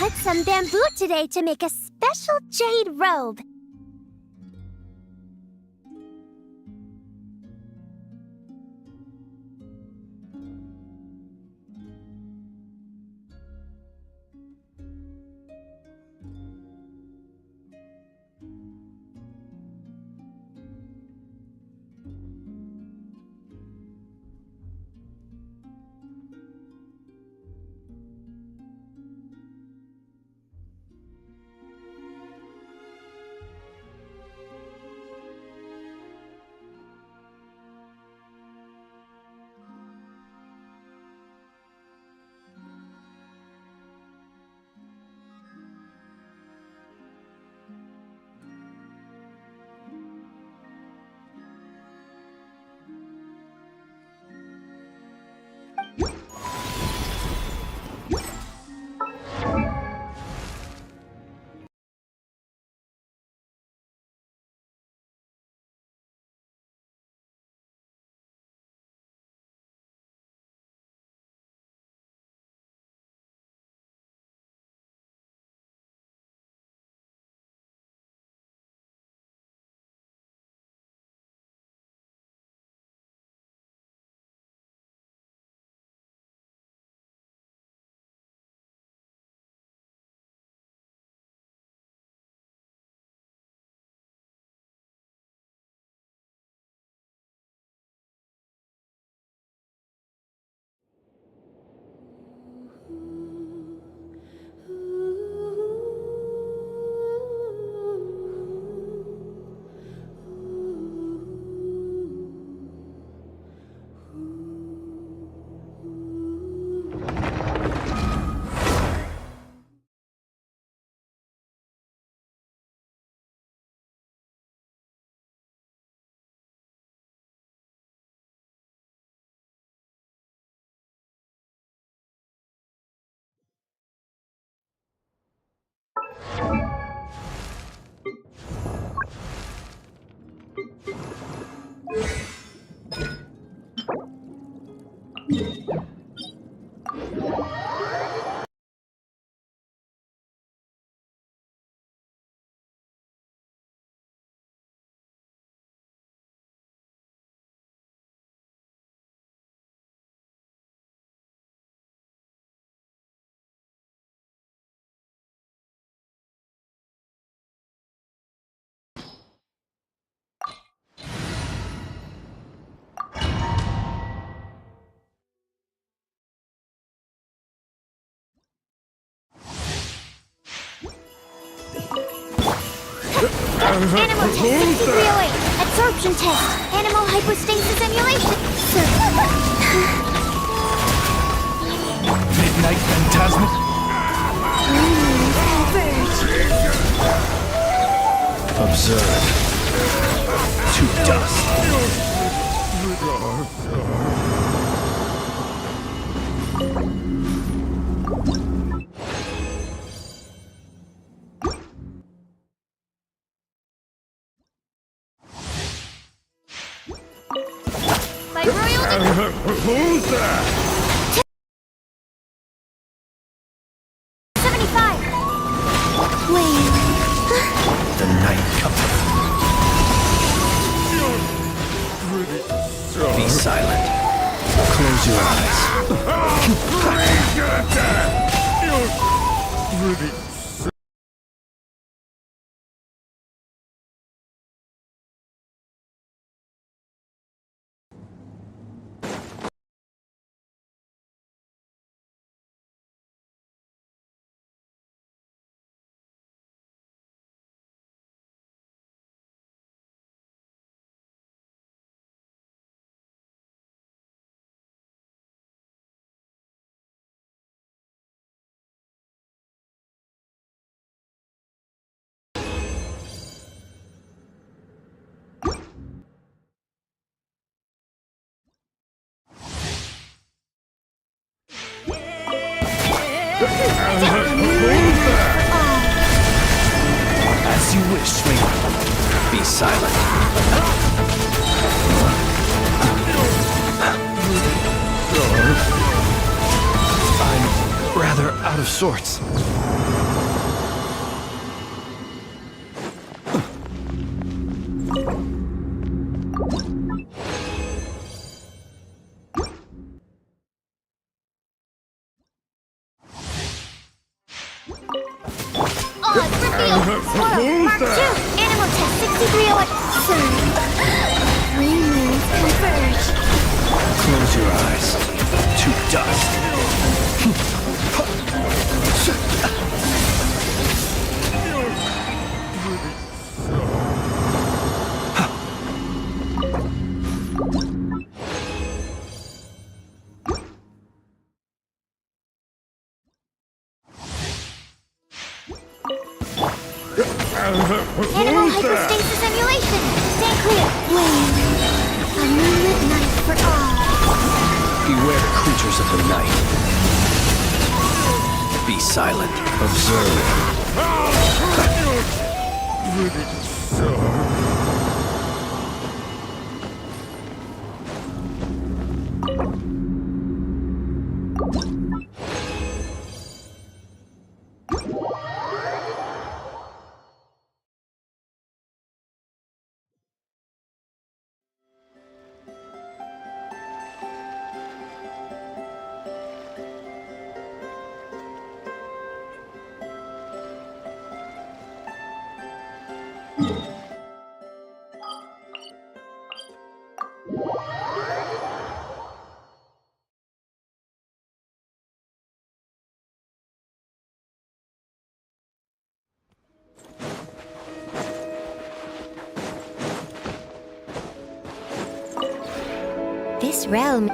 cut some bamboo today to make a special jade robe. Animal test 6308. Absorption test. Animal hypostasis emulation. Midnight phantasmic. Observe. To dust. By royal Who's that? 75. Wait. The night cometh. Be silent. Close your eyes. As you wish, sweetheart. Be silent. I'm rather out of sorts. Odd reveal! Squirrel, Mark 2! Animal test 6308. Sir, three moons converge. Close your eyes. To dust. Animal hypostasis emulation! Stay clear! Wave. A moonlit night for all. Beware the creatures of the night. Be silent. Observe. This realm...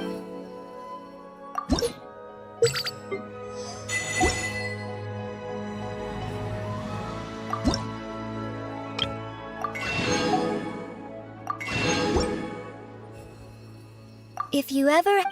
If you ever...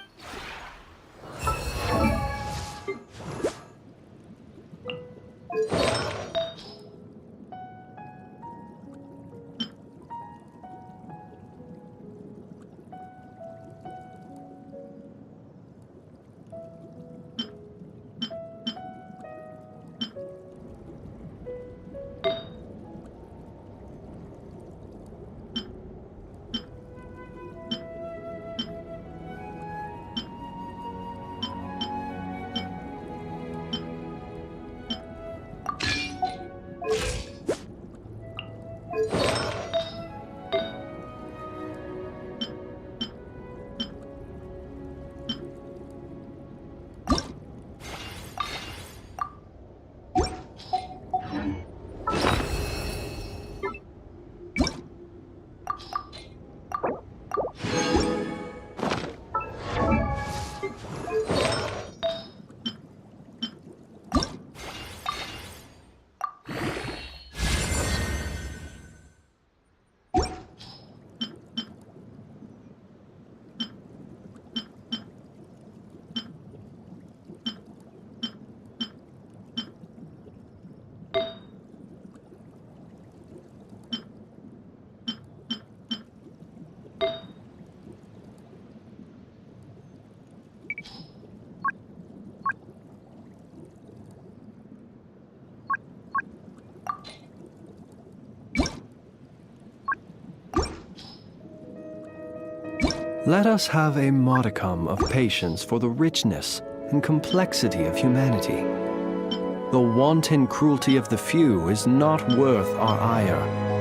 Let us have a modicum of patience for the richness and complexity of humanity. The wanton cruelty of the few is not worth our ire.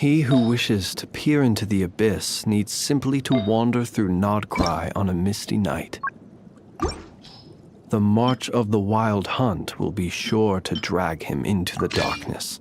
He who wishes to peer into the abyss needs simply to wander through Nodcry on a misty night. The march of the wild hunt will be sure to drag him into the darkness.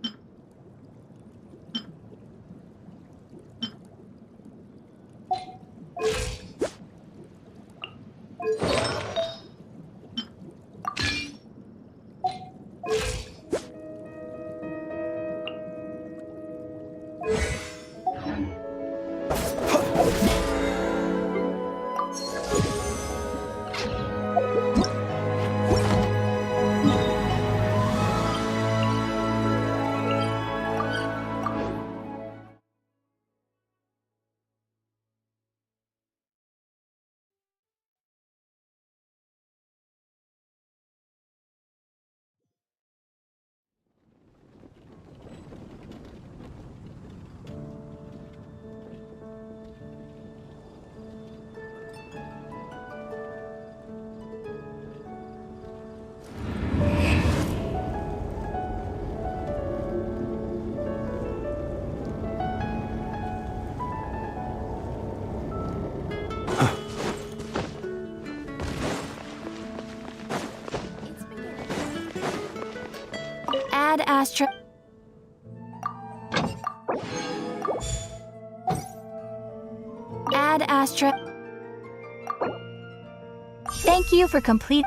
Add Astra. Add Astra. Thank you for complete.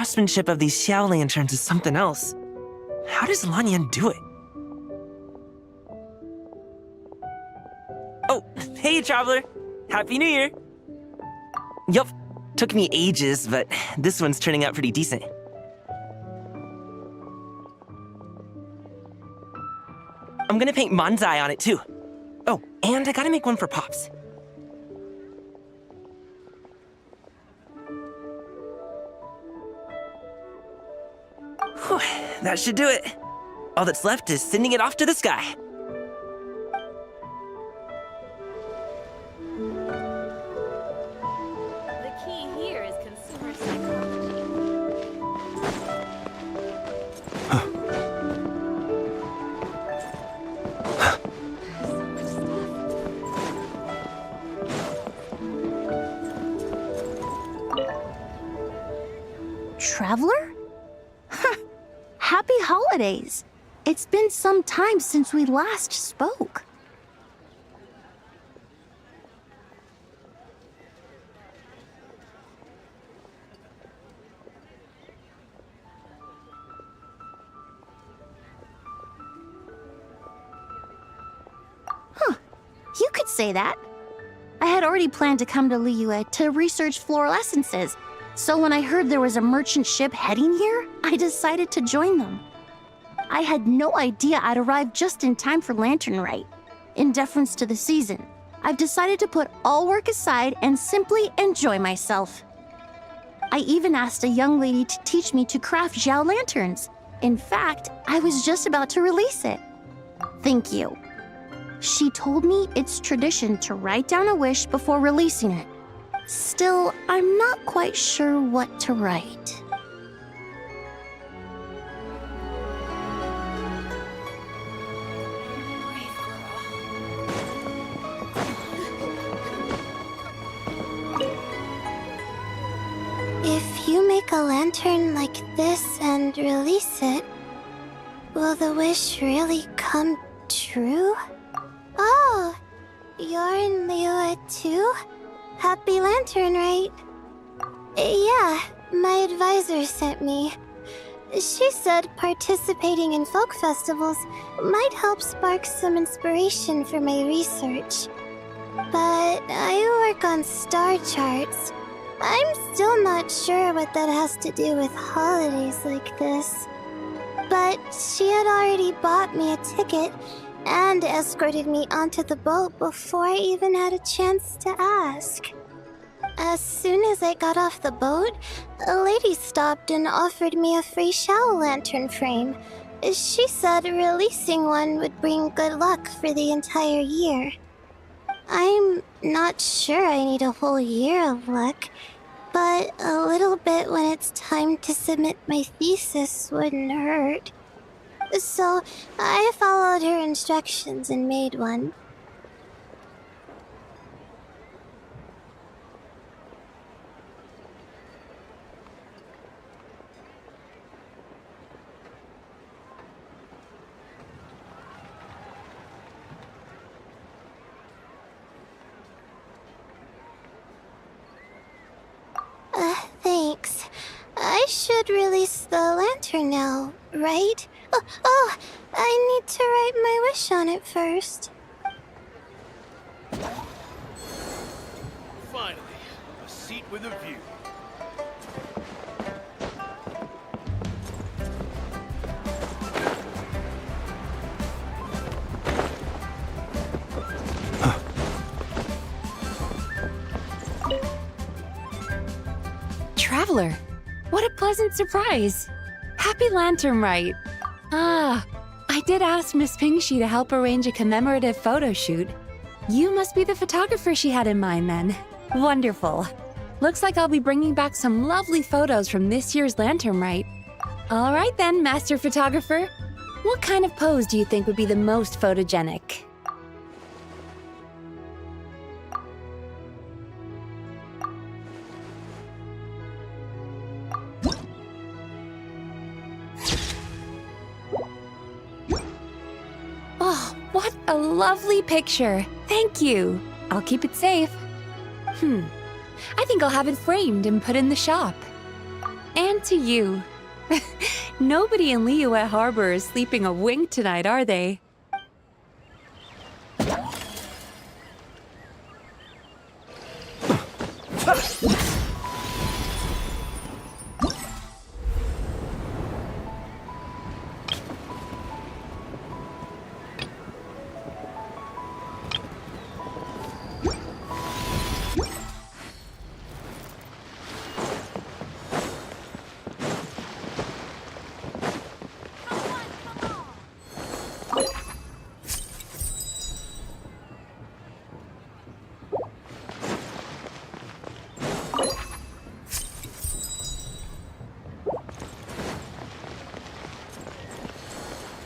craftsmanship of these Xiao lanterns is something else. How does Lanyan do it? Oh, hey, Traveler! Happy New Year! Yup, took me ages, but this one's turning out pretty decent. I'm gonna paint Manzai on it too. Oh, and I gotta make one for Pops. Whew, that should do it. All that's left is sending it off to the sky. The key here is consumer psychology. Traveler? Happy holidays! It's been some time since we last spoke. You could say that. I had already planned to come to Liyue to research floral essences, so when I heard there was a merchant ship heading here, I decided to join them. I had no idea I'd arrive just in time for Lantern Rite. In deference to the season, I've decided to put all work aside and simply enjoy myself. I even asked a young lady to teach me to craft Xiao lanterns. In fact, I was just about to release it. Thank you. She told me it's tradition to write down a wish before releasing it. Still, I'm not quite sure what to write. If you make a lantern like this and release it, will the wish really come true? Oh, you're in Liyue too? Happy Lantern Rite. Yeah, my advisor sent me. She said participating in folk festivals might help spark some inspiration for my research. But I work on star charts. I'm still not sure what that has to do with holidays like this. But she had already bought me a ticket and escorted me onto the boat before I even had a chance to ask. As soon as I got off the boat, a lady stopped and offered me a free Xiao lantern frame. She said releasing one would bring good luck for the entire year. I'm not sure I need a whole year of luck, but a little bit when it's time to submit my thesis wouldn't hurt. So I followed her instructions and made one. Thanks. I should release the lantern now, right? Oh, I need to write my wish on it first. Finally, a seat with a view. Traveler, what a pleasant surprise. Happy Lantern Rite. Ah, I did ask Miss Pingxi to help arrange a commemorative photo shoot. You must be the photographer she had in mind then. Wonderful. Looks like I'll be bringing back some lovely photos from this year's Lantern Rite. All right then, Master Photographer. What kind of pose do you think would be the most photogenic? Oh, what a lovely picture. Thank you. I'll keep it safe. I think I'll have it framed and put in the shop. And to you. Nobody in Liyue Harbor is sleeping a wink tonight, are they?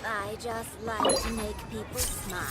I just like to make people smile.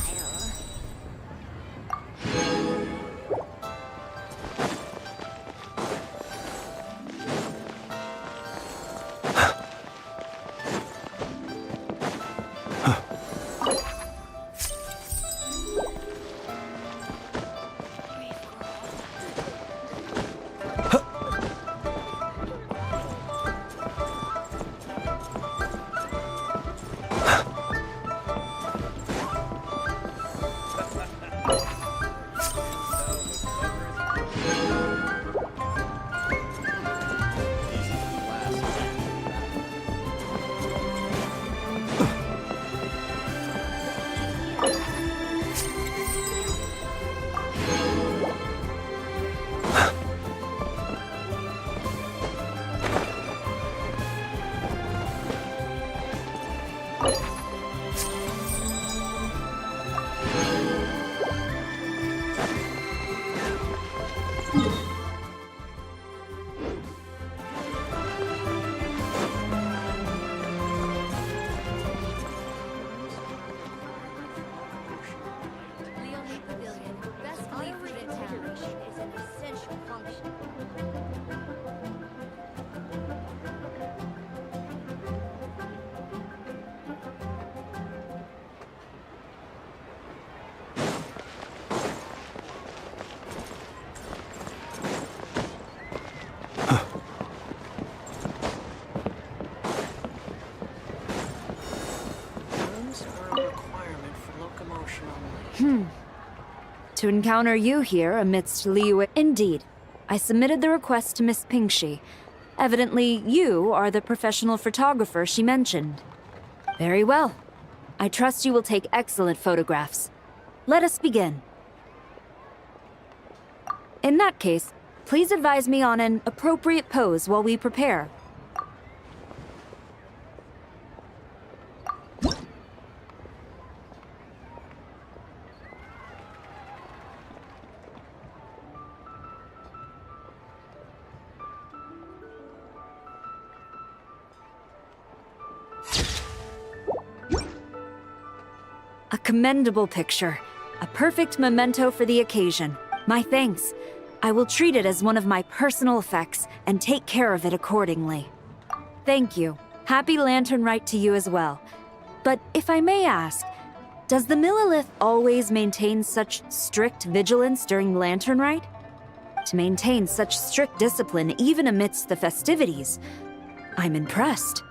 To encounter you here amidst Liyue... Indeed. I submitted the request to Miss Pingxi. Evidently, you are the professional photographer she mentioned. Very well. I trust you will take excellent photographs. Let us begin. In that case, please advise me on an appropriate pose while we prepare. A commendable picture. A perfect memento for the occasion. My thanks. I will treat it as one of my personal effects and take care of it accordingly. Thank you. Happy Lantern Rite to you as well. But if I may ask, does the Millilith always maintain such strict vigilance during Lantern Rite? To maintain such strict discipline even amidst the festivities, I'm impressed.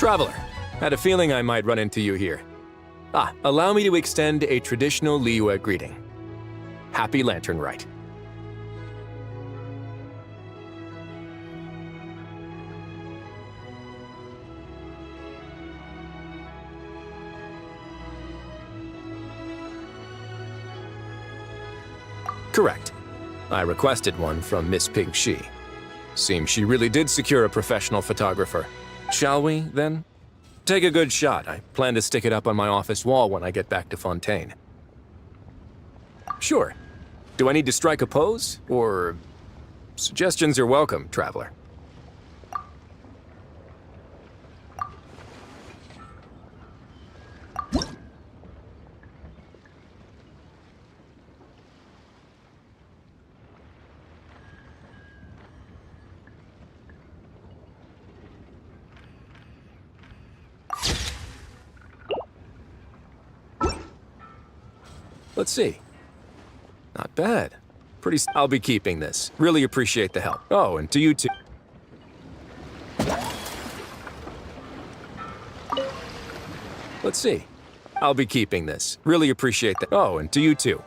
Traveler, had a feeling I might run into you here. Allow me to extend a traditional Liyue greeting. Happy Lantern Rite. Correct. I requested one from Miss Ping Shi. Seems she really did secure a professional photographer. Shall we, then? Take a good shot. I plan to stick it up on my office wall when I get back to Fontaine. Sure. Do I need to strike a pose? Or... Suggestions are welcome, Traveler. Let's see. Not bad. I'll be keeping this. Really appreciate the help. Oh, and to you too. Let's see. I'll be keeping this. Really appreciate the... Oh, and to you too.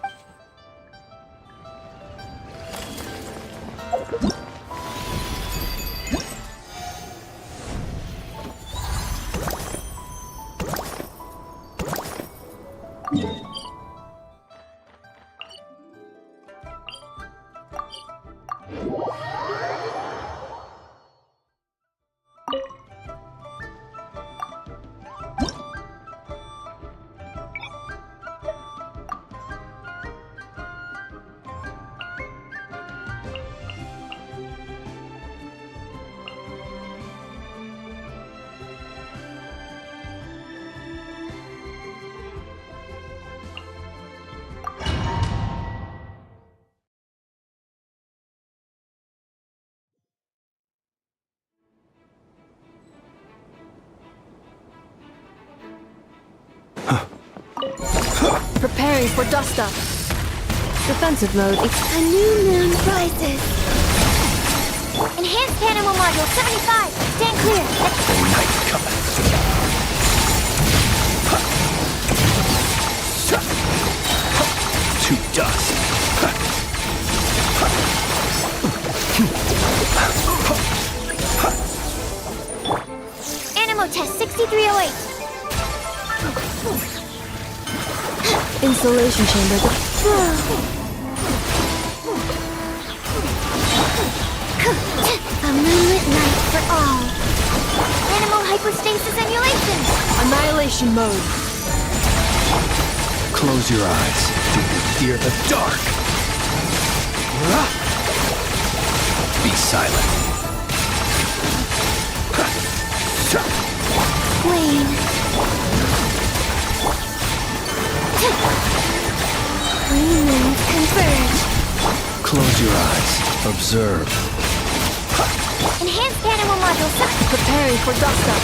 Preparing for dust up. Defensive mode. A new moon rises. Enhanced animal module 75. Stand clear. The night cometh. To dust. Animal test 6308. Installation chamber. A moonlit night for all. Animal hypostasis emulation. Annihilation mode. Close your eyes. Do you fear the dark? Be silent. Wayne. Three moons converge. Close your eyes. Observe. Enhanced animal module Preparing for dust up.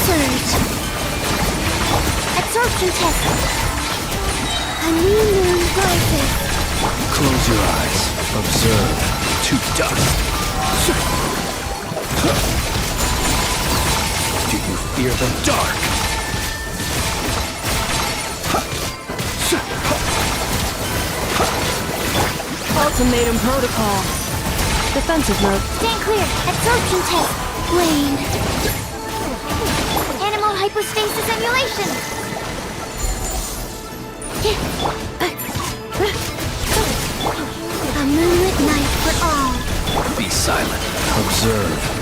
surge. Absorption test. A new moon rises. Close your eyes. Observe. To dust. Do you fear the dark? Ultimatum protocol. Defensive mode. Stand clear. Absorption test. Lane. Animal hypostasis emulation. A moonlit night for all. Be silent. Observe.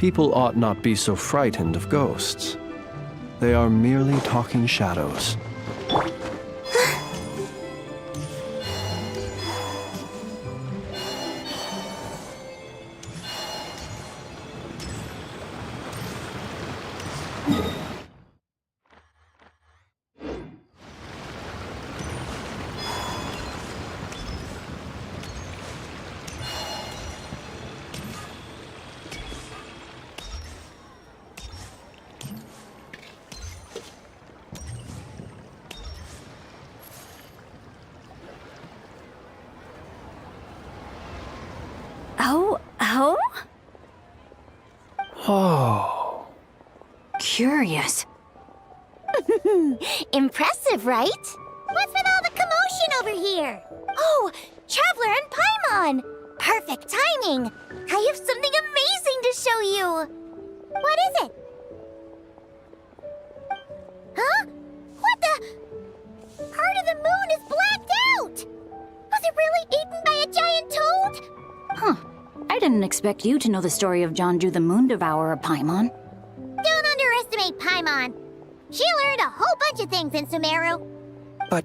People ought not be so frightened of ghosts. They are merely talking shadows. Oh? Oh. Curious. Impressive, right? What's with all the commotion over here? Oh, Traveler and Paimon! Perfect timing! I have something amazing to show you! What is it? Huh? What the? Part of the moon is blacked out! Was it really eaten by a giant toad? Huh. I didn't expect you to know the story of Jonju the Moon Devourer, Paimon. Don't underestimate Paimon. She learned a whole bunch of things in Sumeru. But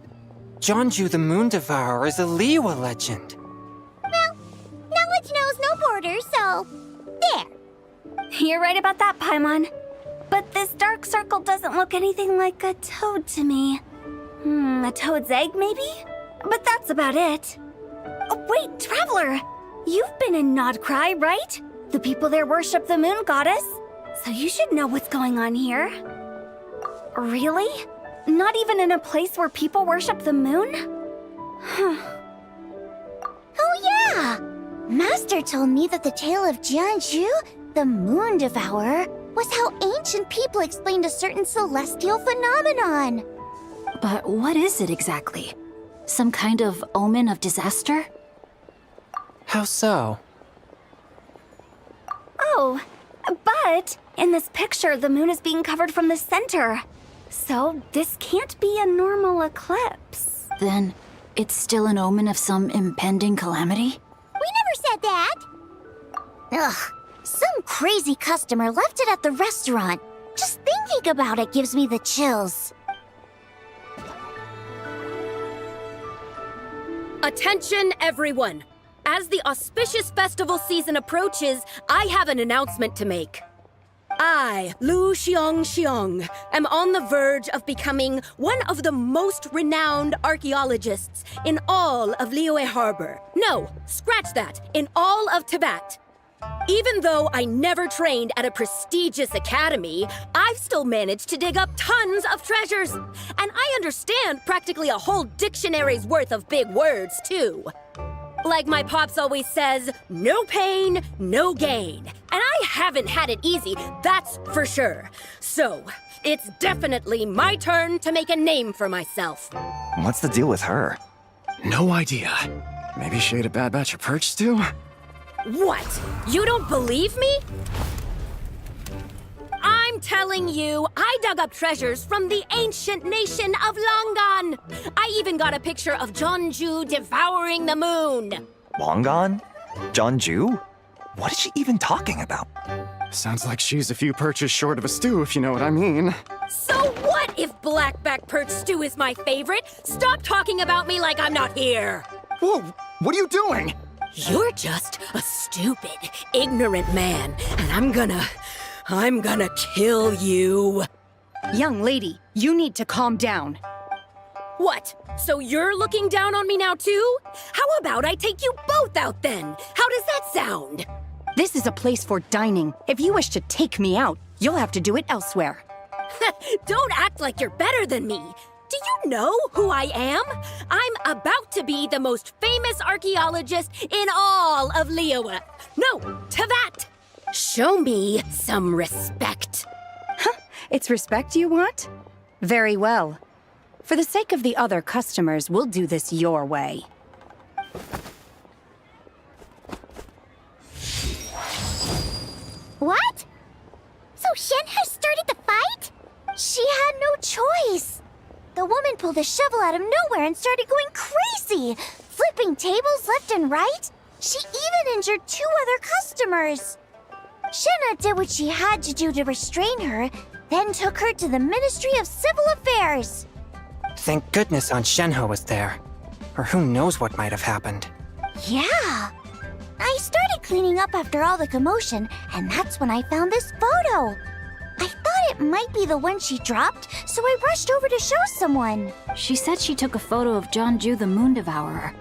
Jonju the Moon Devourer is a Liyue legend. Well, knowledge knows no borders, so there. You're right about that, Paimon. But this dark circle doesn't look anything like a toad to me. A toad's egg, maybe? But that's about it. Oh, wait, Traveler! You've been in Nodcry, right? The people there worship the moon goddess. So you should know what's going on here. Really? Not even in a place where people worship the moon? Oh yeah! Master told me that the tale of Jianzhu, the moon devourer, was how ancient people explained a certain celestial phenomenon. But what is it exactly? Some kind of omen of disaster? How so? Oh, but in this picture, the moon is being covered from the center. So this can't be a normal eclipse. Then it's still an omen of some impending calamity? We never said that! Ugh, some crazy customer left it at the restaurant. Just thinking about it gives me the chills. Attention, everyone! As the auspicious festival season approaches, I have an announcement to make. I, Lu Xiong, am on the verge of becoming one of the most renowned archaeologists in all of Liyue Harbor. No, scratch that, in all of Tibet. Even though I never trained at a prestigious academy, I've still managed to dig up tons of treasures. And I understand practically a whole dictionary's worth of big words, too. Like my pops always says, no pain, no gain. And I haven't had it easy, that's for sure. So, it's definitely my turn to make a name for myself. What's the deal with her? No idea. Maybe she ate a bad batch of perch stew? What? You don't believe me? I'm telling you, I dug up treasures from the ancient nation of Longan. I even got a picture of Jonju devouring the moon. Longan? Jonju? What is she even talking about? Sounds like she's a few perches short of a stew, if you know what I mean. So what if blackback perch stew is my favorite? Stop talking about me like I'm not here. Whoa, what are you doing? You're just a stupid, ignorant man, and I'm gonna kill you. Young lady, you need to calm down. What? So you're looking down on me now too? How about I take you both out then? How does that sound? This is a place for dining. If you wish to take me out, you'll have to do it elsewhere. Don't act like you're better than me. Do you know who I am? I'm about to be the most famous archaeologist in all of Liyue. No, Tibet. Show me some respect. It's respect you want? Very well. For the sake of the other customers, we'll do this your way. What? So Shen has started the fight? She had no choice. The woman pulled a shovel out of nowhere and started going crazy, flipping tables left and right. She even injured 2 other customers. Shenhe did what she had to do to restrain her, then took her to the Ministry of Civil Affairs. Thank goodness Aunt Shenhe was there. Or who knows what might have happened. Yeah. I started cleaning up after all the commotion, and that's when I found this photo. I thought it might be the one she dropped, so I rushed over to show someone. She said she took a photo of Jeonju the Moon Devourer.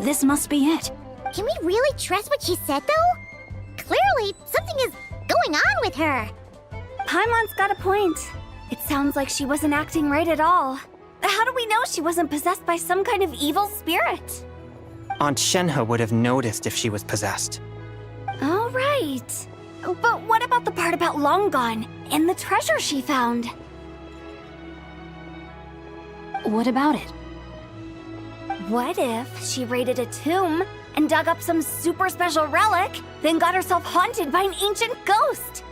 This must be it. Can we really trust what she said, though? Clearly, something is going on with her. Paimon's got a point. It sounds like she wasn't acting right at all. How do we know she wasn't possessed by some kind of evil spirit? Aunt Shenhe would have noticed if she was possessed. All right. But what about the part about Long Gone and the treasure she found? What about it? What if she raided a tomb and dug up some super special relic, then got herself haunted by an ancient ghost?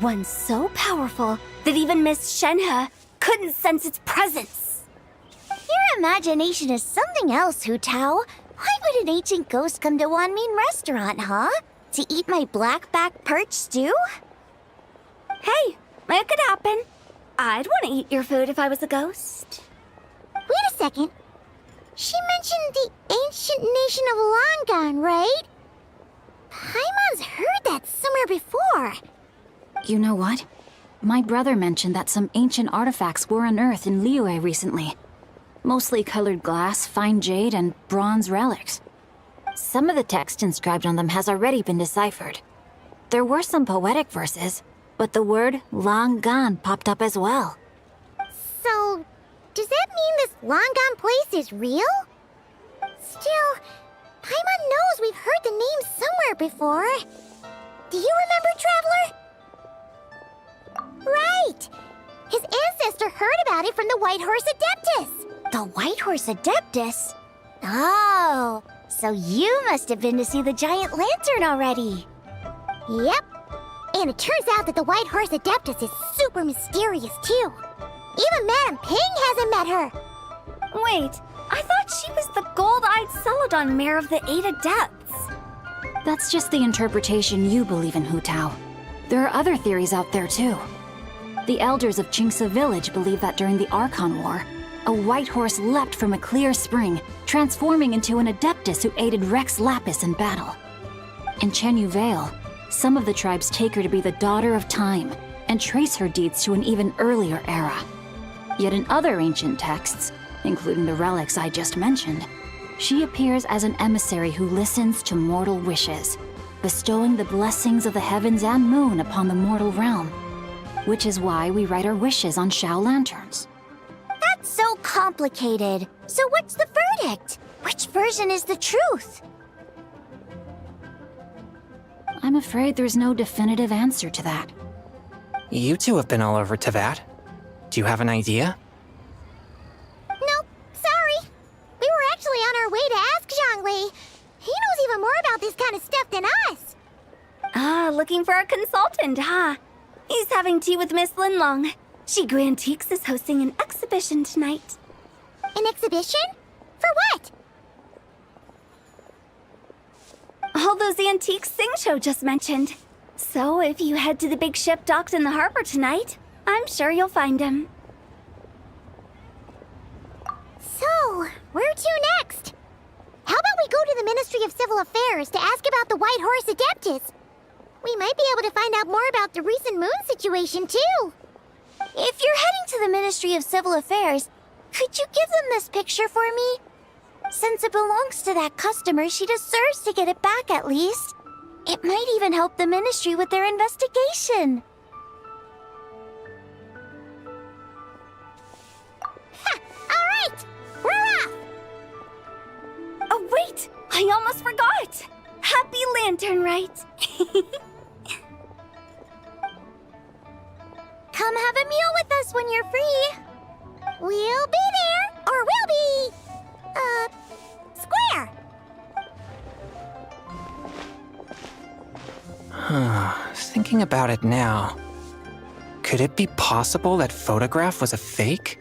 One so powerful that even Miss Shenhe couldn't sense its presence. Your imagination is something else, Hu Tao. Why would an ancient ghost come to Wanmin restaurant, huh? To eat my blackback perch stew? Hey, it could happen. I'd want to eat your food if I was a ghost. Wait a second. She mentioned the ancient nation of Longan, right? Paimon's heard that somewhere before. You know what? My brother mentioned that some ancient artifacts were unearthed in Liyue recently. Mostly colored glass, fine jade, and bronze relics. Some of the text inscribed on them has already been deciphered. There were some poetic verses, but the word Longan popped up as well. So, does that mean this Longan place is real? Still, Paimon knows we've heard the name somewhere before. Do you remember, Traveler? Right! His ancestor heard about it from the White Horse Adeptus. The White Horse Adeptus? Oh, so you must have been to see the giant lantern already. Yep. And it turns out that the White Horse Adeptus is super mysterious, too. Even Madame Ping hasn't met her. Wait, I thought she was the gold-eyed Celadon mare of the Eight Adepts. That's just the interpretation you believe in, Hu Tao. There are other theories out there, too. The elders of Qingce village believe that during the Archon War, a white horse leapt from a clear spring, transforming into an Adeptus who aided Rex Lapis in battle. In Chenyu Vale, some of the tribes take her to be the daughter of time and trace her deeds to an even earlier era. Yet in other ancient texts, including the relics I just mentioned, she appears as an emissary who listens to mortal wishes, bestowing the blessings of the heavens and moon upon the mortal realm, which is why we write our wishes on Shao lanterns. That's so complicated. So what's the verdict? Which version is the truth? I'm afraid there's no definitive answer to that. You two have been all over Tevat. Do you have an idea? Nope, sorry. We were actually on our way to ask Zhongli. He knows even more about this kind of stuff than us. Ah, looking for a consultant, huh? He's having tea with Miss Linlong. Shigu Antiques is hosting an exhibition tonight. An exhibition? For what? All those antiques Sing-Cho just mentioned. So if you head to the big ship docked in the harbor tonight, I'm sure you'll find him. So, where to next? How about we go to the Ministry of Civil Affairs to ask about the White Horse Adeptus? We might be able to find out more about the recent moon situation, too. If you're heading to the Ministry of Civil Affairs, could you give them this picture for me? Since it belongs to that customer, she deserves to get it back at least. It might even help the Ministry with their investigation. Ha! All right! We're off! Oh, wait! I almost forgot! Happy Lantern Rite! Come have a meal with us when you're free. We'll be there, or we'll be... square. Thinking about it now, could it be possible that photograph was a fake?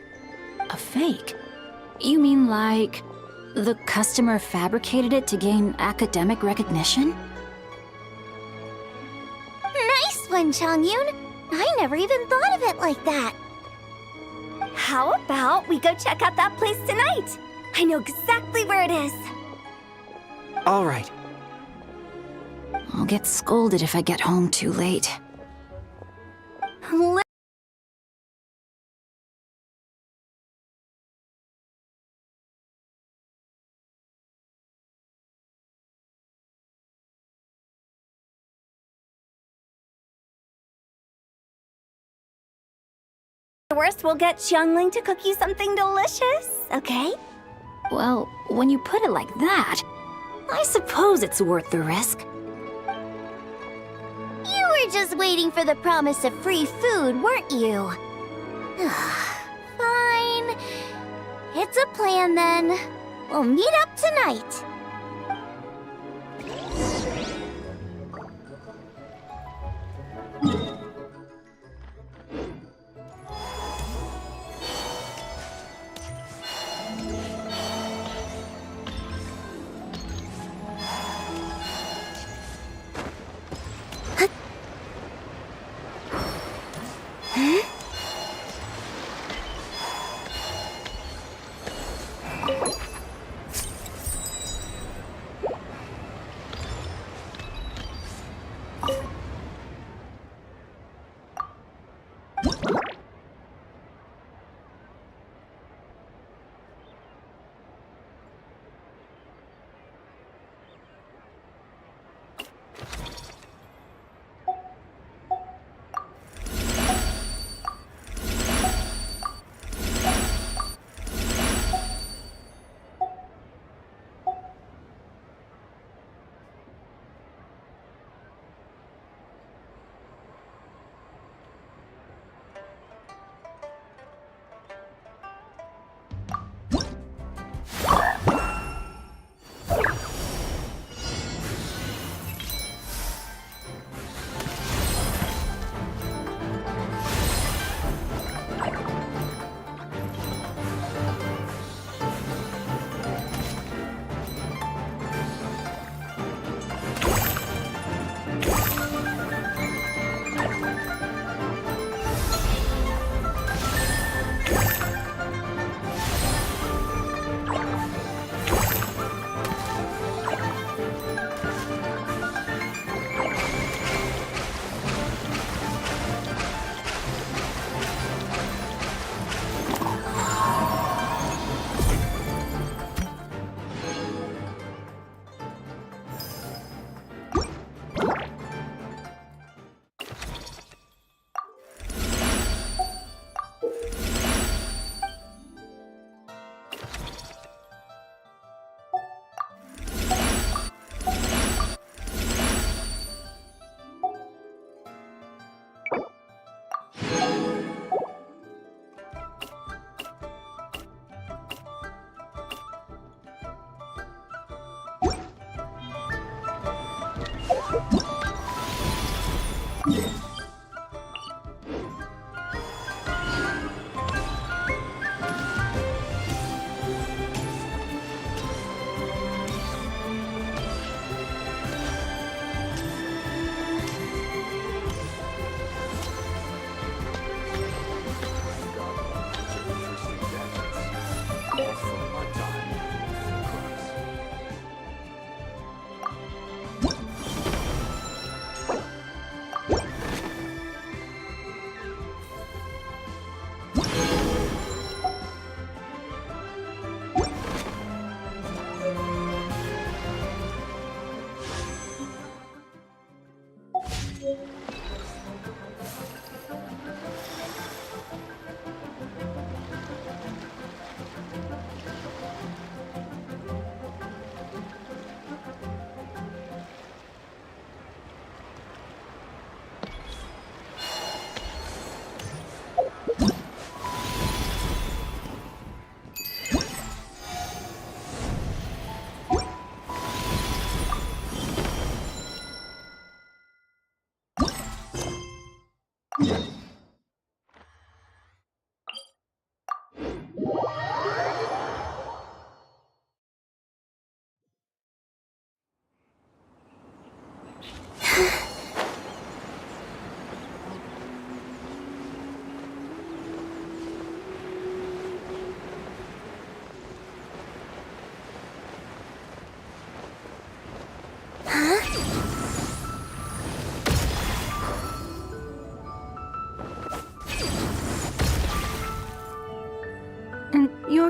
A fake? You mean like the customer fabricated it to gain academic recognition? one, Changyun. I never even thought of it like that. How about we go check out that place tonight? I know exactly where it is. All right. I'll get scolded if I get home too late. The worst, we'll get Xiangling to cook you something delicious, okay? Well, when you put it like that, I suppose it's worth the risk. You were just waiting for the promise of free food, weren't you? Fine. It's a plan then. We'll meet up tonight.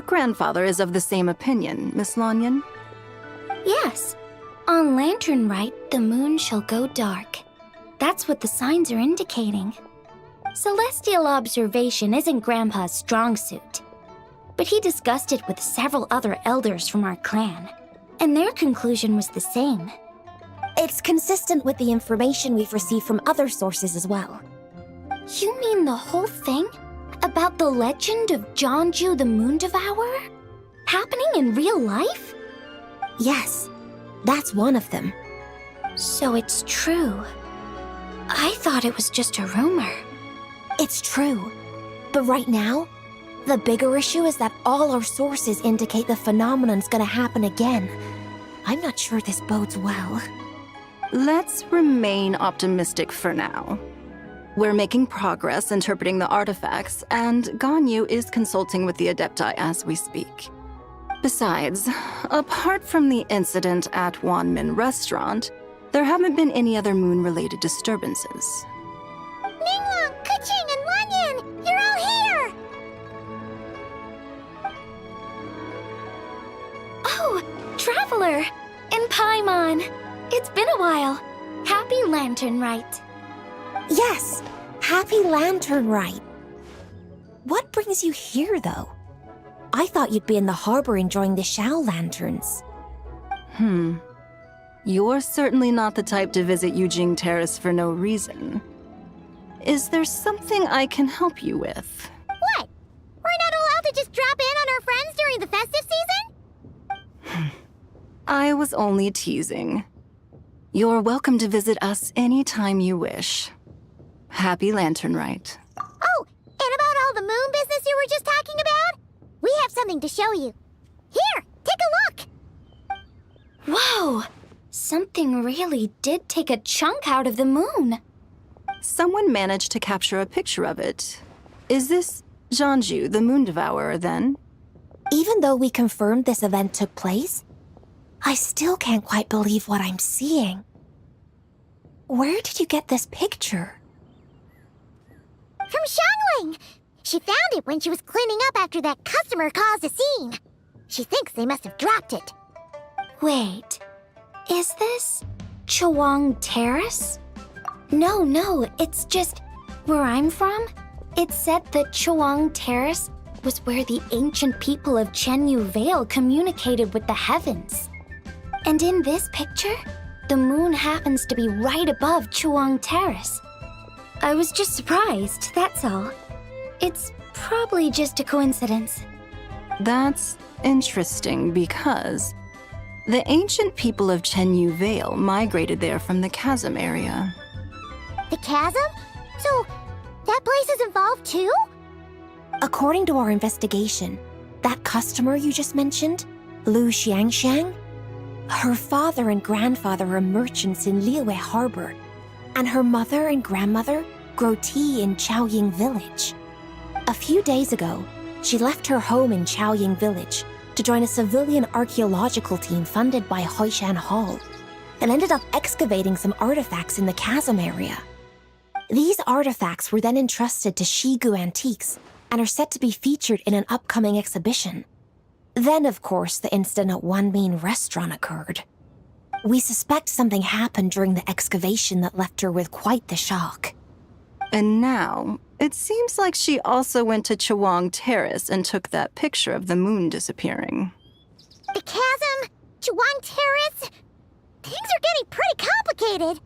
your grandfather is of the same opinion, Miss Lanyan? Yes. On Lantern Rite, the moon shall go dark. That's what the signs are indicating. Celestial observation isn't Grandpa's strong suit. But he discussed it with several other elders from our clan, and their conclusion was the same. It's consistent with the information we've received from other sources as well. You mean the whole thing? About the legend of Jeonju the Moon Devourer? Happening in real life? Yes, that's one of them. So it's true. I thought it was just a rumor. It's true. But right now, the bigger issue is that all our sources indicate the phenomenon's gonna happen again. I'm not sure this bodes well. Let's remain optimistic for now. We're making progress interpreting the artifacts, and Ganyu is consulting with the Adepti as we speak. Besides, apart from the incident at Wanmin Restaurant, there haven't been any other moon-related disturbances. Ningguang, Keqing, and Lanyan! You're all here! Oh, Traveler! And Paimon! It's been a while. Happy Lantern Rite. Yes, happy Lantern Rite. What brings you here, though? I thought you'd be in the harbor enjoying the Shao lanterns. You're certainly not the type to visit Yujing Terrace for no reason. Is there something I can help you with? What? We're not allowed to just drop in on our friends during the festive season? I was only teasing. You're welcome to visit us anytime you wish. Happy Lantern Rite. Oh, and about all the moon business you were just talking about? We have something to show you. Here, take a look! Whoa! Something really did take a chunk out of the moon. Someone managed to capture a picture of it. Is this Jeonju, the Moon Devourer, then? Even though we confirmed this event took place, I still can't quite believe what I'm seeing. Where did you get this picture? From Xiangling! She found it when she was cleaning up after that customer caused a scene. She thinks they must have dropped it. Wait, is this Chawang Terrace? No, it's just where I'm from. It said that Chawang Terrace was where the ancient people of Chenyu Vale communicated with the heavens. And in this picture, the moon happens to be right above Chawang Terrace. I was just surprised, that's all. It's probably just a coincidence. That's interesting because the ancient people of Chenyu Vale migrated there from the chasm area. The chasm? So, that place is involved too? According to our investigation, that customer you just mentioned, Lu Xiangxiang, her father and grandfather are merchants in Liyue Harbor, and her mother and grandmother grow tea in Chaoying Village. A few days ago, she left her home in Chaoying Village to join a civilian archaeological team funded by Hoishan Hall, and ended up excavating some artifacts in the chasm area. These artifacts were then entrusted to Shigu Antiques and are set to be featured in an upcoming exhibition. Then, of course, the incident at Wanmin Restaurant occurred. We suspect something happened during the excavation that left her with quite the shock. And now, it seems like she also went to Chawang Terrace and took that picture of the moon disappearing. The chasm? Chawang Terrace? Things are getting pretty complicated.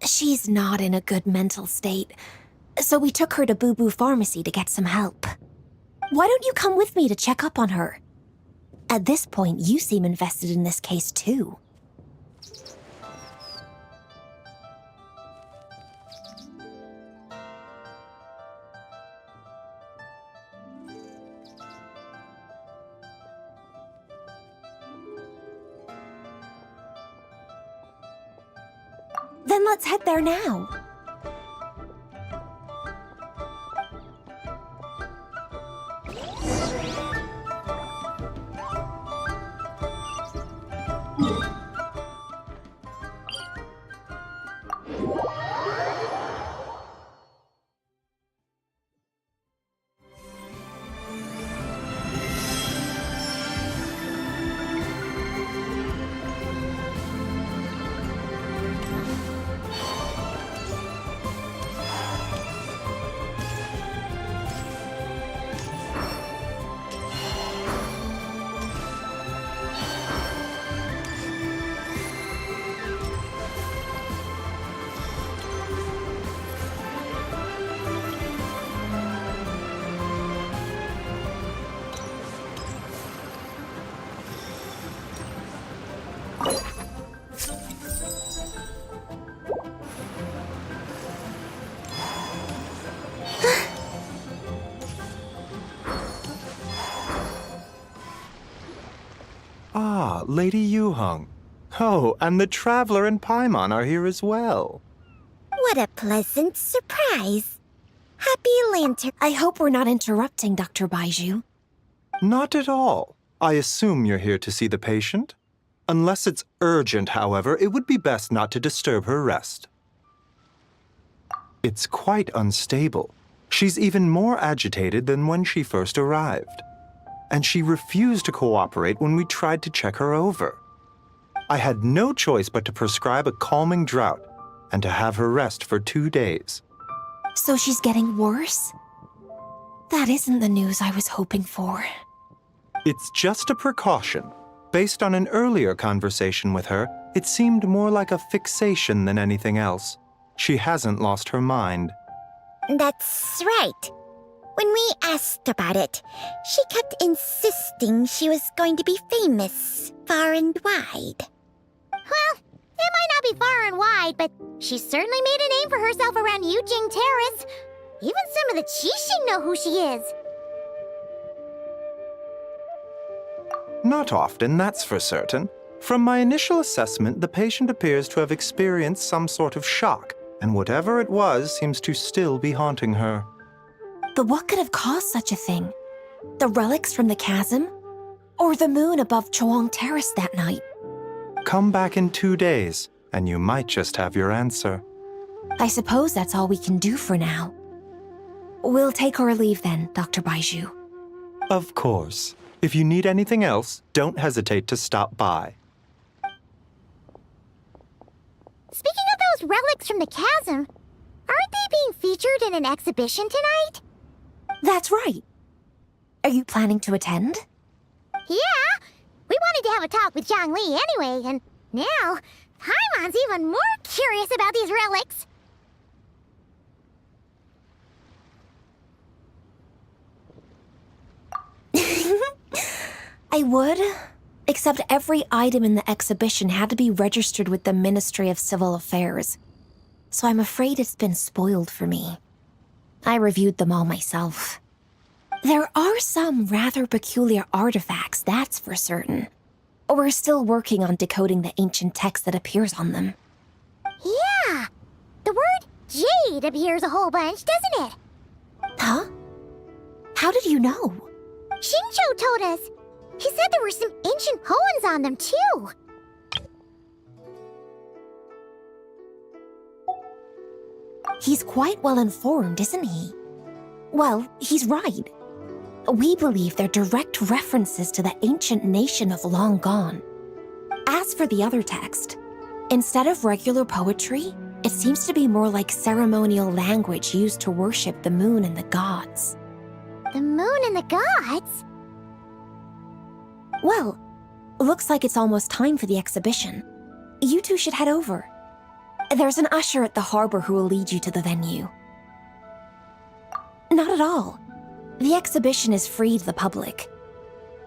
She's not in a good mental state, so we took her to Boo Boo Pharmacy to get some help. Why don't you come with me to check up on her? At this point, you seem invested in this case too. Then let's head there now. Ah, Lady Yuheng. Oh, and the Traveler and Paimon are here as well. What a pleasant surprise. Happy Lantern. I hope we're not interrupting, Dr. Baiju. Not at all. I assume you're here to see the patient? Unless it's urgent, however, it would be best not to disturb her rest. It's quite unstable. She's even more agitated than when she first arrived. And she refused to cooperate when we tried to check her over. I had no choice but to prescribe a calming draught and to have her rest for 2 days. So she's getting worse? That isn't the news I was hoping for. It's just a precaution. Based on an earlier conversation with her, it seemed more like a fixation than anything else. She hasn't lost her mind. That's right. When we asked about it, she kept insisting she was going to be famous far and wide. Well, it might not be far and wide, but she certainly made a name for herself around Yujing Terrace. Even some of the Qixing know who she is. Not often, that's for certain. From my initial assessment, the patient appears to have experienced some sort of shock, and whatever it was seems to still be haunting her. But what could have caused such a thing? The relics from the chasm? Or the moon above Chuang Terrace that night? Come back in 2 days, and you might just have your answer. I suppose that's all we can do for now. We'll take our leave then, Dr. Baiju. Of course. If you need anything else, don't hesitate to stop by. Speaking of those relics from the chasm, aren't they being featured in an exhibition tonight? That's right. Are you planning to attend? Yeah! We wanted to have a talk with Zhang Li anyway, and now Paimon's even more curious about these relics. I would, except every item in the exhibition had to be registered with the Ministry of Civil Affairs. So I'm afraid it's been spoiled for me. I reviewed them all myself. There are some rather peculiar artifacts, that's for certain. We're still working on decoding the ancient text that appears on them. Yeah! The word jade appears a whole bunch, doesn't it? Huh? How did you know? Shincho told us. He said there were some ancient poems on them, too. He's quite well informed, isn't he? Well, he's right. We believe they're direct references to the ancient nation of long gone. As for the other text, instead of regular poetry, it seems to be more like ceremonial language used to worship the moon and the gods. The moon and the gods? Well, looks like it's almost time for the exhibition. You two should head over. There's an usher at the harbor who will lead you to the venue. Not at all. The exhibition is free to the public.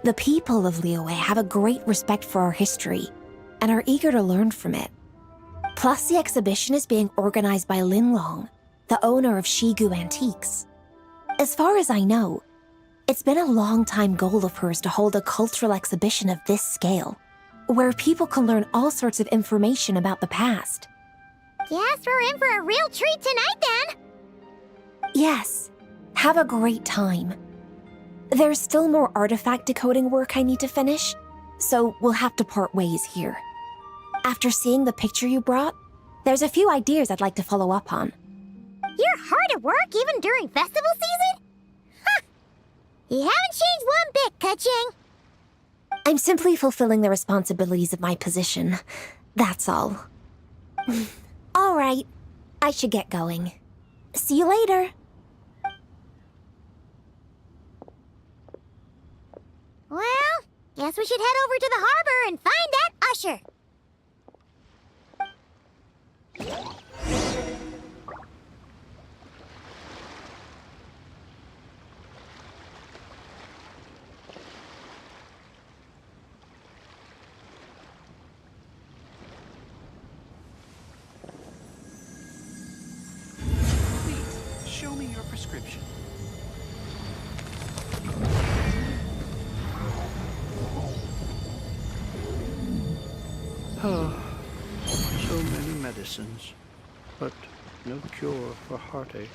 The people of Liyue have a great respect for our history and are eager to learn from it. Plus, the exhibition is being organized by Lin Long, the owner of Shigu Antiques. As far as I know, it's been a long-time goal of hers to hold a cultural exhibition of this scale, where people can learn all sorts of information about the past. Guess we're in for a real treat tonight, then. Yes, have a great time. There's still more artifact decoding work I need to finish, so we'll have to part ways here. After seeing the picture you brought, there's a few ideas I'd like to follow up on. You're hard at work even during festival season? Huh! You haven't changed one bit, Ka-ching. I'm simply fulfilling the responsibilities of my position. That's all. All right, I should get going. See you later. Well, guess we should head over to the harbor and find that usher. Please, show me your prescription. So many medicines, but no cure for heartache.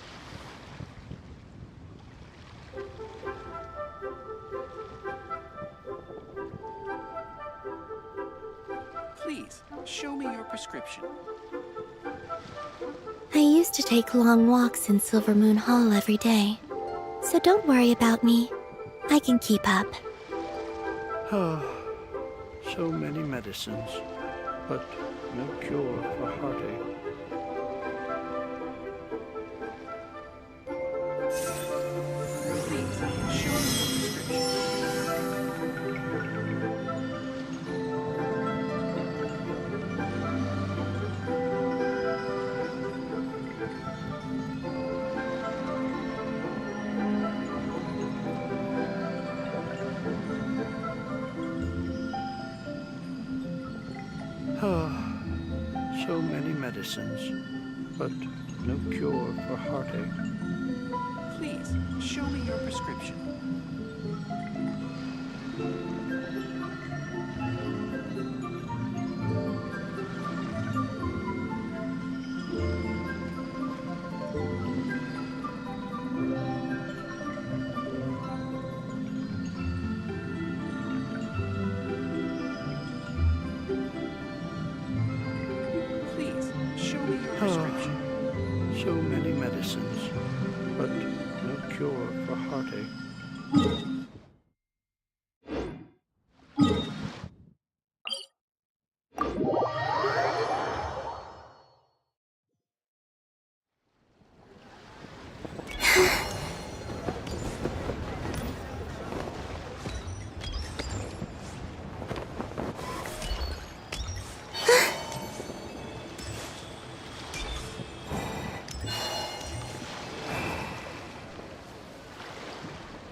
Please, show me your prescription. I used to take long walks in Silver Moon Hall every day. So don't worry about me. I can keep up. So many medicines, but no cure for heartache. Please, show me your prescription. So many medicines, but no cure for heartache. Please, show me your prescription. Please, show me your prescription. So many medicines, but no cure for heartache.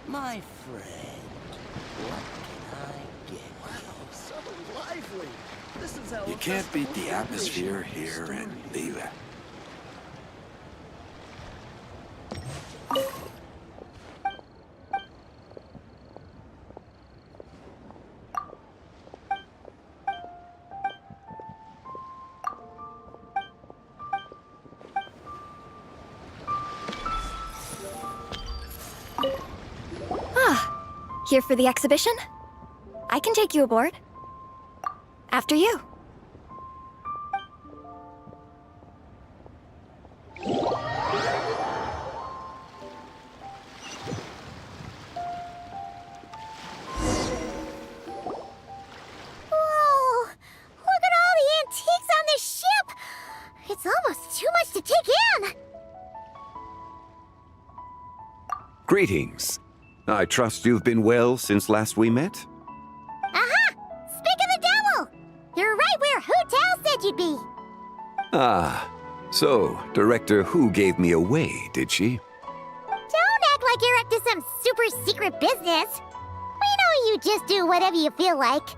My friend, what can I get? Wow, so lively. This is how You can't beat the atmosphere here in Liyue. Here for the exhibition? I can take you aboard. After you. Whoa! Look at all the antiques on this ship! It's almost too much to take in! Greetings. I trust you've been well since last we met? Aha! Speak of the devil! You're right where Hu Tao said you'd be! Ah, so Director Hu gave me away, did she? Don't act like you're up to some super secret business! We know you just do whatever you feel like.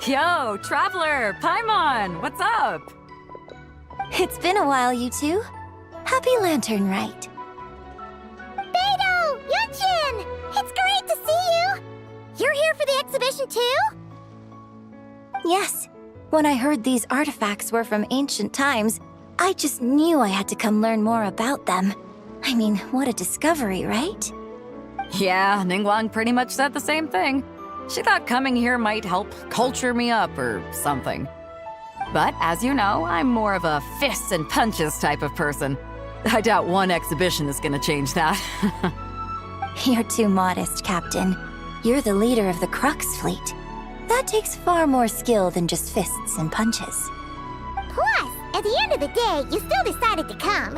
Yo, Traveler, Paimon, what's up? It's been a while, you two. Happy Lantern Rite. Beidou! Yunchin! It's great to see you! You're here for the exhibition too? Yes. When I heard these artifacts were from ancient times, I just knew I had to come learn more about them. I mean, what a discovery, right? Yeah, Ningguang pretty much said the same thing. She thought coming here might help culture me up or something. But as you know, I'm more of a fists and punches type of person. I doubt one exhibition is gonna change that. You're too modest, Captain. You're the leader of the Crux fleet. That takes far more skill than just fists and punches. Plus, at the end of the day, you still decided to come,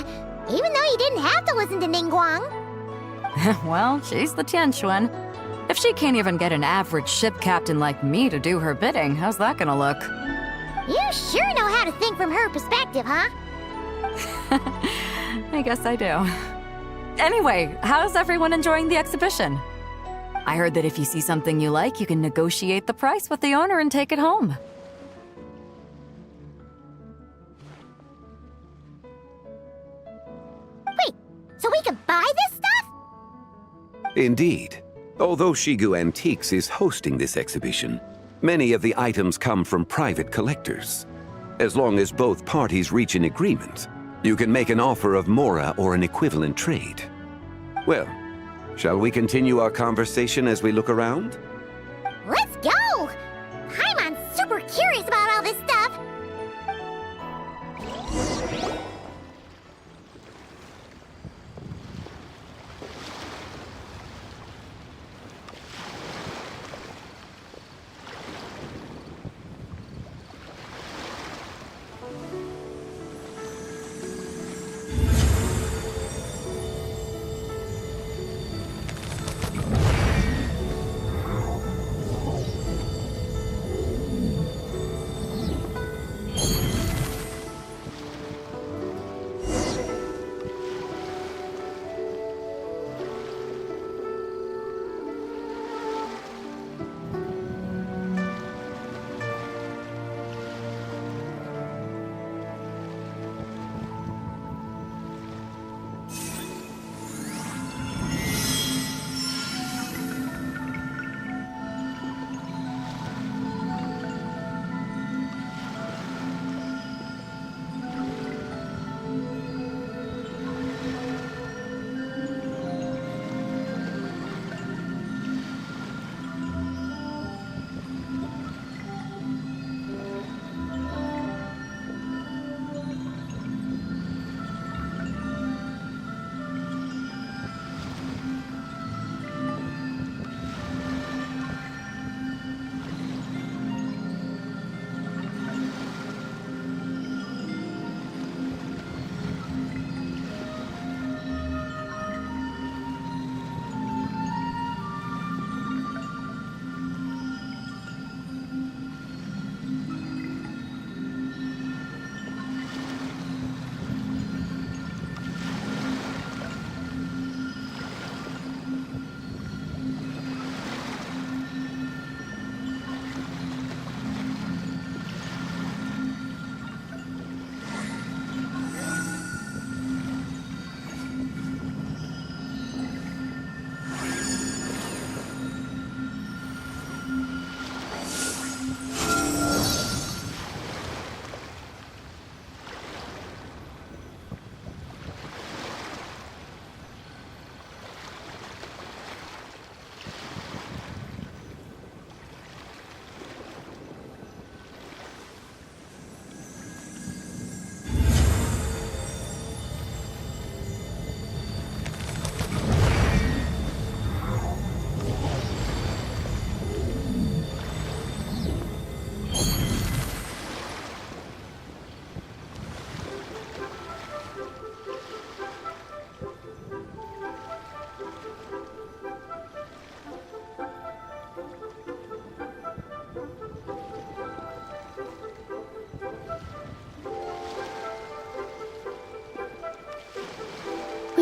even though you didn't have to listen to Ningguang. Well, she's the Tianquan. If she can't even get an average ship captain like me to do her bidding, how's that gonna look? You sure know how to think from her perspective, huh? I guess I do. Anyway, how's everyone enjoying the exhibition? I heard that if you see something you like, you can negotiate the price with the owner and take it home. Wait, so we can buy this stuff? Indeed. Although Shigu Antiques is hosting this exhibition, Many of the items come from private collectors. As long as both parties reach an agreement, you can make an offer of mora or an equivalent trade. Well, shall we continue our conversation as we look around? Let's go! Paimon's super curious about all this stuff.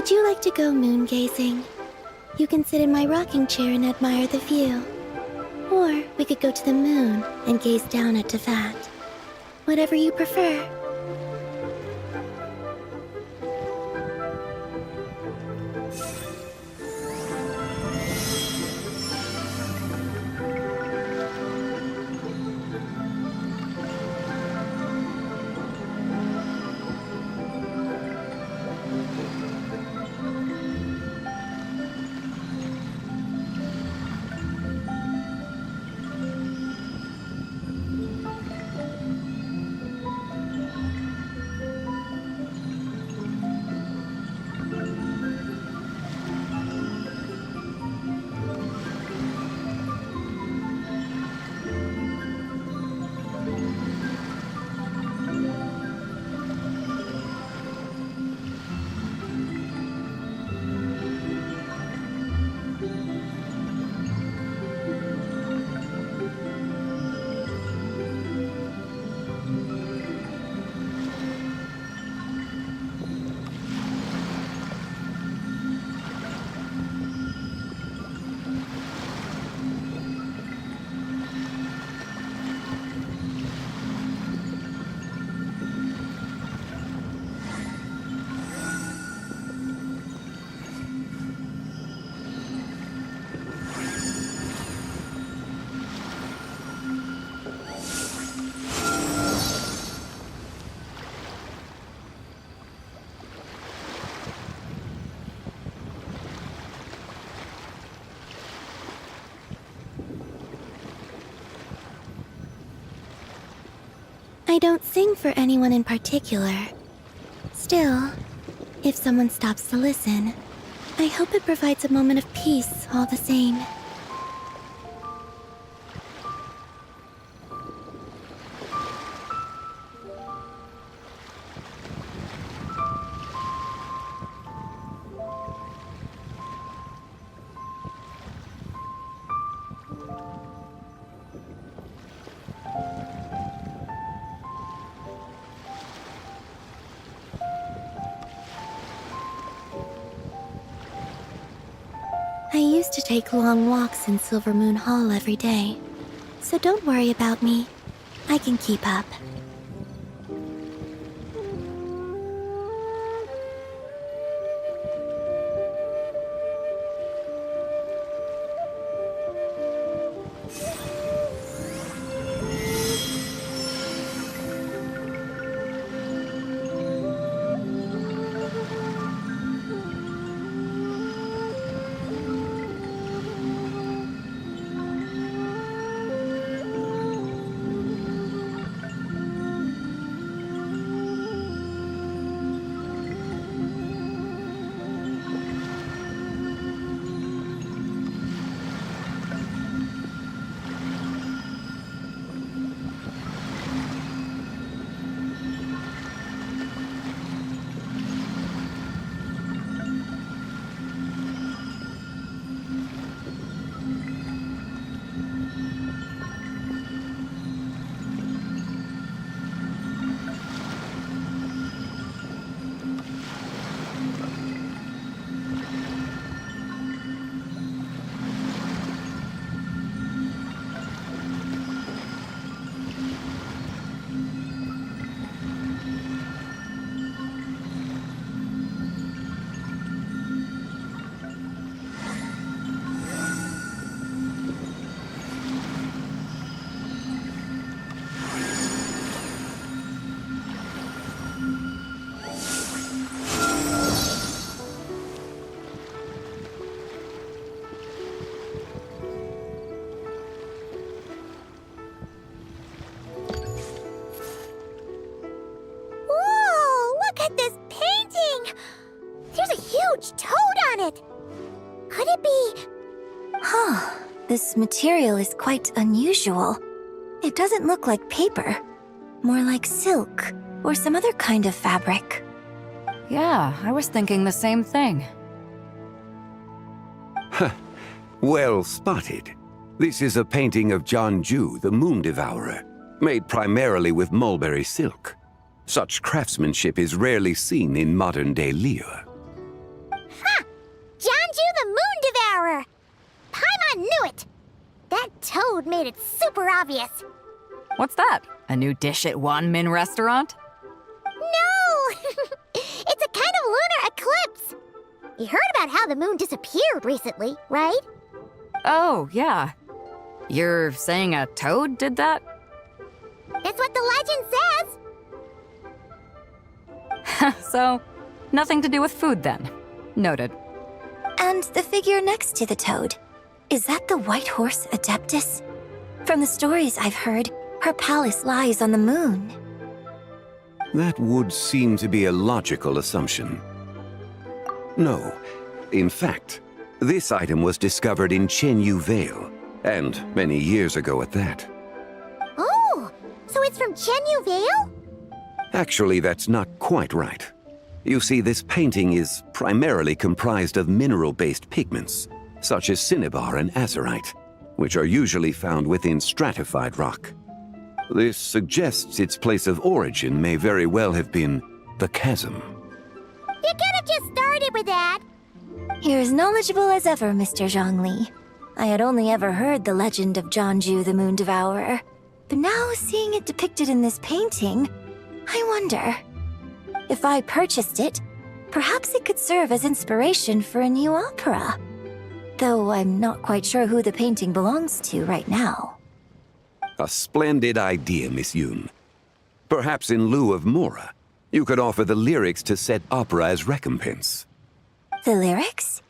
Would you like to go moon gazing? You can sit in my rocking chair and admire the view. Or we could go to the moon and gaze down at Tefat. Whatever you prefer. I don't sing for anyone in particular. Still, if someone stops to listen, I hope it provides a moment of peace all the same. I used to take long walks in Silver Moon Hall every day, so don't worry about me. I can keep up. This material is quite unusual. It doesn't look like paper. More like silk, or some other kind of fabric. Yeah, I was thinking the same thing. Well spotted. This is a painting of Jianju, the Moon Devourer, made primarily with mulberry silk. Such craftsmanship is rarely seen in modern-day Liyue. Ha! Jianju the Moon Devourer! Paimon knew it! That toad made it super obvious. What's that? A new dish at Wanmin restaurant? No! It's a kind of lunar eclipse. You heard about how the moon disappeared recently, right? Oh, yeah. You're saying a toad did that? That's what the legend says. So, nothing to do with food then. Noted. And the figure next to the toad. Is that the white horse Adeptus? From the stories I've heard, her palace lies on the moon. That would seem to be a logical assumption. No. In fact, this item was discovered in Chenyu Vale, and many years ago at that. Oh, so it's from Chenyu Vale? Actually, that's not quite right. You see, this painting is primarily comprised of mineral-based pigments, such as cinnabar and azurite, which are usually found within stratified rock. This suggests its place of origin may very well have been the chasm. You could have just started with that. You're as knowledgeable as ever, Mr. Zhongli. I had only ever heard the legend of Jianju the Moon Devourer, but now seeing it depicted in this painting, I wonder. If I purchased it, perhaps it could serve as inspiration for a new opera. Though I'm not quite sure who the painting belongs to right now. A splendid idea, Miss Yoon. Perhaps in lieu of Mora, you could offer the lyrics to said opera as recompense. The lyrics?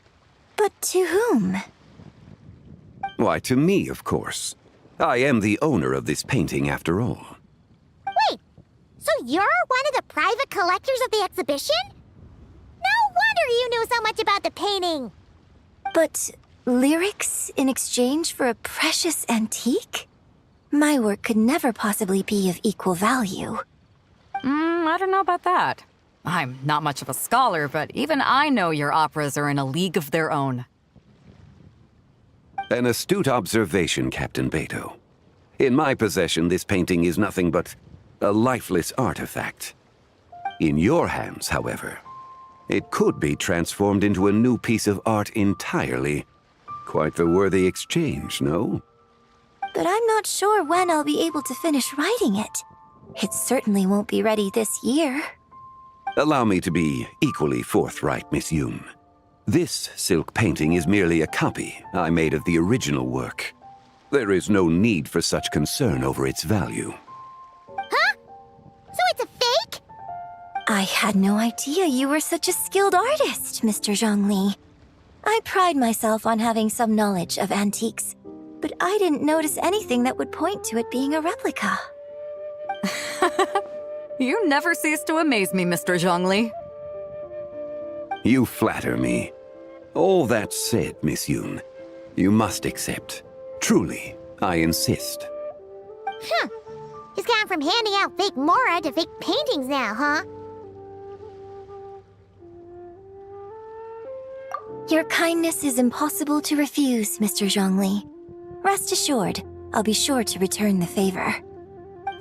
But to whom? Why, to me, of course. I am the owner of this painting, after all. Wait, So you're one of the private collectors of the exhibition? No wonder you knew so much about the painting. But lyrics in exchange for a precious antique? My work could never possibly be of equal value. I don't know about that. I'm not much of a scholar, but even I know your operas are in a league of their own. An astute observation, Captain Beto. In my possession, this painting is nothing but a lifeless artifact. In your hands, however, it could be transformed into a new piece of art entirely. Quite the worthy exchange, no? But I'm not sure when I'll be able to finish writing it. It certainly won't be ready this year. Allow me to be equally forthright, Miss Yoon. This silk painting is merely a copy I made of the original work. There is no need for such concern over its value. Huh? So it's a fake? I had no idea you were such a skilled artist, Mr. Zhongli. I pride myself on having some knowledge of antiques, but I didn't notice anything that would point to it being a replica. You never cease to amaze me, Mr. Zhongli. You flatter me. All that said, Miss Yoon, you must accept. Truly, I insist. Huh. He's gone from handing out fake Mora to fake paintings now, huh? Your kindness is impossible to refuse, Mr. Zhongli. Rest assured, I'll be sure to return the favor.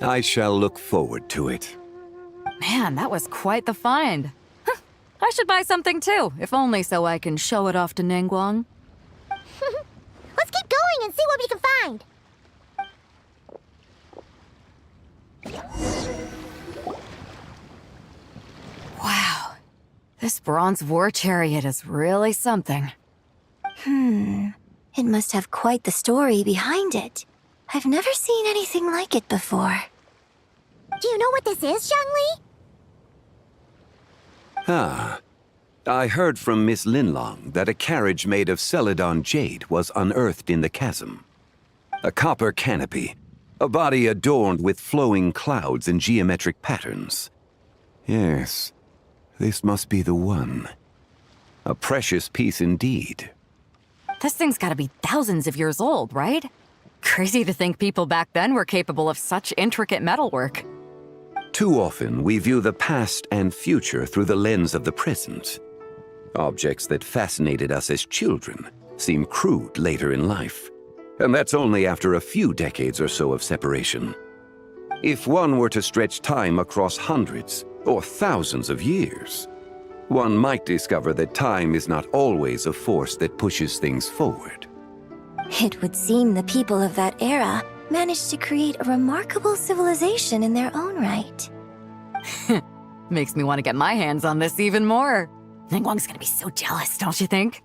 I shall look forward to it. Man, that was quite the find. I should buy something too, if only so I can show it off to Ningguang. Let's keep going and see what we can find. Wow, this bronze war chariot is really something. It must have quite the story behind it. I've never seen anything like it before. Do you know what this is, Zhongli? Ah. I heard from Miss Linlong that a carriage made of Celadon jade was unearthed in the chasm. A copper canopy, a body adorned with flowing clouds and geometric patterns. Yes, this must be the one. A precious piece indeed. This thing's gotta be thousands of years old, right? Crazy to think people back then were capable of such intricate metalwork. Too often, we view the past and future through the lens of the present. Objects that fascinated us as children seem crude later in life. And that's only after a few decades or so of separation. If one were to stretch time across hundreds or thousands of years, one might discover that time is not always a force that pushes things forward. It would seem the people of that era managed to create a remarkable civilization in their own right. Makes me want to get my hands on this even more. Ningguang's gonna be so jealous, don't you think?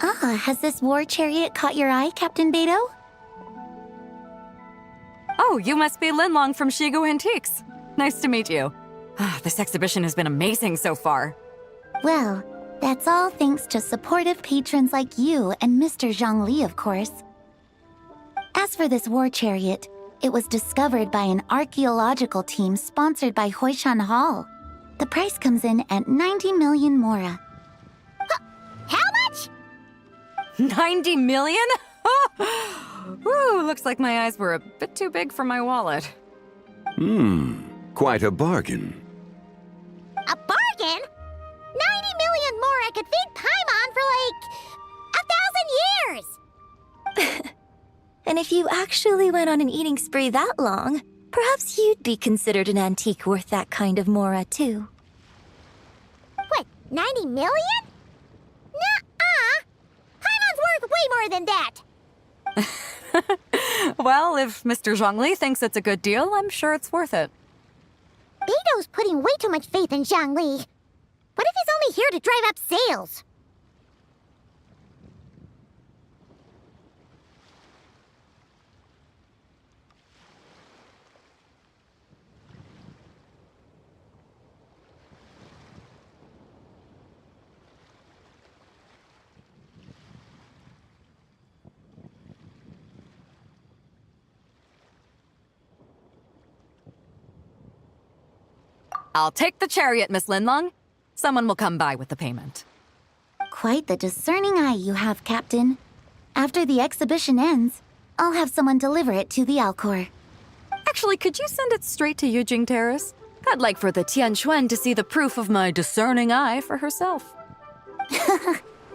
Has this war chariot caught your eye, Captain Beto? Oh, you must be Linlong from Shigu Antiques. Nice to meet you. This exhibition has been amazing so far. Well, that's all thanks to supportive patrons like you and Mr. Zhongli, of course. As for this war chariot, it was discovered by an archaeological team sponsored by Hoishan Hall. The price comes in at 90 million Mora. How much? 90 million? Woo, looks like my eyes were a bit too big for my wallet. Quite a bargain. A bargain? 90 million more I could feed Paimon for like 1,000 years! And if you actually went on an eating spree that long, perhaps you'd be considered an antique worth that kind of Mora, too. What, 90 million? Nuh-uh! Paimon's worth way more than that! Well, if Mr. Zhongli thinks it's a good deal, I'm sure it's worth it. Beto's putting way too much faith in Zhongli. What if he's only here to drive up sales? I'll take the chariot, Miss Linlong. Someone will come by with the payment. Quite the discerning eye you have, Captain. After the exhibition ends, I'll have someone deliver it to the Alcor. Actually, could you send it straight to Yujing Terrace? I'd like for the Tianquan to see the proof of my discerning eye for herself.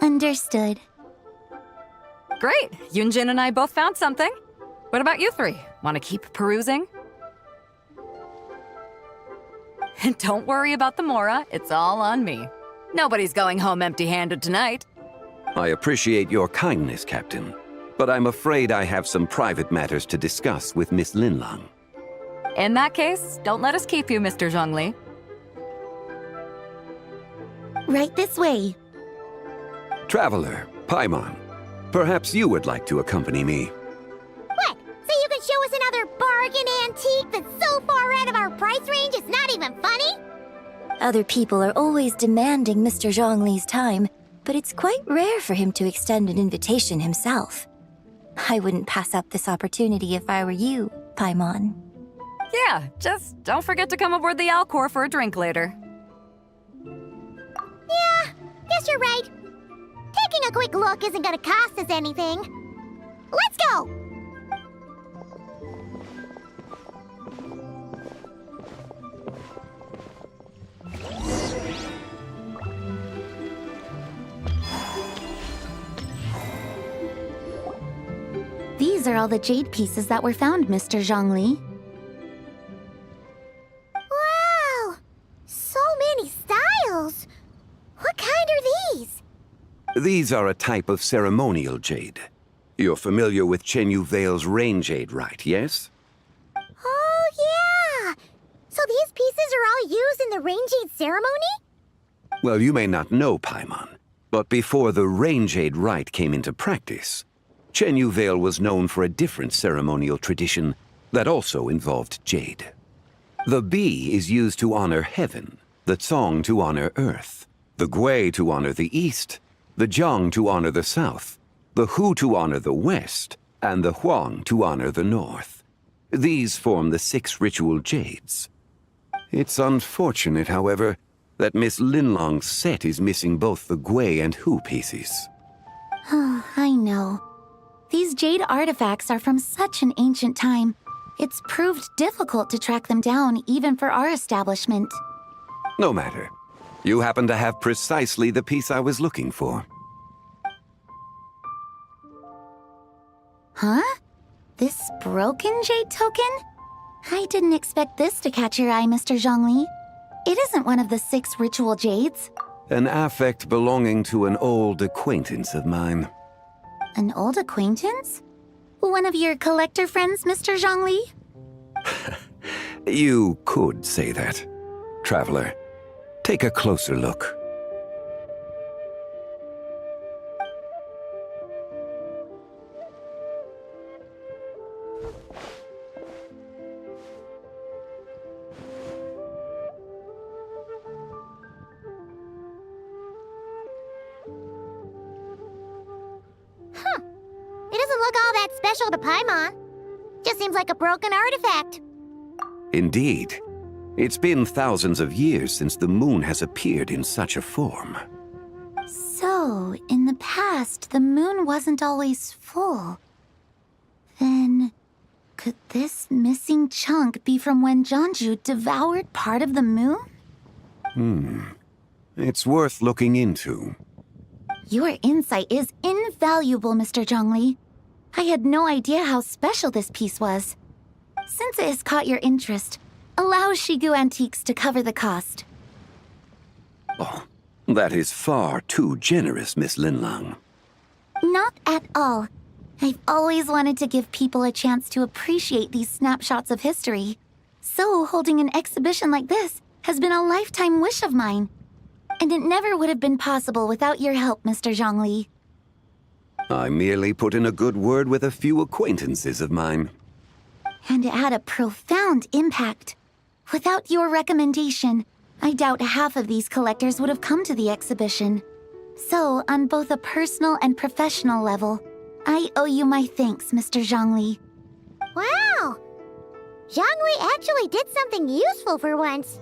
Understood. Great. Yunjin and I both found something. What about you three? Want to keep perusing? And don't worry about the Mora. It's all on me. Nobody's going home empty-handed tonight. I appreciate your kindness, Captain, but I'm afraid I have some private matters to discuss with Miss Linlong. In that case, don't let us keep you, Mr. Zhongli. Right this way. Traveler, Paimon, perhaps you would like to accompany me. What? So you can show us another bargain antique that's so far out of our price range it's not even funny? Other people are always demanding Mr. Zhongli's time, but it's quite rare for him to extend an invitation himself. I wouldn't pass up this opportunity if I were you, Paimon. Yeah, just don't forget to come aboard the Alcor for a drink later. Yeah, guess you're right. Taking a quick look isn't gonna cost us anything. Let's go! These are all the jade pieces that were found, Mr. Zhongli. Wow! So many styles! What kind are these? These are a type of ceremonial jade. You're familiar with Chen Yu Vale's rain jade, right, yes? Oh, yeah! So these pieces are all used in the rain jade ceremony? Well, you may not know, Paimon, but before the rain jade rite came into practice, Chen Yu Vale was known for a different ceremonial tradition that also involved jade. The Bi is used to honor heaven, the Cong to honor earth, the Gui to honor the east, the Jiang to honor the south, the Hu to honor the west, and the Huang to honor the north. These form the 6 ritual jades. It's unfortunate, however, that Miss Linlong's set is missing both the Gui and Hu pieces. Oh, I know. These jade artifacts are from such an ancient time. It's proved difficult to track them down, even for our establishment. No matter. You happen to have precisely the piece I was looking for. Huh? This broken jade token? I didn't expect this to catch your eye, Mr. Zhongli. It isn't one of the 6 ritual jades. An affect belonging to an old acquaintance of mine. An old acquaintance? One of your collector friends, Mr. Zhongli? You could say that. Traveler, take a closer look. It doesn't look all that special to Paimon. Just seems like a broken artifact. Indeed. It's been thousands of years since the moon has appeared in such a form. So, in the past, the moon wasn't always full. Then, could this missing chunk be from when Jianzhu devoured part of the moon? It's worth looking into. Your insight is invaluable, Mr. Zhongli. I had no idea how special this piece was. Since it has caught your interest, allow Shigu Antiques to cover the cost. Oh, that is far too generous, Miss Linlong. Not at all. I've always wanted to give people a chance to appreciate these snapshots of history. So holding an exhibition like this has been a lifetime wish of mine. And it never would have been possible without your help, Mr. Zhongli. I merely put in a good word with a few acquaintances of mine. And it had a profound impact. Without your recommendation, I doubt half of these collectors would have come to the exhibition. So, on both a personal and professional level, I owe you my thanks, Mr. Zhongli. Wow! Zhongli actually did something useful for once.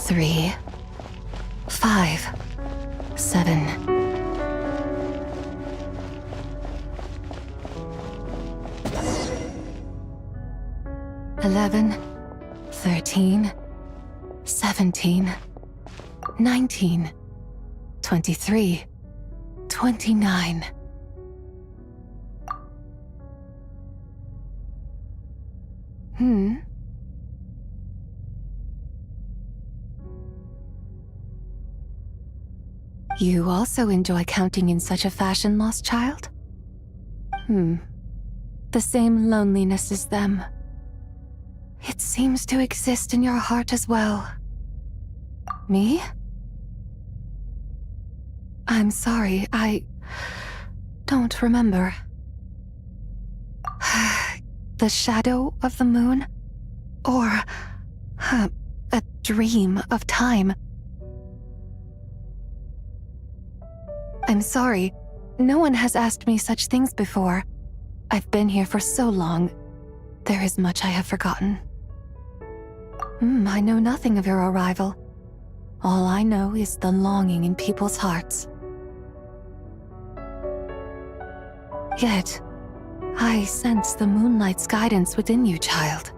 3, 5, 7. 11, 13, 17, 19, 23, 29. You also enjoy counting in such a fashion, lost child? The same loneliness as them. It seems to exist in your heart as well. Me? I'm sorry, I don't remember. The shadow of the moon? Or a dream of time? I'm sorry, no one has asked me such things before. I've been here for so long. There is much I have forgotten. I know nothing of your arrival. All I know is the longing in people's hearts. Yet, I sense the moonlight's guidance within you, child.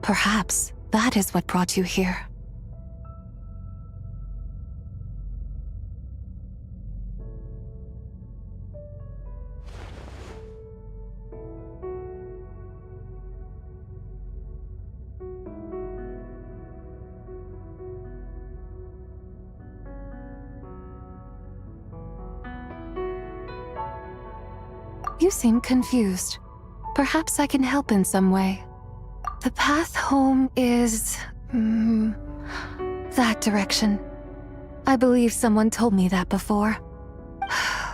Perhaps that is what brought you here. You seem confused. Perhaps I can help in some way. The path home is... that direction. I believe someone told me that before.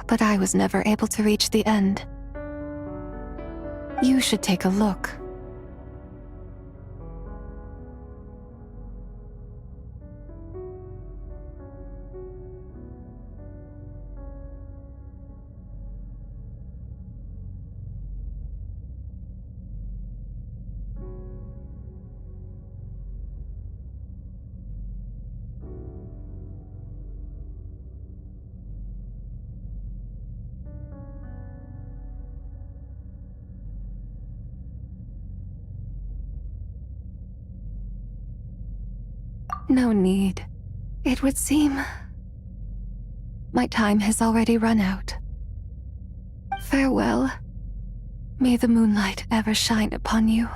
But I was never able to reach the end. You should take a look. No need. It would seem my time has already run out. Farewell. May the moonlight ever shine upon you.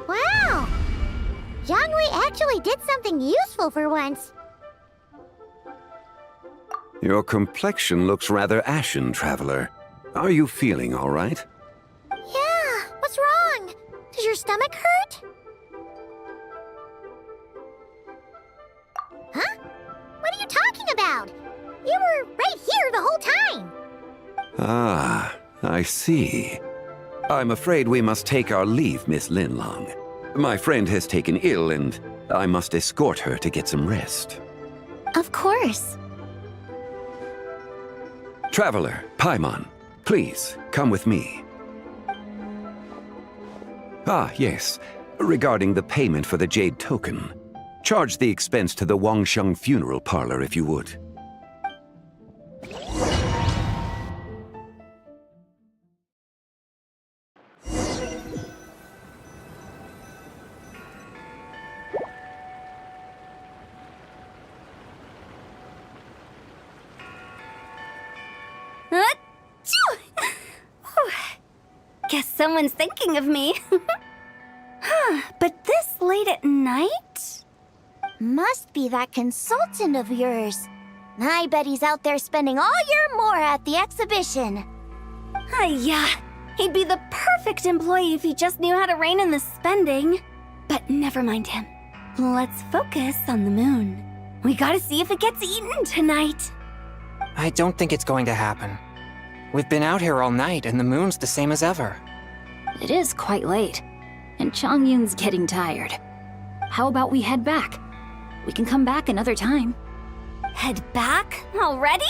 Wow! Zhongli actually did something useful for once. Your complexion looks rather ashen, Traveler. Are you feeling all right? Yeah, what's wrong? Does your stomach hurt? Huh? What are you talking about? You were right here the whole time. Ah, I see. I'm afraid we must take our leave, Miss Linlong. My friend has taken ill, and I must escort her to get some rest. Of course. Traveler, Paimon, please, come with me. Ah, yes. Regarding the payment for the Jade Token. Charge the expense to the Wangsheng Funeral Parlor if you would. Guess someone's thinking of me. But this late at night? Must be that consultant of yours. I bet he's out there spending all year more at the exhibition. Yeah, he'd be the perfect employee if he just knew how to rein in the spending. But never mind him. Let's focus on the moon. We gotta see if it gets eaten tonight. I don't think it's going to happen. We've been out here all night, and the moon's the same as ever. It is quite late. and Chongyun's getting tired. How about we head back? We can come back another time. Head back? Already?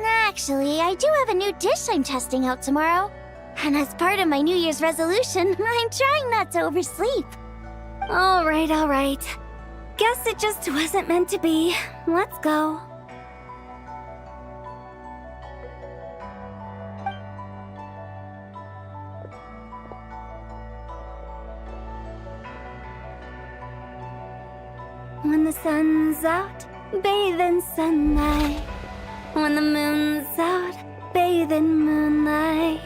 Actually, I do have a new dish I'm testing out tomorrow. And as part of my New Year's resolution, I'm trying not to oversleep. All right. Guess it just wasn't meant to be. Let's go. When the sun's out, bathe in sunlight. When the moon's out, bathe in moonlight.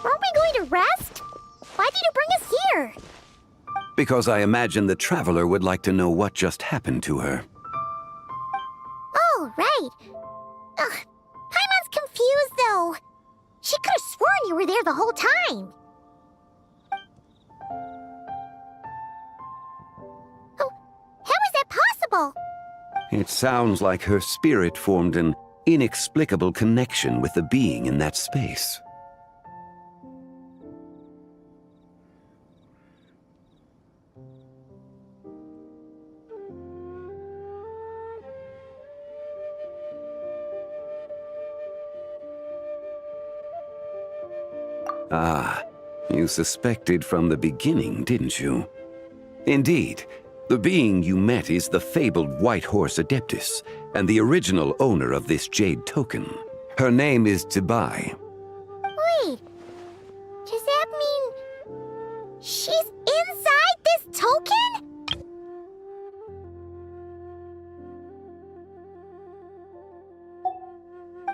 Aren't we going to rest? Why did you bring us here? Because I imagine the traveler would like to know what just happened to her. Oh, right. Ugh, Paimon's confused, though. She could have sworn you were there the whole time. Oh, how is that possible? It sounds like her spirit formed an inexplicable connection with the being in that space. Ah, you suspected from the beginning, didn't you? Indeed, the being you met is the fabled White Horse Adeptus, and the original owner of this jade token. Her name is Zibai. Wait, does that mean she's inside this token?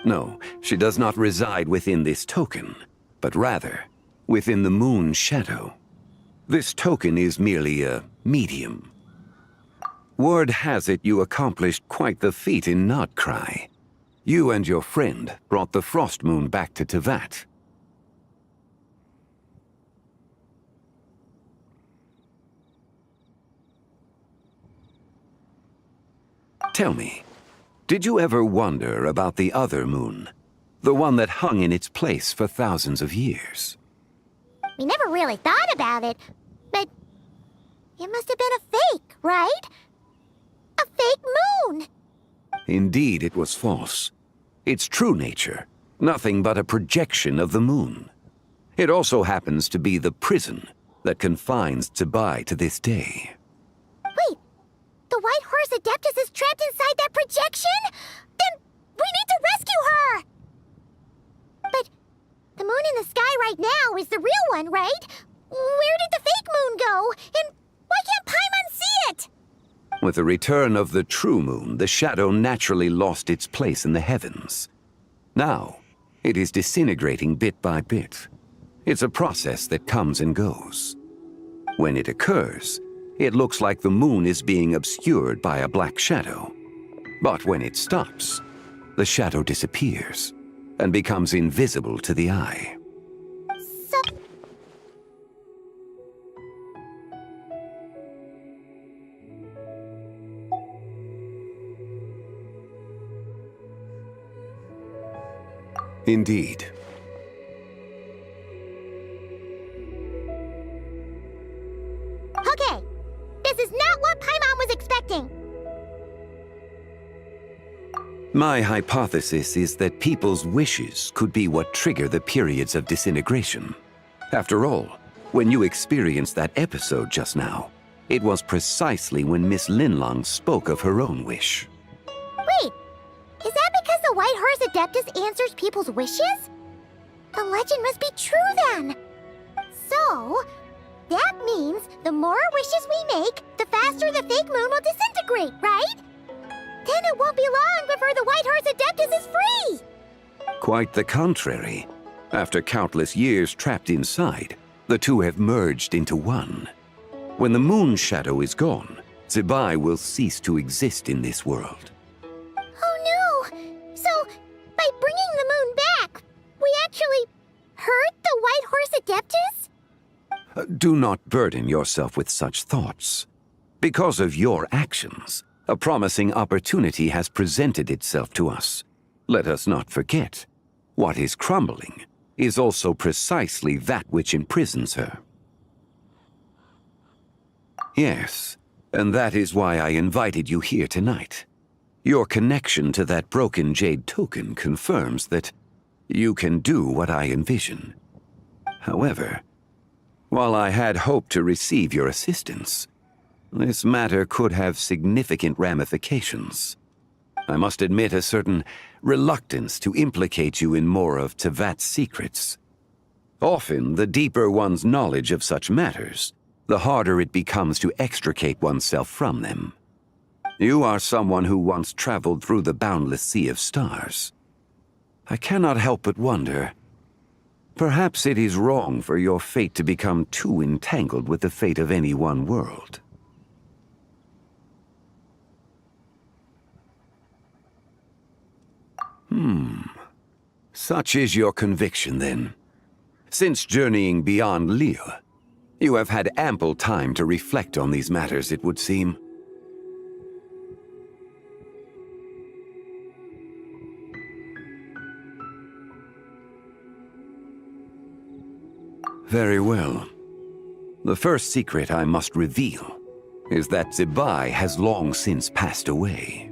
No, she does not reside within this token, but rather within the moon's shadow. This token is merely a medium. Word has it you accomplished quite the feat in Nodcry. You and your friend brought the Frost Moon back to Tevat. Tell me, did you ever wonder about the other moon? The one that hung in its place for thousands of years? We never really thought about it, but it must have been a fake, right? A fake moon! Indeed, it was false. Its true nature, nothing but a projection of the moon. It also happens to be the prison that confines Zibai to this day. Wait, the White Horse Adeptus is trapped inside that projection? Then we need to rescue her! But the moon in the sky right now is the real one, right? Where did the fake moon go? And why can't Paimon see it? With the return of the true moon, the shadow naturally lost its place in the heavens. Now, it is disintegrating bit by bit. It's a process that comes and goes. When it occurs, it looks like the moon is being obscured by a black shadow. But when it stops, the shadow disappears and becomes invisible to the eye. Indeed. Okay, this is not what Paimon was expecting. My hypothesis is that people's wishes could be what trigger the periods of disintegration. After all, when you experienced that episode just now, it was precisely when Miss Linlong spoke of her own wish. Wait, is that because the White Horse Adeptus answers people's wishes? The legend must be true then. So, that means the more wishes we make, the faster the fake moon will disintegrate, right? Then it won't be long before the White Horse Adeptus is free! Quite the contrary. After countless years trapped inside, the two have merged into one. When the moon shadow is gone, Zibai will cease to exist in this world. Oh Do not burden yourself with such thoughts. Because of your actions, a promising opportunity has presented itself to us. Let us not forget, what is crumbling is also precisely that which imprisons her. Yes, and that is why I invited you here tonight. Your connection to that broken jade token confirms that you can do what I envision. However, while I had hoped to receive your assistance, this matter could have significant ramifications. I must admit a certain reluctance to implicate you in more of Tevat's secrets. Often, the deeper one's knowledge of such matters, the harder it becomes to extricate oneself from them. You are someone who once traveled through the boundless sea of stars. I cannot help but wonder, perhaps it is wrong for your fate to become too entangled with the fate of any one world. Such is your conviction, then. Since journeying beyond Liyue, you have had ample time to reflect on these matters, it would seem. Very well. The first secret I must reveal is that Zebai has long since passed away.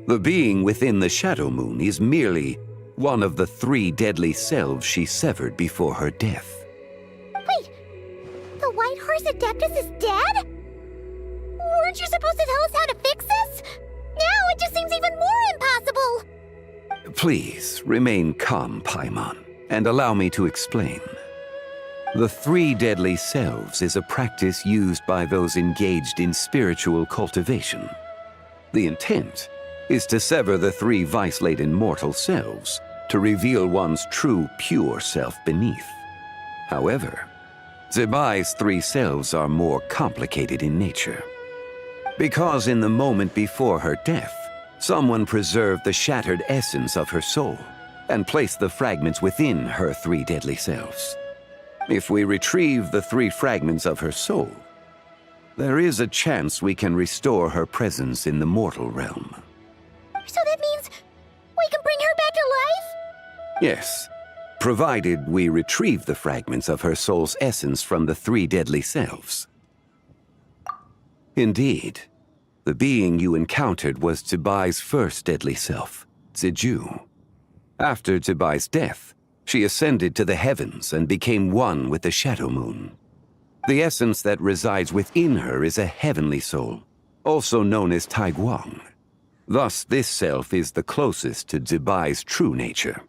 The being within the Shadow Moon is merely one of the 3 deadly selves she severed before her death. Wait, the White Horse Adeptus is dead? Weren't you supposed to tell us how to fix this? Now it just seems even more impossible! Please, remain calm, Paimon, and allow me to explain. The 3 deadly selves is a practice used by those engaged in spiritual cultivation. The intent is to sever the 3 vice-laden mortal selves to reveal one's true, pure self beneath. However, Zebai's 3 selves are more complicated in nature. Because in the moment before her death, someone preserved the shattered essence of her soul and placed the fragments within her 3 deadly selves. If we retrieve the 3 fragments of her soul, there is a chance we can restore her presence in the mortal realm. So that means we can bring her back to life? Yes, provided we retrieve the fragments of her soul's essence from the 3 deadly selves. Indeed, the being you encountered was Zebai's first deadly self, Ziju. After Zebai's death, she ascended to the heavens and became one with the Shadow Moon. The essence that resides within her is a heavenly soul, also known as Taiguang. Thus, this self is the closest to Zebai's true nature.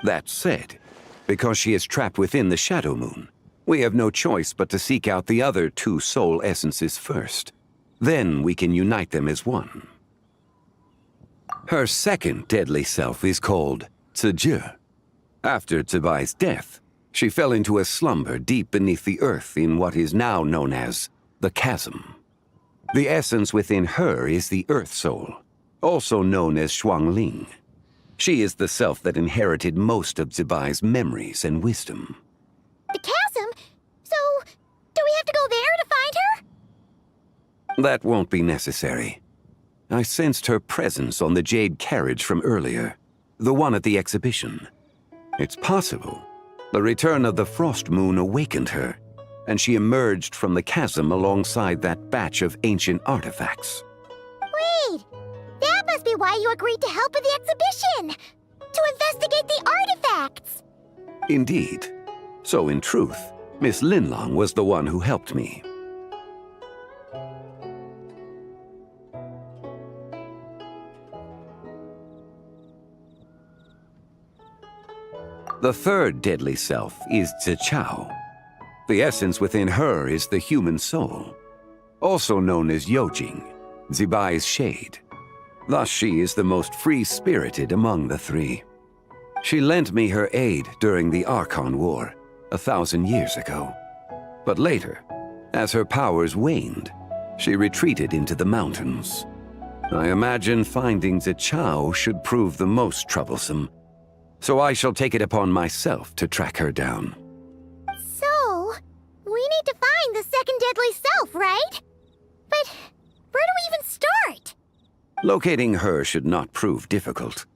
That said, because she is trapped within the Shadow Moon, we have no choice but to seek out the other 2 soul essences first. Then we can unite them as one. Her second deadly self is called Ziju. After Zebai's death, she fell into a slumber deep beneath the earth in what is now known as the Chasm. The essence within her is the Earth Soul, also known as Shuangling. She is the self that inherited most of Zebai's memories and wisdom. The chasm? So, do we have to go there to find her? That won't be necessary. I sensed her presence on the jade carriage from earlier, the one at the exhibition. It's possible the return of the Frost Moon awakened her, and she emerged from the chasm alongside that batch of ancient artifacts. Wait! That must be why you agreed to help with the exhibition! To investigate the artifacts! Indeed. So in truth, Miss Linlong was the one who helped me. The third deadly self is Zichao. The essence within her is the human soul, also known as Yojing, Zebai's shade. Thus she is the most free-spirited among the 3. She lent me her aid during the Archon War 1,000 years ago. But later, as her powers waned, she retreated into the mountains. I imagine finding Zichao should prove the most troublesome, so I shall take it upon myself to track her down. So, we need to find the second deadly self, right? But where do we even start? Locating her should not prove difficult.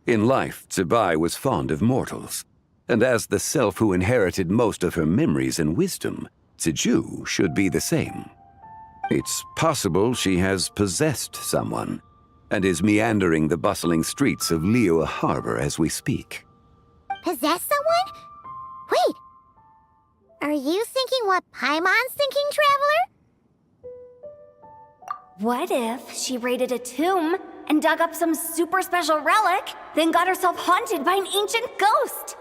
In life, Zibai was fond of mortals, and as the self who inherited most of her memories and wisdom, Ziju should be the same. It's possible she has possessed someone, and is meandering the bustling streets of Liyue Harbor as we speak. Possess someone? Wait! Are you thinking what Paimon's thinking, Traveler? What if she raided a tomb and dug up some super special relic, then got herself haunted by an ancient ghost?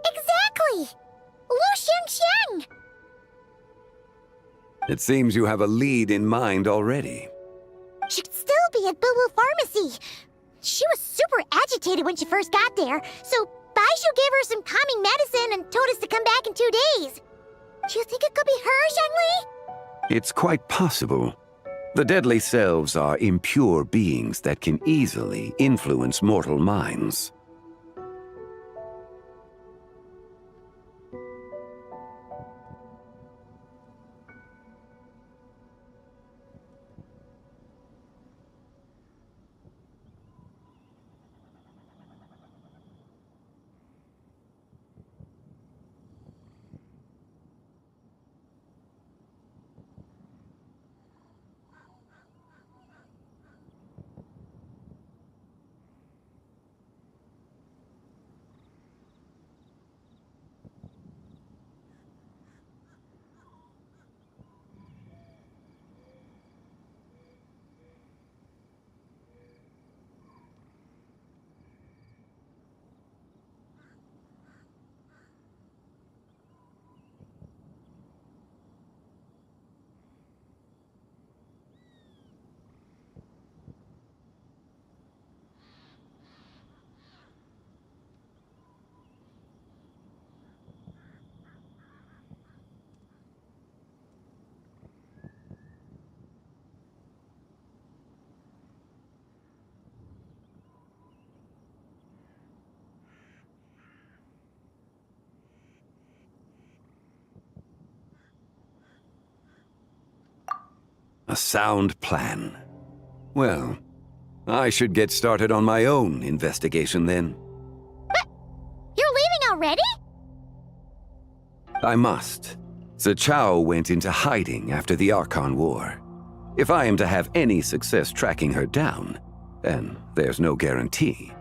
Exactly! Lu Xiangxiang! It seems you have a lead in mind already. Should still be at Boo Boo Pharmacy. She was super agitated when she first got there, so Baishu gave her some calming medicine and told us to come back in 2 days. Do you think it could be her, Zhengli? It's quite possible. The deadly selves are impure beings that can easily influence mortal minds. A sound plan. Well, I should get started on my own investigation then. But you're leaving already? I must. Zichao went into hiding after the Archon War. If I am to have any success tracking her down, and there's no guarantee,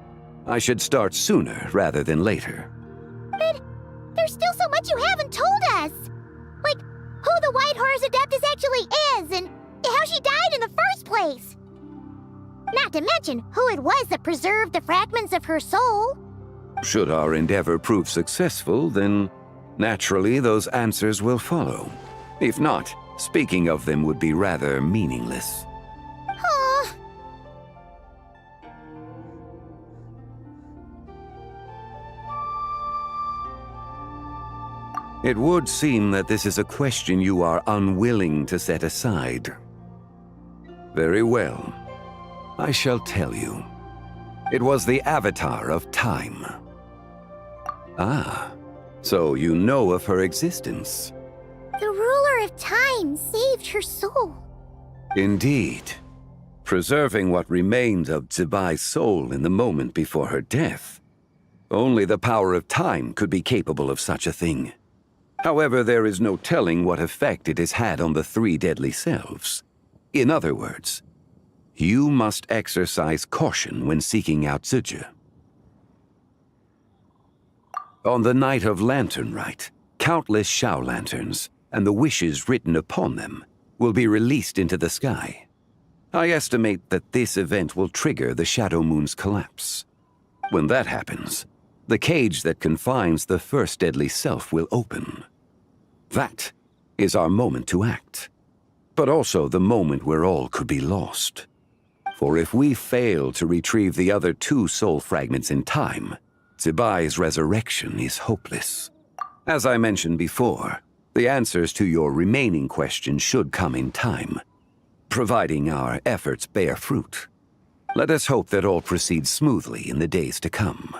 I should start sooner rather than later. But there's still so much you haven't told us! Like, who the White Horse Adeptus actually is, and how she died in the first place! Not to mention who it was that preserved the fragments of her soul. Should our endeavor prove successful, then naturally those answers will follow. If not, speaking of them would be rather meaningless. Aw. It would seem that this is a question you are unwilling to set aside. Very well. I shall tell you. It was the Avatar of Time. Ah, so you know of her existence. The ruler of time saved her soul. Indeed. Preserving what remained of Zibai's soul in the moment before her death. Only the power of time could be capable of such a thing. However, there is no telling what effect it has had on the three deadly selves. In other words, you must exercise caution when seeking out Ziju. On the night of Lantern Rite, countless Shao lanterns, and the wishes written upon them, will be released into the sky. I estimate that this event will trigger the Shadow Moon's collapse. When that happens, the cage that confines the first deadly self will open. That is our moment to act, but also the moment where all could be lost. For if we fail to retrieve the other two soul fragments in time, Zibai's resurrection is hopeless. As I mentioned before, The answers to your remaining questions should come in time, providing our efforts bear fruit. Let us hope that all proceeds smoothly in the days to come.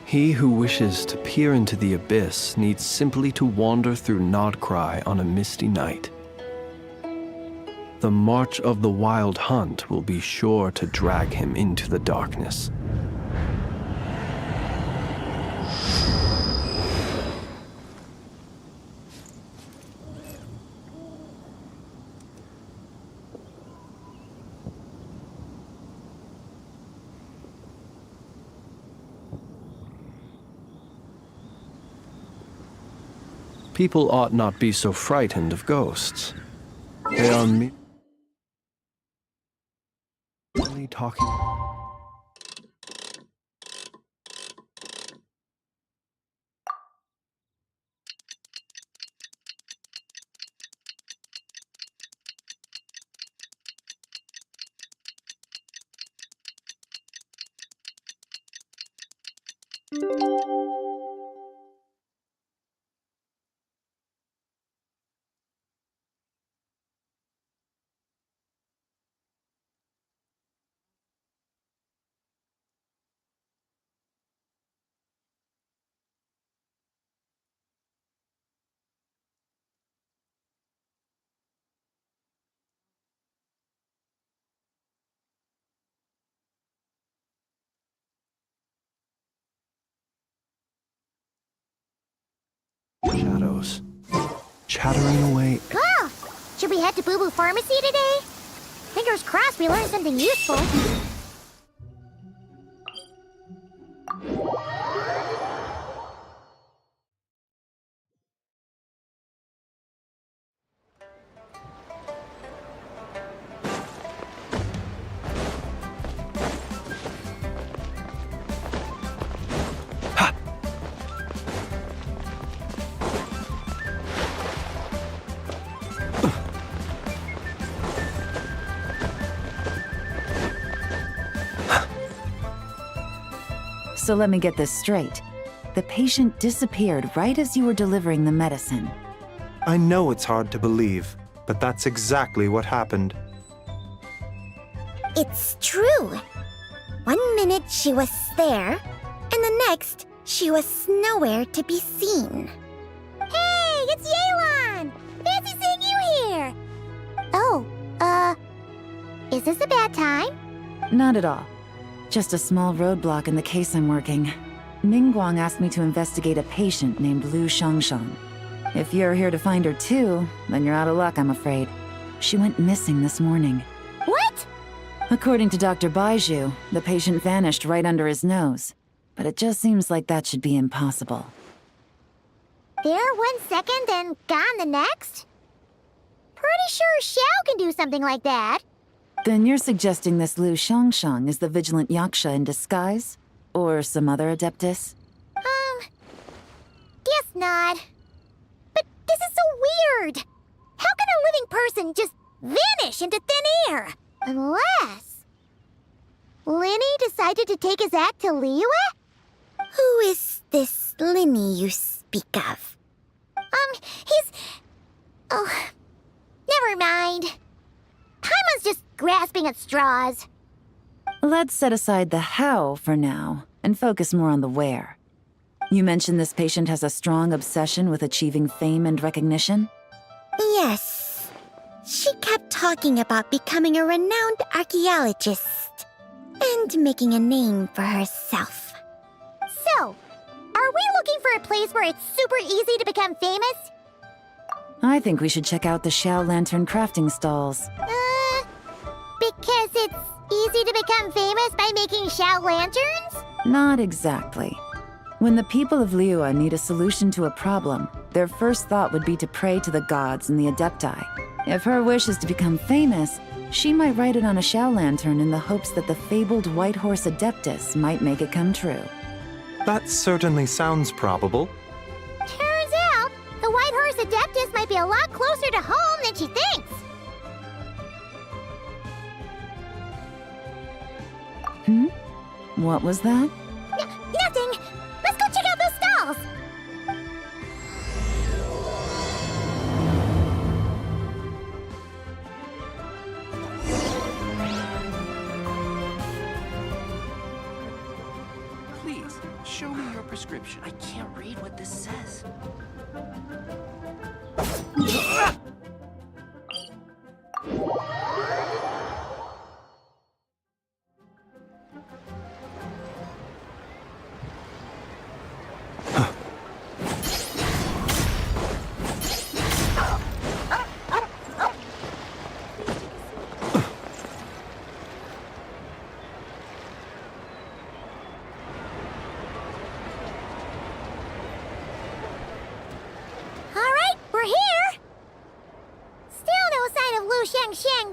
He who wishes to peer into the abyss needs simply to wander through Nodcry on a misty night. The march of the Wild Hunt will be sure to drag him into the darkness. People ought not be so frightened of ghosts. They are merely talking. Shadows. Chattering away. Cool! Should we head to Boo Boo Pharmacy today? Fingers crossed we learn something useful. So let me get this straight. The patient disappeared right as you were delivering the medicine. I know it's hard to believe, but that's exactly what happened. It's true. 1 minute she was there, and the next she was nowhere to be seen. Hey, it's Yelan! Fancy seeing you here! Oh, is this a bad time? Not at all. Just a small roadblock in the case I'm working. Ningguang asked me to investigate a patient named Lu Shangshang. If you're here to find her too, then you're out of luck, I'm afraid. She went missing this morning. What? According to Dr. Baiju, the patient vanished right under his nose. But it just seems like that should be impossible. There 1 second and gone the next? Pretty sure Xiao can do something like that. Then you're suggesting this Lu Shangshang is the vigilant Yaksha in disguise? Or some other adeptus? Guess not. But this This is so weird! How can a living person just vanish into thin air? Unless... Linny decided to take his act to Liyue? Who is this Linny you speak of? He's... Oh, never mind. Paimon's just grasping at straws. Let's set aside the how for now and focus more on the where. You mentioned this patient has a strong obsession with achieving fame and recognition? Yes. She kept talking about becoming a renowned archaeologist and making a name for herself. So, are we looking for a place where it's super easy to become famous? I think we should check out the Xiao Lantern crafting stalls. Because it's easy to become famous by making Xiao lanterns? Not exactly. When the people of Liyue need a solution to a problem, their first thought would be to pray to the gods and the Adepti. If her wish is to become famous, she might write it on a Xiao Lantern in the hopes that the fabled White Horse Adeptus might make it come true. That certainly sounds probable. Turns out, the White Horse Adeptus might be a lot closer to home than she thinks. What was that? Nothing! Let's go check out those stalls! Please, show me your prescription. I can't read what this says.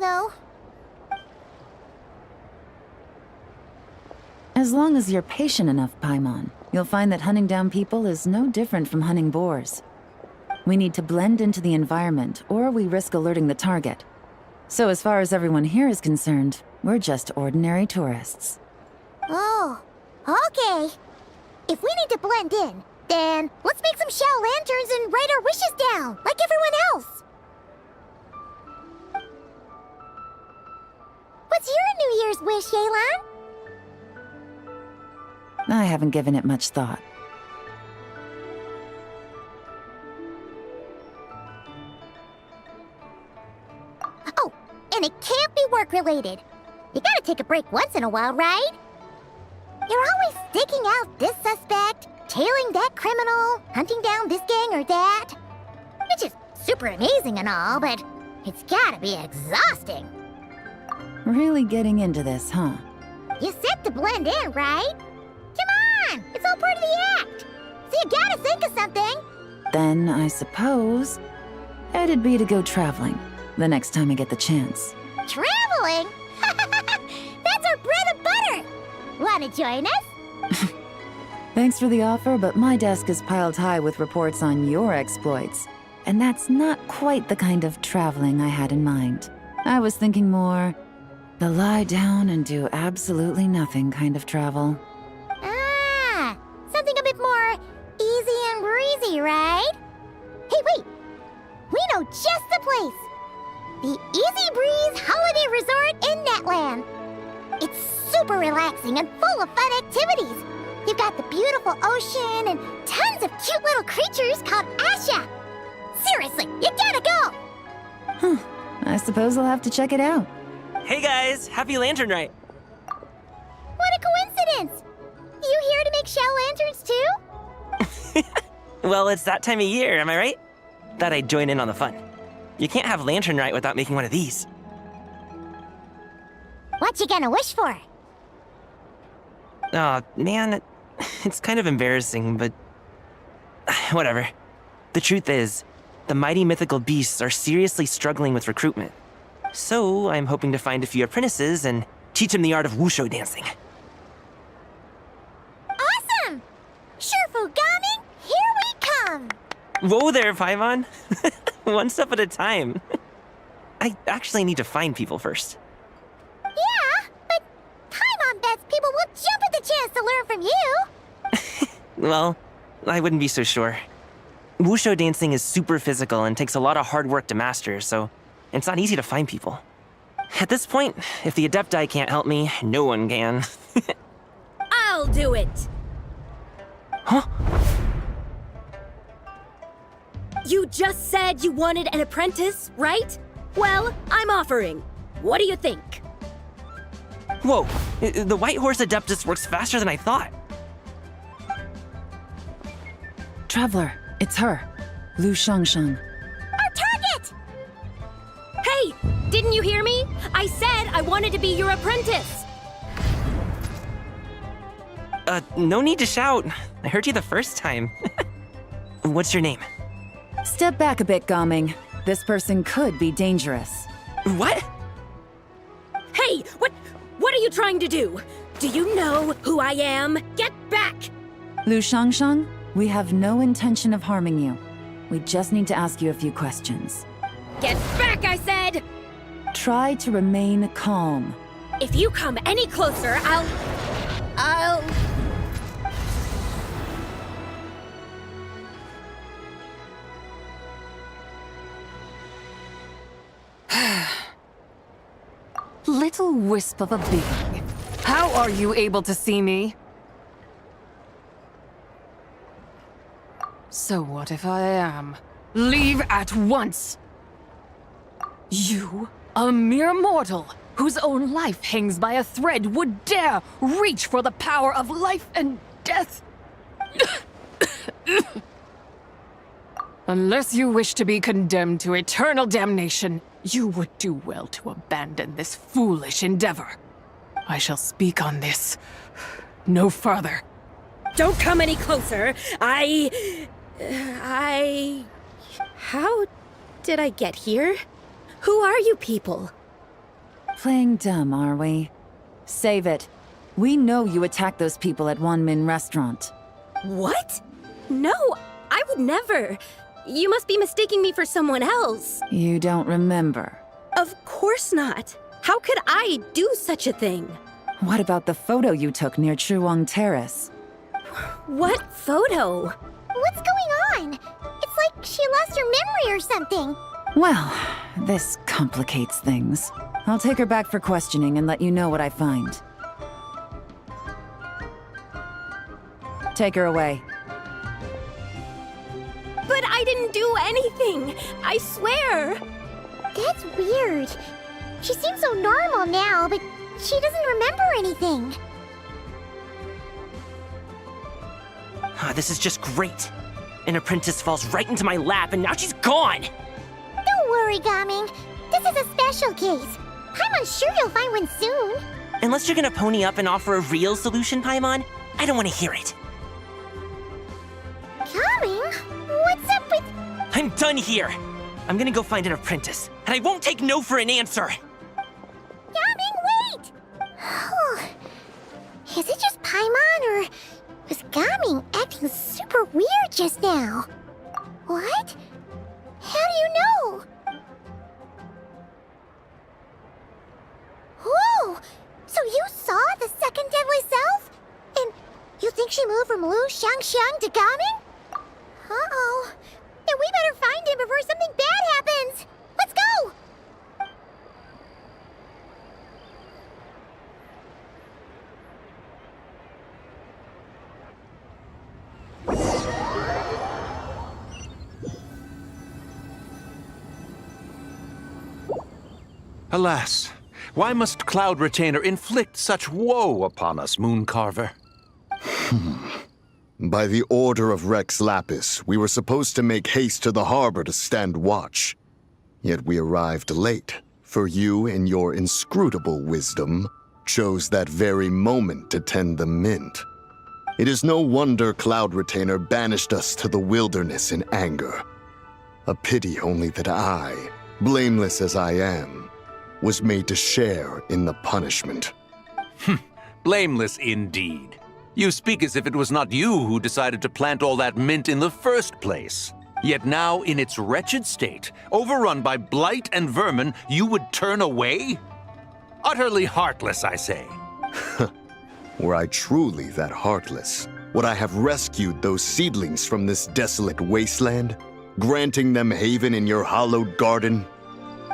Though. As long as you're patient enough, Paimon, you'll find that hunting down people is no different from hunting boars. We need to blend into the environment, or we risk alerting the target. So as far as everyone here is concerned, we're just ordinary tourists. Oh, okay. If we need to blend in, then let's make some Xiao lanterns and write our wishes down, like everyone else. What's your New Year's wish, Yelan? I haven't given it much thought. Oh, and it can't be work-related. You gotta take a break once in a while, right? You're always staking out this suspect, tailing that criminal, hunting down this gang or that. Which is super amazing and all, but it's gotta be exhausting. Really getting into this, huh? You said to blend in, right? Come on! It's all part of the act! So you gotta think of something! Then, I suppose, it'd be to go traveling, the next time I get the chance. Traveling? That's our bread and butter! Wanna join us? Thanks for the offer, but my desk is piled high with reports on your exploits. And that's not quite the kind of traveling I had in mind. I was thinking more the lie down and do absolutely nothing kind of travel. Ah, something a bit more easy and breezy, right? Hey, wait! We know just the place! The Easy Breeze Holiday Resort in Netland. It's super relaxing and full of fun activities. You've got the beautiful ocean and tons of cute little creatures called Asha. Seriously, you gotta go! Huh, I suppose I'll have to check it out. Hey guys, happy Lantern Night! What a coincidence! You here to make Xiao lanterns too? Well, it's that time of year, am I right? Thought I'd join in on the fun. You can't have Lantern Night without making one of these. What you gonna wish for? Oh, man, it's kind of embarrassing, but whatever. The truth is, the mighty mythical beasts are seriously struggling with recruitment. So I'm hoping to find a few apprentices and teach them the art of wushu dancing. Awesome! Shifu Gaming, here we come! Whoa there, Paimon. One step at a time. I actually need to find people first. Yeah, but Paimon bets people will jump at the chance to learn from you. Well, I wouldn't be so sure. Wushu dancing is super physical and takes a lot of hard work to master, so it's not easy to find people. At this point, if the Adepti can't help me, no one can. I'll do it! Huh? You just said you wanted an apprentice, right? Well, I'm offering. What do you think? Whoa, the White Horse Adeptus works faster than I thought. Traveler, it's her. Lu Shangshan. Our target! Hey, didn't you hear me? I said I wanted to be your apprentice. No need to shout. I heard you the first time. What's your name? Step back a bit, Gaming. This person could be dangerous. What? Hey, what are you trying to do? Do you know who I am? Get back! Lu Shangshang, we have no intention of harming you. We just need to ask you a few questions. Get back, I said! Try to remain calm. If you come any closer, I'll... Little wisp of a being. How are you able to see me? So what if I am? Leave at once! You, a mere mortal, whose own life hangs by a thread, would dare reach for the power of life and death? Unless you wish to be condemned to eternal damnation, you would do well to abandon this foolish endeavor. I shall speak on this no further. Don't come any closer. How did I get here? Who are you people? Playing dumb, are we? Save it. We know you attacked those people at Wanmin Restaurant. What? No, I would never. You must be mistaking me for someone else. You don't remember? Of course not. How could I do such a thing? What about the photo you took near Chuang Terrace? What photo? What's going on? It's like she lost her memory or something. Well, this complicates things. I'll take her back for questioning and let you know what I find. Take her away. But I didn't do anything! I swear! That's weird. She seems so normal now, but she doesn't remember anything. This is just great. An apprentice falls right into my lap and now she's gone! Don't worry, Gaming. This is a special case. I'm sure you'll find one soon. Unless you're gonna pony up and offer a real solution, Paimon, I don't want to hear it. Gaming? What's up with... I'm done here! I'm gonna go find an apprentice, and I won't take no for an answer! Gaming, wait! Is it just Paimon, or was Gaming acting super weird just now? What? How do you know? Whoa! So you saw the second deadly self? And you think she moved from Lu Shangxiang to Gaming? Uh-oh. Then we better find him before something bad happens! Let's go! Alas, why must Cloud Retainer inflict such woe upon us, Mooncarver? By the order of Rex Lapis, we were supposed to make haste to the harbor to stand watch. Yet we arrived late, for you, in your inscrutable wisdom, chose that very moment to tend the mint. It is no wonder Cloud Retainer banished us to the wilderness in anger. A pity only that I, blameless as I am, was made to share in the punishment. Blameless indeed. You speak as if it was not you who decided to plant all that mint in the first place. Yet now, in its wretched state, overrun by blight and vermin, you would turn away? Utterly heartless, I say. Were I truly that heartless, would I have rescued those seedlings from this desolate wasteland, granting them haven in your hallowed garden?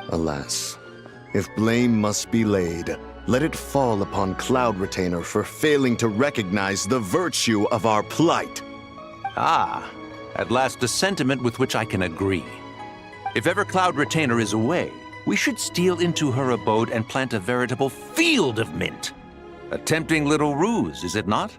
Alas, if blame must be laid, let it fall upon Cloud Retainer for failing to recognize the virtue of our plight. Ah, at last a sentiment with which I can agree. If ever Cloud Retainer is away, we should steal into her abode and plant a veritable field of mint. A tempting little ruse, is it not?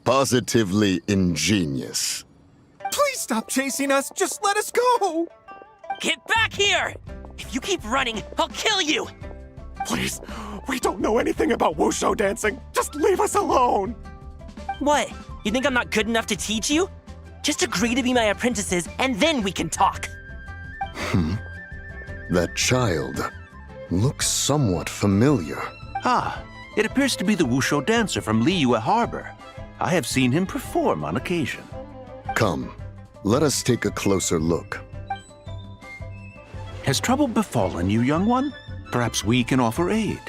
Positively ingenious. Please stop chasing us. Just let us go. Get back here! If you keep running, I'll kill you! Please, we don't know anything about wushu dancing. Just leave us alone. What? You think I'm not good enough to teach you? Just agree to be my apprentices, and then we can talk. That child looks somewhat familiar. Ah, it appears to be the wushu dancer from Liyue Harbor. I have seen him perform on occasion. Come, let us take a closer look. Has trouble befallen you, young one? Perhaps we can offer aid.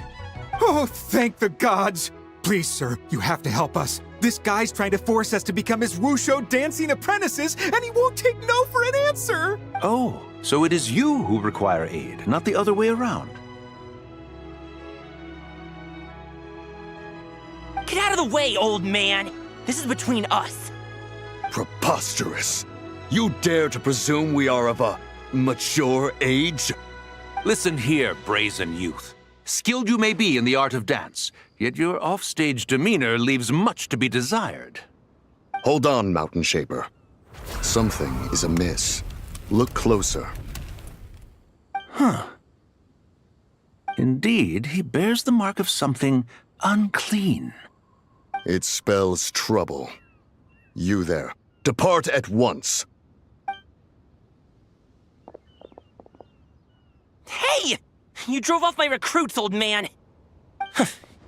Oh, thank the gods. Please, sir, you have to help us. This guy's trying to force us to become his wushu dancing apprentices, and he won't take no for an answer. Oh, so it is you who require aid, not the other way around. Get out of the way, old man! This is between us. Preposterous. You dare to presume we are of a mature age? Listen here, brazen youth. Skilled you may be in the art of dance, yet your offstage demeanor leaves much to be desired. Hold on, Mountain Shaper. Something is amiss. Look closer. Huh. Indeed, he bears the mark of something unclean. It spells trouble. You there, depart at once. Hey! You drove off my recruits, old man!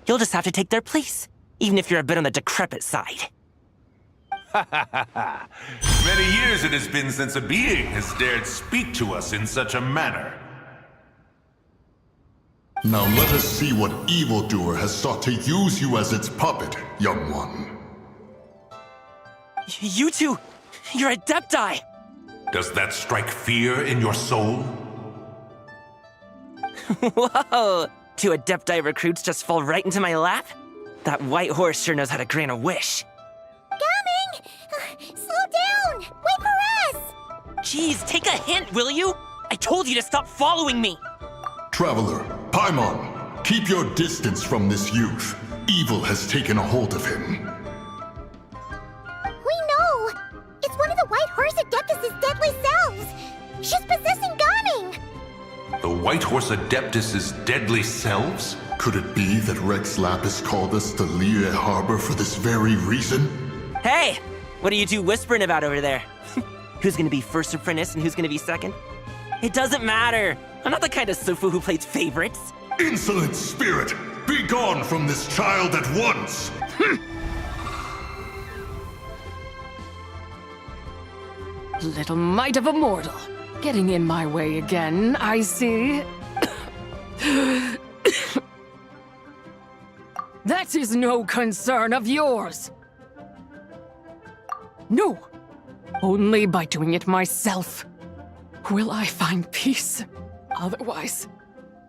You'll just have to take their place, even if you're a bit on the decrepit side. Many years it has been since a being has dared speak to us in such a manner. Now let us see what evildoer has sought to use you as its puppet, young one. You two, you're Adepti! Does that strike fear in your soul? Whoa! Two Adepti recruits just fall right into my lap? That white horse sure knows how to grant a wish. Coming! Slow down! Wait for us! Jeez, take a hint, will you? I told you to stop following me! Traveler, Paimon, keep your distance from this youth. Evil has taken a hold of him. We know! It's one of the White Horse Adeptus' deadly selves! She's possessing Gaming! The White Horse Adeptus' deadly selves? Could it be that Rex Lapis called us to Liyue Harbor for this very reason? Hey! What are you two whispering about over there? Who's gonna be first apprentice and who's gonna be second? It doesn't matter! I'm not the kind of Sufu who plays favorites. Insolent spirit! Be gone from this child at once! Little mite of a mortal. Getting in my way again, I see. That is no concern of yours. No. Only by doing it myself will I find peace. Otherwise,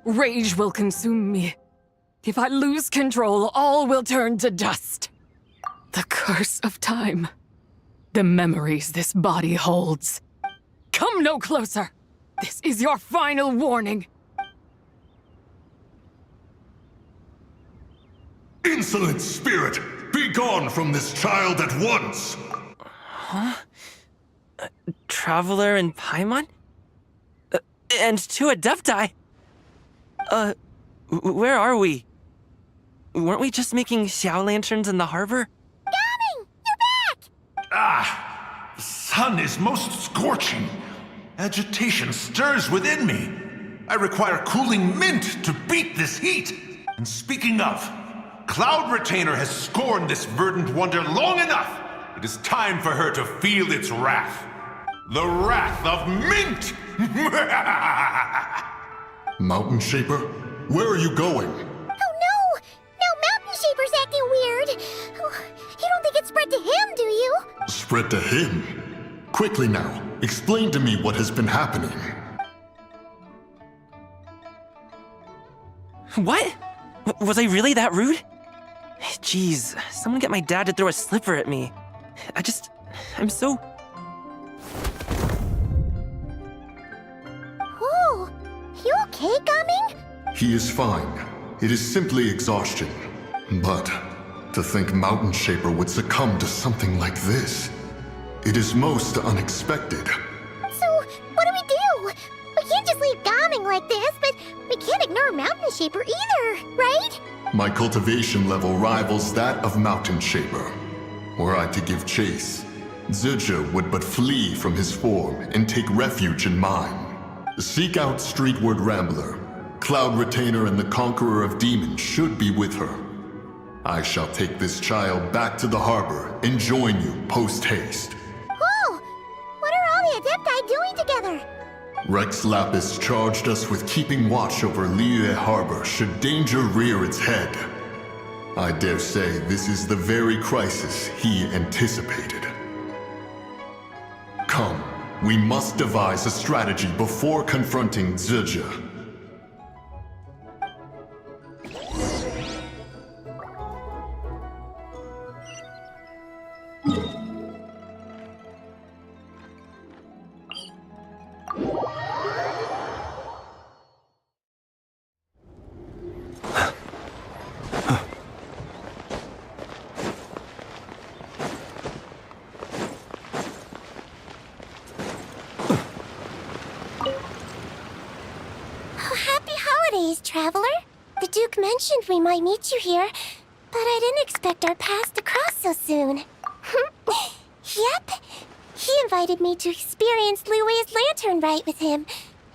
rage will consume me. If I lose control, all will turn to dust. The curse of time. The memories this body holds. Come no closer! This is your final warning! Insolent spirit! Be gone from this child at once! Huh? Traveler and Paimon? And two Adepti? Where are we? Weren't we just making Xiao lanterns in the harbor? Gaming! You're back! Ah! The sun is most scorching. Agitation stirs within me. I require cooling mint to beat this heat. And speaking of, Cloud Retainer has scorned this verdant wonder long enough. It is time for her to feel its wrath. The wrath of mint! Mountain Shaper, where are you going? Oh no! Now Mountain Shaper's acting weird. Oh, you don't think it spread to him, do you? Spread to him? Quickly now, explain to me what has been happening. What? Was I really that rude? Jeez, someone get my dad to throw a slipper at me. I'm so... Whoa! You okay, Gaming? He is fine. It is simply exhaustion. But to think Mountain Shaper would succumb to something like this, it is most unexpected. So, what do we do? We can't just leave Gaming like this, but we can't ignore Mountain Shaper either, right? My cultivation level rivals that of Mountain Shaper. Were I to give chase, Zizha would but flee from his form and take refuge in mine. Seek out Streetward Rambler. Cloud Retainer and the Conqueror of Demons should be with her. I shall take this child back to the harbor and join you post-haste. Whoa! What are all the Adepti doing together? Rex Lapis charged us with keeping watch over Liyue Harbor should danger rear its head. I dare say this is the very crisis he anticipated. Come, we must devise a strategy before confronting Zizha. Traveler. The Duke mentioned we might meet you here, but I didn't expect our paths to cross so soon. Yep. He invited me to experience Liyue's lantern rite with him,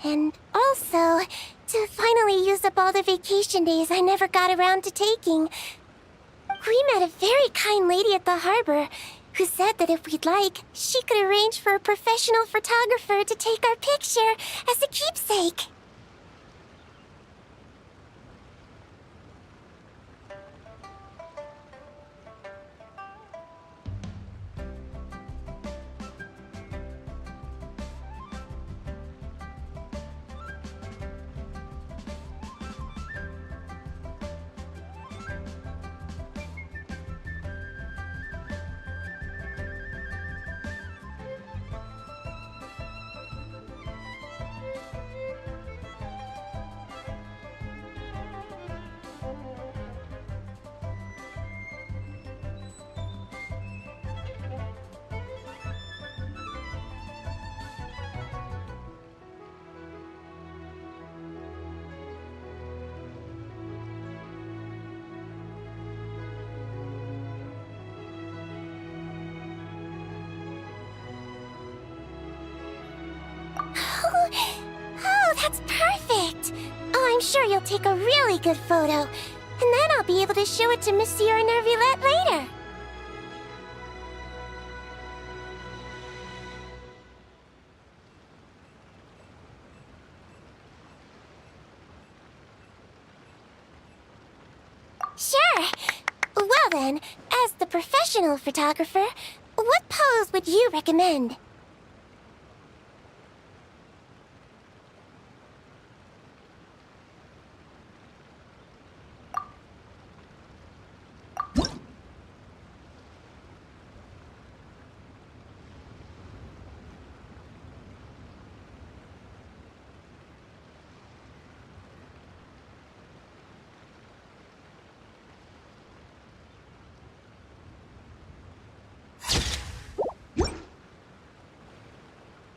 and also to finally use up all the vacation days I never got around to taking. We met a very kind lady at the harbor who said that if we'd like, she could arrange for a professional photographer to take our picture as a keepsake. Oh, that's perfect! Oh, I'm sure you'll take a really good photo. And then I'll be able to show it to Monsieur Nervillette later. Sure. Well then, as the professional photographer, what pose would you recommend?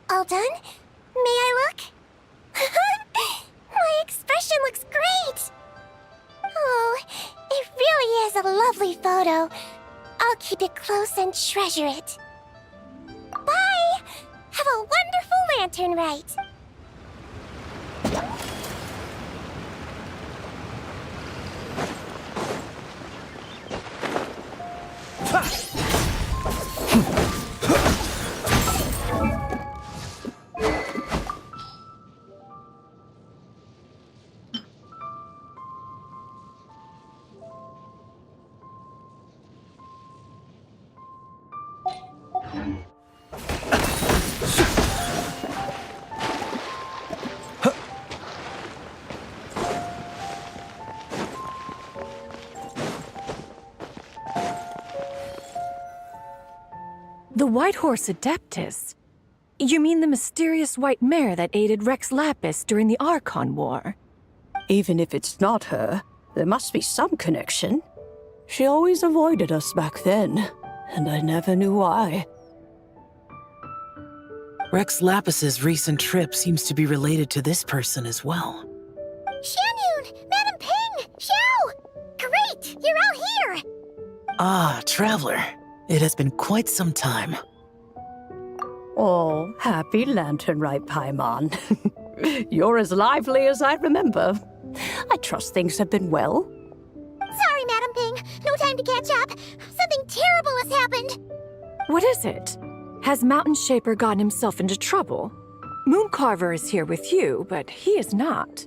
All done? May I look? My expression looks great! Oh, it really is a lovely photo. I'll keep it close and treasure it. Bye! Have a wonderful Lantern right. The White Horse Adeptus? You mean the mysterious white mare that aided Rex Lapis during the Archon War? Even if it's not her, there must be some connection. She always avoided us back then, and I never knew why. Rex Lapis's recent trip seems to be related to this person as well. Xianyun! Madam Ping! Xiao! Great! You're out here! Ah, Traveler. It has been quite some time. Oh, happy Lantern Right, Paimon. You're as lively as I remember. I trust things have been well. Sorry, Madam Ping. No time to catch up. Something terrible has happened. What is it? Has Mountain Shaper gotten himself into trouble? Mooncarver is here with you, but he is not.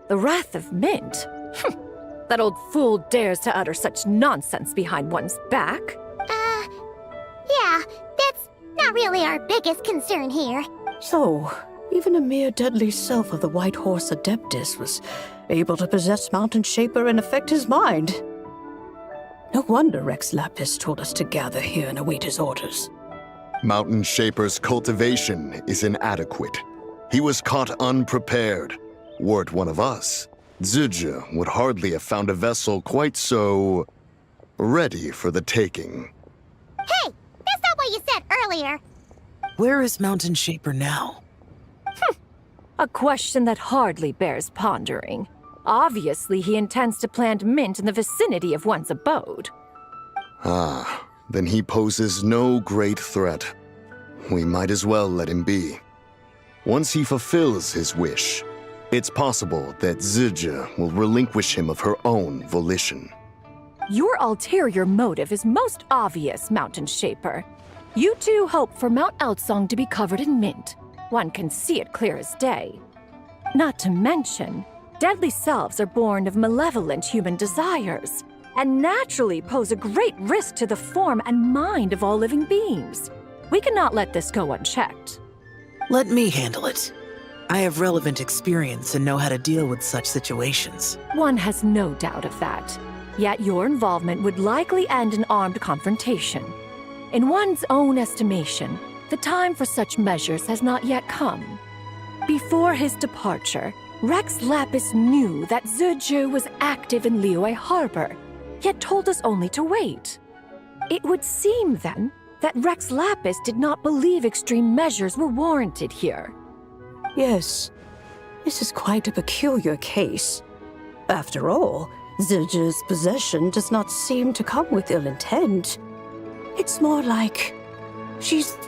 The Wrath of Mint? That old fool dares to utter such nonsense behind one's back. Yeah, that's not really our biggest concern here. So, even a mere deadly self of the White Horse Adeptus was able to possess Mountain Shaper and affect his mind. No wonder Rex Lapis told us to gather here and await his orders. Mountain Shaper's cultivation is inadequate. He was caught unprepared. Were it one of us, Zizha would hardly have found a vessel quite so ready for the taking. Hey, that's not what you said earlier. Where is Mountain Shaper now? A question that hardly bears pondering. Obviously, he intends to plant mint in the vicinity of one's abode. Ah, then he poses no great threat. We might as well let him be. Once he fulfills his wish, it's possible that Zizha will relinquish him of her own volition. Your ulterior motive is most obvious, Mountain Shaper. You two hope for Mount Outsong to be covered in mint. One can see it clear as day. Not to mention, deadly selves are born of malevolent human desires, and naturally pose a great risk to the form and mind of all living beings. We cannot let this go unchecked. Let me handle it. I have relevant experience and know how to deal with such situations. One has no doubt of that. Yet your involvement would likely end in armed confrontation. In one's own estimation, the time for such measures has not yet come. Before his departure, Rex Lapis knew that Zizha was active in Liyue Harbor, yet told us only to wait. It would seem, then, that Rex Lapis did not believe extreme measures were warranted here. Yes, this is quite a peculiar case. After all, Zizha's possession does not seem to come with ill intent. It's more like she's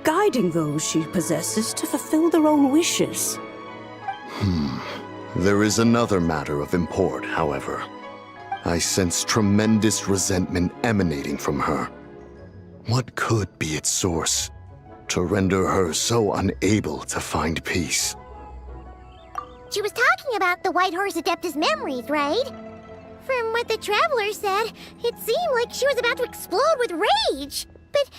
guiding those she possesses to fulfill their own wishes. There is another matter of import, however. I sense tremendous resentment emanating from her. What could be its source to render her so unable to find peace? She was talking about the White Horse Adeptus memories, right? From what the Traveler said, it seemed like she was about to explode with rage. But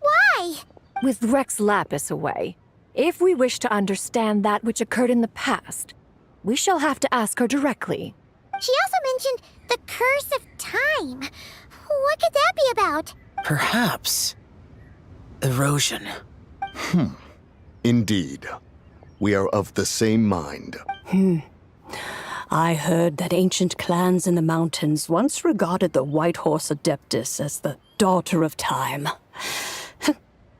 why? With Rex Lapis away, if we wish to understand that which occurred in the past, we shall have to ask her directly. She also mentioned the Curse of Time. What could that be about? Perhaps erosion. Indeed. We are of the same mind. I heard that ancient clans in the mountains once regarded the White Horse Adeptus as the daughter of time.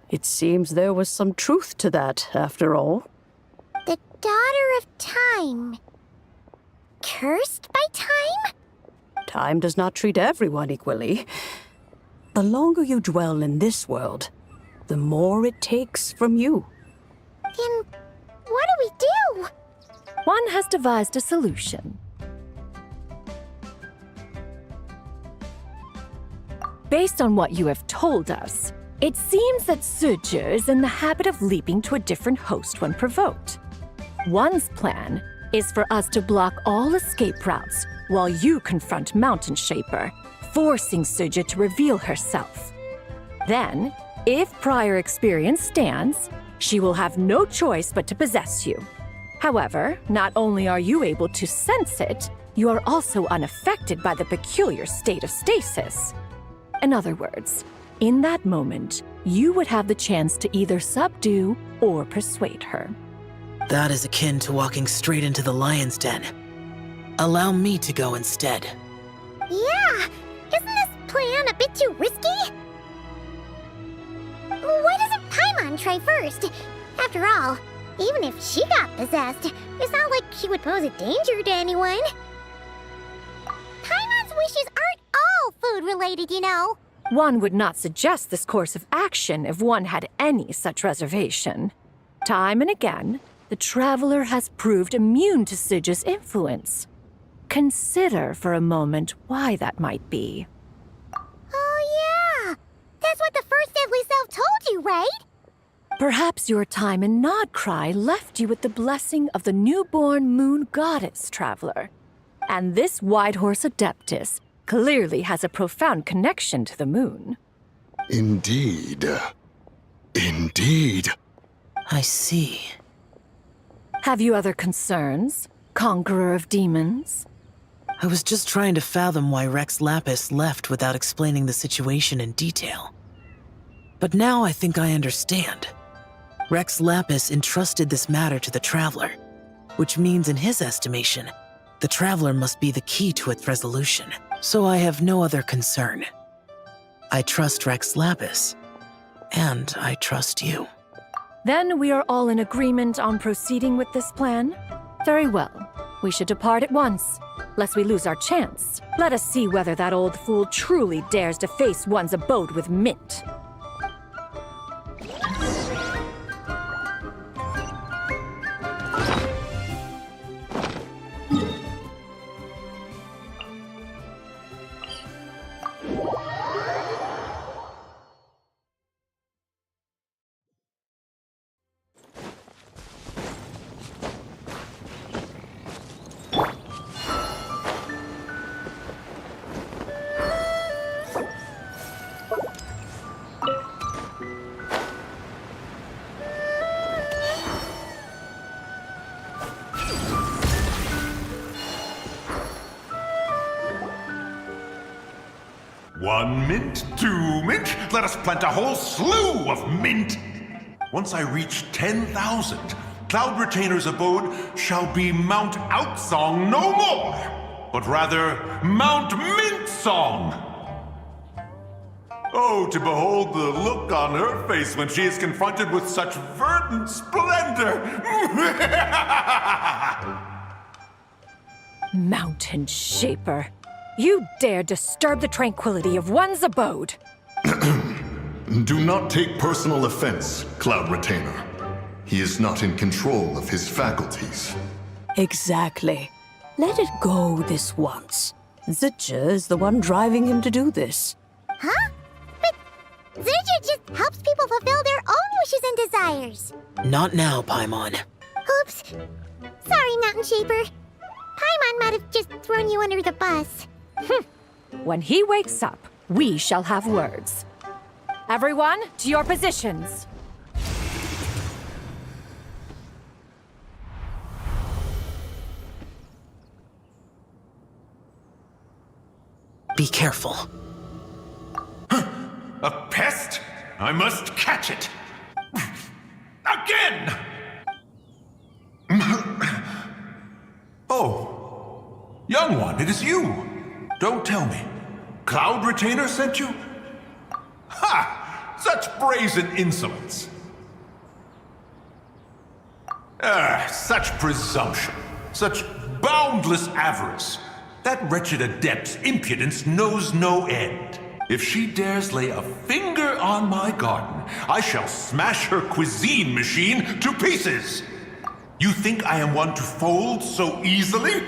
It seems there was some truth to that, after all. The Daughter of Time. Cursed by time? time does not treat everyone equally. The longer you dwell in this world, the more it takes from you. Then what do we do? One has devised a solution. Based on what you have told us, it seems that Zizhi is in the habit of leaping to a different host when provoked. One's plan is for us to block all escape routes while you confront Mountain Shaper, forcing Zizhi to reveal herself. Then, if prior experience stands, she will have no choice but to possess you. However, not only are you able to sense it, you are also unaffected by the peculiar state of stasis. In other words, in that moment, you would have the chance to either subdue or persuade her. That is akin to walking straight into the lion's den. Allow me to go instead. Yeah! Isn't this plan a bit too risky? Why doesn't Paimon try first? After all, even if she got possessed, it's not like she would pose a danger to anyone. Paimon's wishes aren't all food-related, you know. One would not suggest this course of action if one had any such reservation. Time and again, the traveler has proved immune to Zizhi's influence. Consider for a moment why that might be. Oh yeah! That's what the first Deadly Self told you, right? Perhaps your time in Nodcry left you with the blessing of the newborn moon goddess, traveler. And this Whitehorse Adeptus clearly has a profound connection to the moon. Indeed. Indeed. I see. Have you other concerns, Conqueror of Demons? I was just trying to fathom why Rex Lapis left without explaining the situation in detail. But now I think I understand. Rex Lapis entrusted this matter to the Traveler, which means in his estimation, the Traveler must be the key to its resolution. So I have no other concern. I trust Rex Lapis, and I trust you. Then we are all in agreement on proceeding with this plan? Very well. We should depart at once, lest we lose our chance. Let us see whether that old fool truly dares to face one's abode with Mint. One mint, 2 mint, let us plant a whole slew of mint. Once I reach 10,000, Cloud Retainer's abode shall be Mount Outsong no more, but rather Mount Mint Song. Oh, to behold the look on her face when she is confronted with such verdant splendor! Mountain Shaper, you dare disturb the tranquility of one's abode! Do not take personal offense, Cloud Retainer. He is not in control of his faculties. Exactly. Let it go this once. Zizhi is the one driving him to do this. Huh? But Zizhi just helps people fulfill their own wishes and desires. Not now, Paimon. Oops. Sorry, Mountain Shaper. Paimon might have just thrown you under the bus. When he wakes up, we shall have words. Everyone, to your positions. Be careful. A pest? I must catch it. Again! Oh, young one, it is you. Don't tell me. Cloud Retainer sent you? Ha! Such brazen insolence. Such presumption. Such boundless avarice. That wretched adept's impudence knows no end. If she dares lay a finger on my garden, I shall smash her cuisine machine to pieces. You think I am one to fold so easily?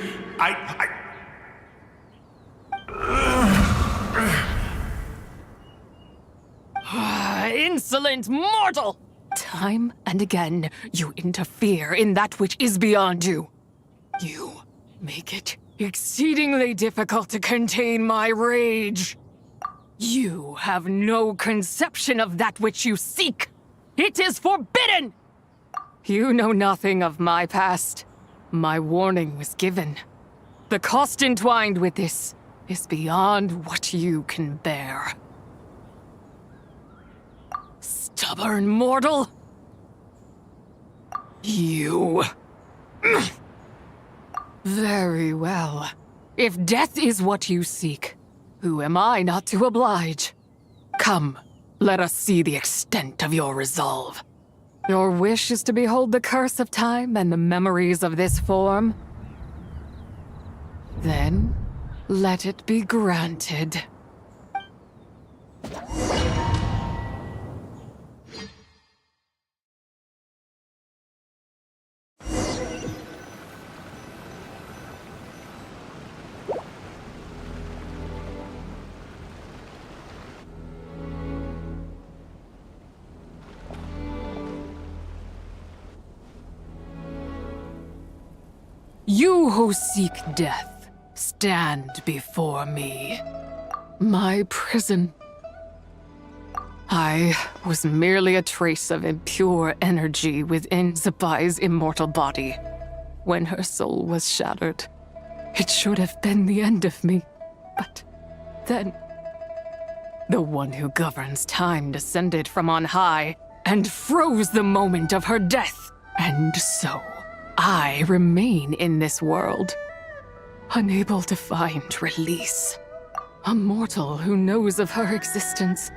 Insolent mortal! Time and again, you interfere in that which is beyond you. You make it exceedingly difficult to contain my rage. You have no conception of that which you seek. It is forbidden! You know nothing of my past. My warning was given. The cost entwined with this is beyond what you can bear. Stubborn mortal! You... Very well. If death is what you seek, who am I not to oblige? Come, let us see the extent of your resolve. Your wish is to behold the curse of time and the memories of this form? Then, let it be granted. You who seek death, stand before me. My prison. I was merely a trace of impure energy within Zabai's immortal body. When her soul was shattered, it should have been the end of me. But then, the one who governs time descended from on high and froze the moment of her death. And so, I remain in this world, unable to find release. A mortal who knows of her existence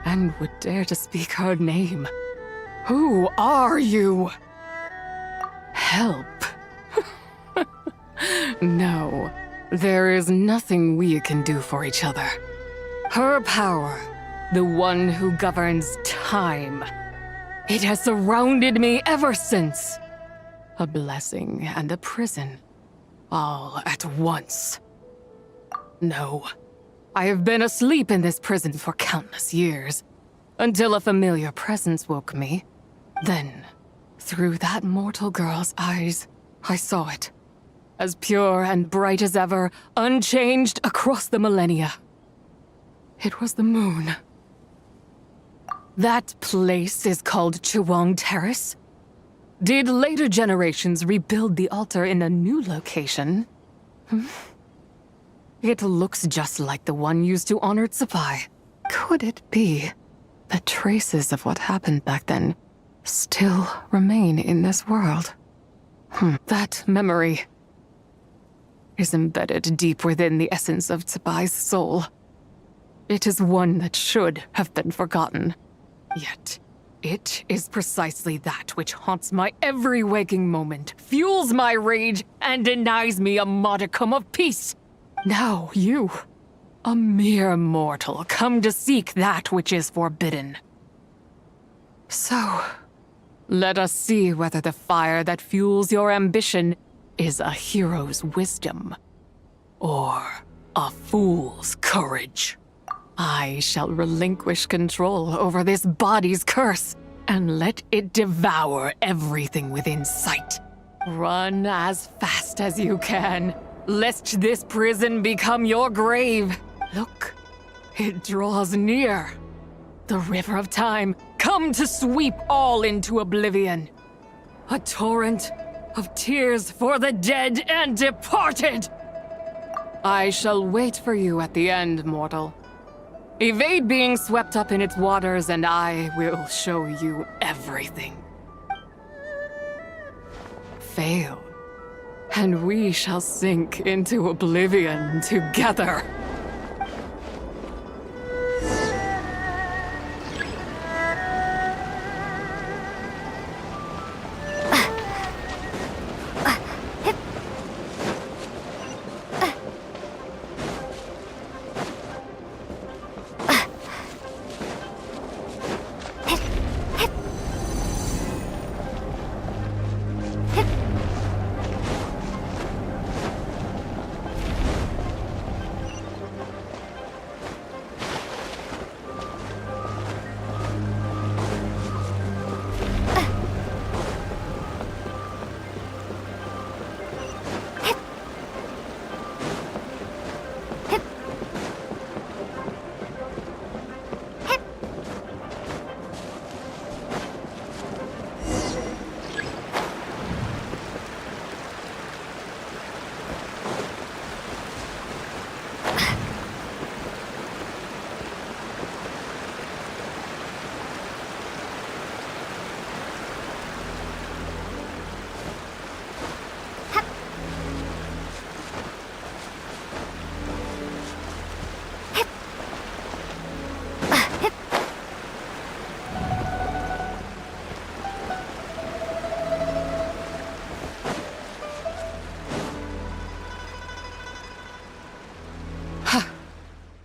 and would dare to speak her name. Who are you? Help. No, there is nothing we can do for each other. Her power, the one who governs time, it has surrounded me ever since. A blessing and a prison, all at once. No, I have been asleep in this prison for countless years, until a familiar presence woke me. Then, through that mortal girl's eyes, I saw it. As pure and bright as ever, unchanged across the millennia. It was the moon. That place is called Chuang Terrace. Did later generations rebuild the altar in a new location? It looks just like the one used to honor Zabai. Could it be that traces of what happened back then still remain in this world? That memory is embedded deep within the essence of Zabai's soul. It is one that should have been forgotten. Yet, it is precisely that which haunts my every waking moment, fuels my rage, and denies me a modicum of peace. Now you, a mere mortal, come to seek that which is forbidden. So, let us see whether the fire that fuels your ambition is a hero's wisdom, or a fool's courage. I shall relinquish control over this body's curse, and let it devour everything within sight. Run as fast as you can, lest this prison become your grave. Look, it draws near. The river of time, come to sweep all into oblivion. A torrent of tears for the dead and departed. I shall wait for you at the end, mortal. Evade being swept up in its waters, and I will show you everything. Fail, and we shall sink into oblivion together.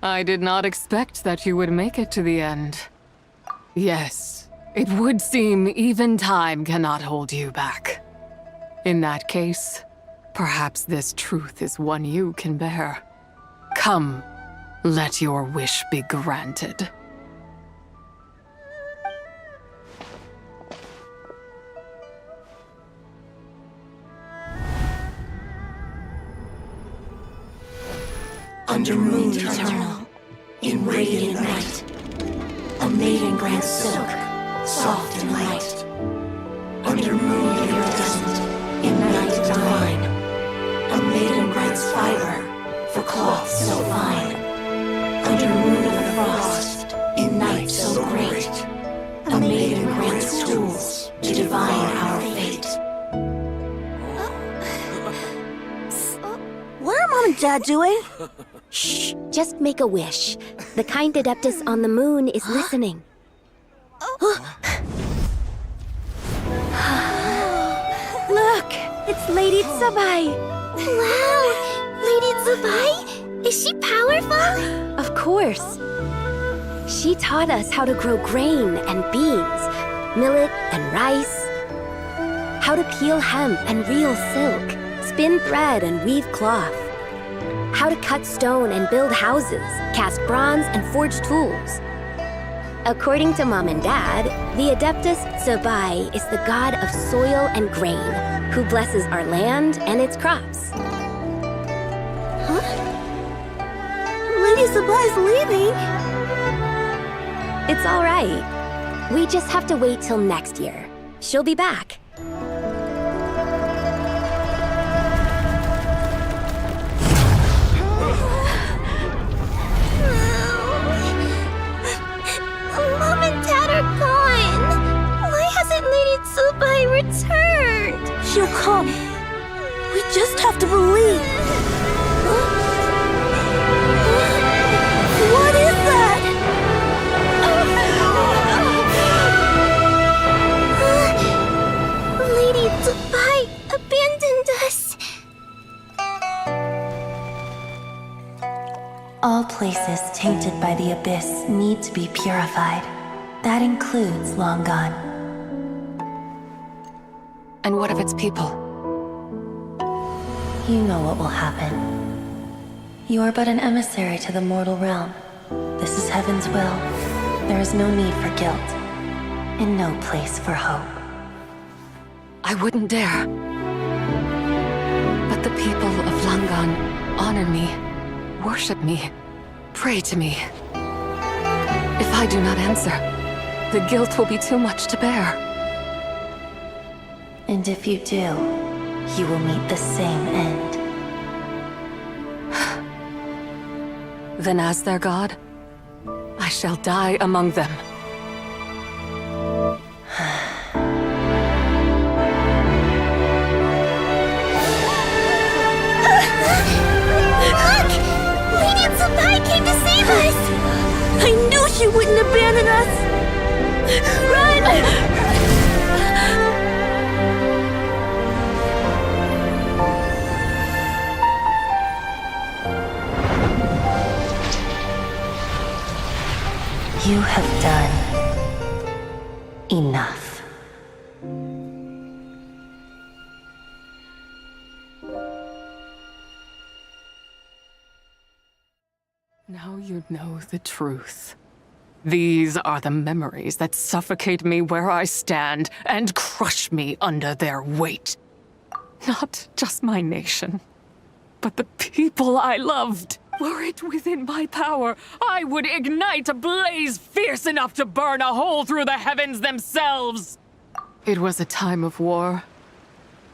I did not expect that you would make it to the end. Yes, it would seem even time cannot hold you back. In that case, perhaps this truth is one you can bear. Come, let your wish be granted. Under moon eternal, in radiant night, a maiden grants silk, soft and light. Under moon iridescent, in night divine, a maiden grants fiber for cloth so fine. Under moon of frost, in night so great, a maiden grants tools to divine our fate. What are Mom and Dad doing? Shh, just make a wish. The kind Adeptus on the moon is listening. Look, it's Lady Tsubai. Wow, Lady Tsubai? Is she powerful? Of course. She taught us how to grow grain and beans, millet and rice, how to peel hemp and reel silk, spin thread and weave cloth, how to cut stone and build houses, cast bronze and forge tools. According to Mom and Dad, the Adeptus Tsubai is the god of soil and grain, who blesses our land and its crops. Huh? Lady Tsubai's leaving? It's all right. We just have to wait till next year. She'll be back. Mom and Dad are gone. Why hasn't Lady Tsubai returned? She'll come. We just have to believe. What is that? Lady Tsubai abandoned us. All places tainted by the abyss need to be purified. That includes Long Gone. And what of its people? You know what will happen. You are but an emissary to the mortal realm. This is Heaven's will. There is no need for guilt, and no place for hope. I wouldn't dare. But the people of Langan honor me, worship me, pray to me. If I do not answer, the guilt will be too much to bear. And if you do, you will meet the same end. Then as their god, I shall die among them. Look! Lady Tsubai came to save us! I knew she wouldn't abandon us! Run! You have done enough. Now you know the truth. These are the memories that suffocate me where I stand and crush me under their weight. Not just my nation, but the people I loved. Were it within my power, I would ignite a blaze fierce enough to burn a hole through the heavens themselves. It was a time of war,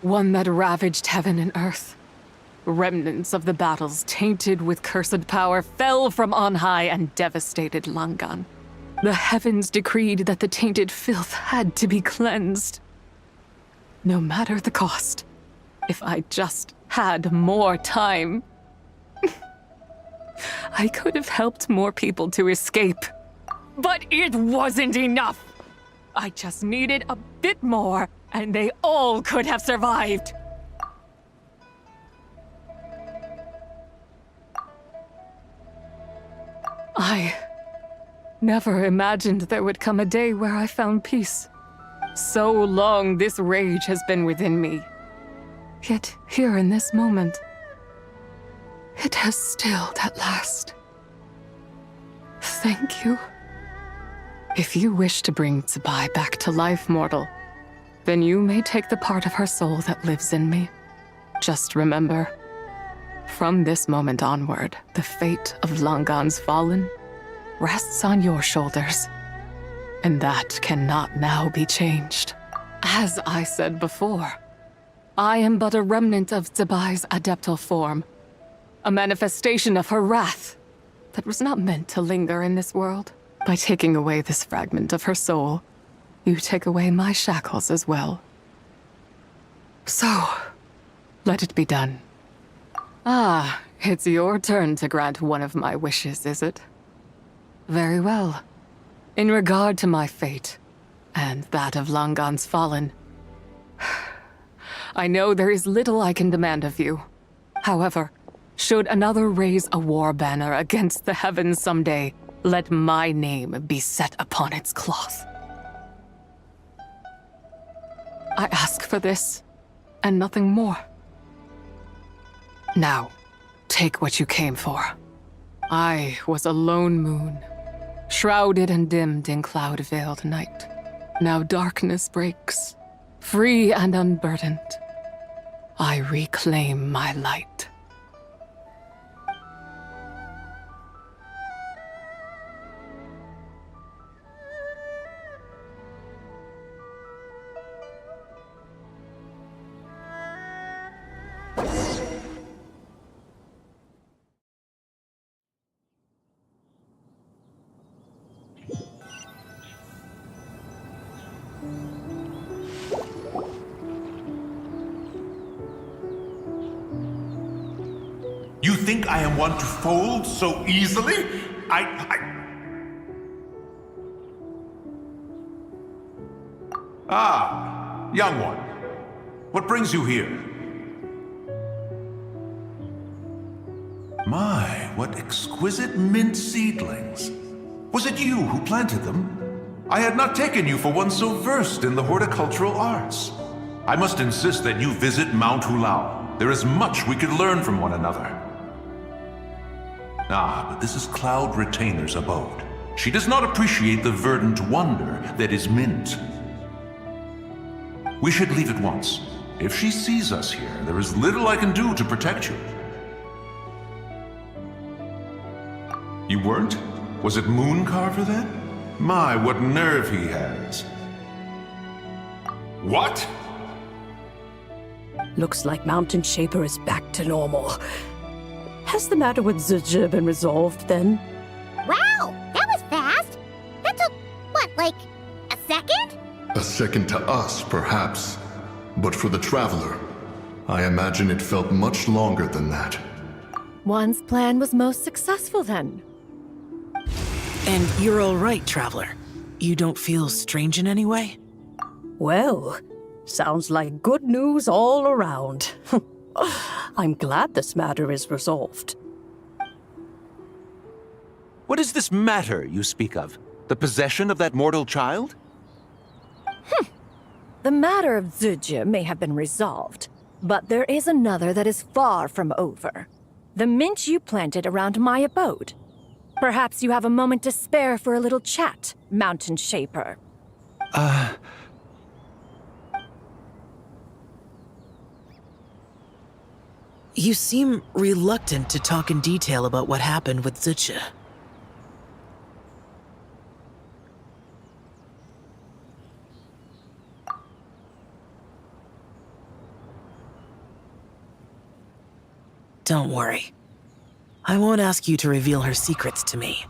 one that ravaged heaven and earth. Remnants of the battles tainted with cursed power fell from on high and devastated Langan. The heavens decreed that the tainted filth had to be cleansed. No matter the cost, if I just had more time, I could have helped more people to escape. But it wasn't enough! I just needed a bit more, and they all could have survived. I never imagined there would come a day where I found peace. So long this rage has been within me. Yet here in this moment, it has stilled at last. Thank you. If you wish to bring Zibai back to life, mortal, then you may take the part of her soul that lives in me. Just remember, from this moment onward, the fate of Langan's fallen rests on your shoulders. And that cannot now be changed. As I said before, I am but a remnant of Zibai's adeptal form, a manifestation of her wrath that was not meant to linger in this world. By taking away this fragment of her soul, you take away my shackles as well. So, let it be done. Ah, it's your turn to grant one of my wishes, is it? Very well. In regard to my fate, and that of Langan's fallen, I know there is little I can demand of you. However, should another raise a war banner against the heavens someday, let my name be set upon its cloth. I ask for this, and nothing more. Now, take what you came for. I was a lone moon, shrouded and dimmed in cloud-veiled night. Now darkness breaks, free and unburdened. I reclaim my light. You think I am one to fold so easily? Ah, young one. What brings you here? My, what exquisite mint seedlings. Was it you who planted them? I had not taken you for one so versed in the horticultural arts. I must insist that you visit Mount Hulao. There is much we could learn from one another. Ah, but this is Cloud Retainer's abode. She does not appreciate the verdant wonder that is mint. We should leave at once. If she sees us here, there is little I can do to protect you. You weren't? Was it Mooncarver then? My, what nerve he has. What? Looks like Mountain Shaper is back to normal. Has the matter with Zizhi been resolved then? Wow, that was fast. That took, what, like a second? A second to us, perhaps. But for the Traveler, I imagine it felt much longer than that. One's plan was most successful then. And you're all right, Traveler. You don't feel strange in any way? Well, sounds like good news all around. I'm glad this matter is resolved. What is this matter you speak of? The possession of that mortal child? The matter of Zizhi may have been resolved, but there is another that is far from over. The mint you planted around my abode. Perhaps you have a moment to spare for a little chat, Mountain Shaper. You seem reluctant to talk in detail about what happened with Zizhi. Don't worry. I won't ask you to reveal her secrets to me.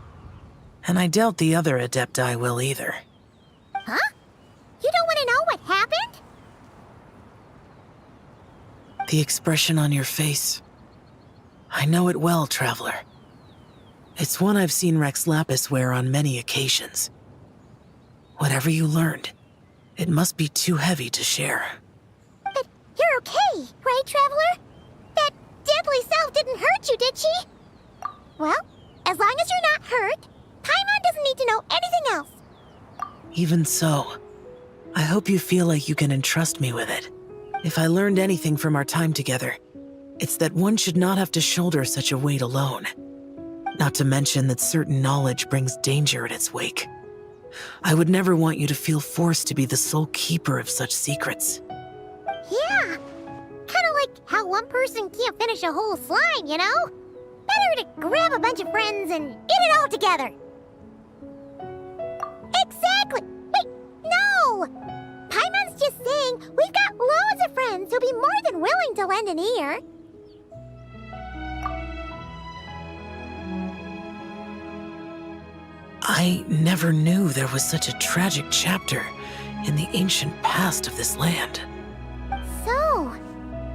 And I doubt the other Adepti will either. Huh? You don't want to know what happened? The expression on your face. I know it well, Traveler. It's one I've seen Rex Lapis wear on many occasions. Whatever you learned, it must be too heavy to share. But you're okay, right, Traveler? That deadly self didn't hurt you, did she? Well, As long as you're not hurt, Paimon doesn't need to know anything else. Even so, I hope you feel like you can entrust me with it. If I learned anything from our time together, it's that one should not have to shoulder such a weight alone. Not to mention that certain knowledge brings danger in its wake. I would never want you to feel forced to be the sole keeper of such secrets. Yeah, kind of like how one person can't finish a whole slime, you know? Better to grab a bunch of friends and get it all together. Exactly! Wait, no! Paimon's just saying we've got loads of friends who'll be more than willing to lend an ear. I never knew there was such a tragic chapter in the ancient past of this land. So,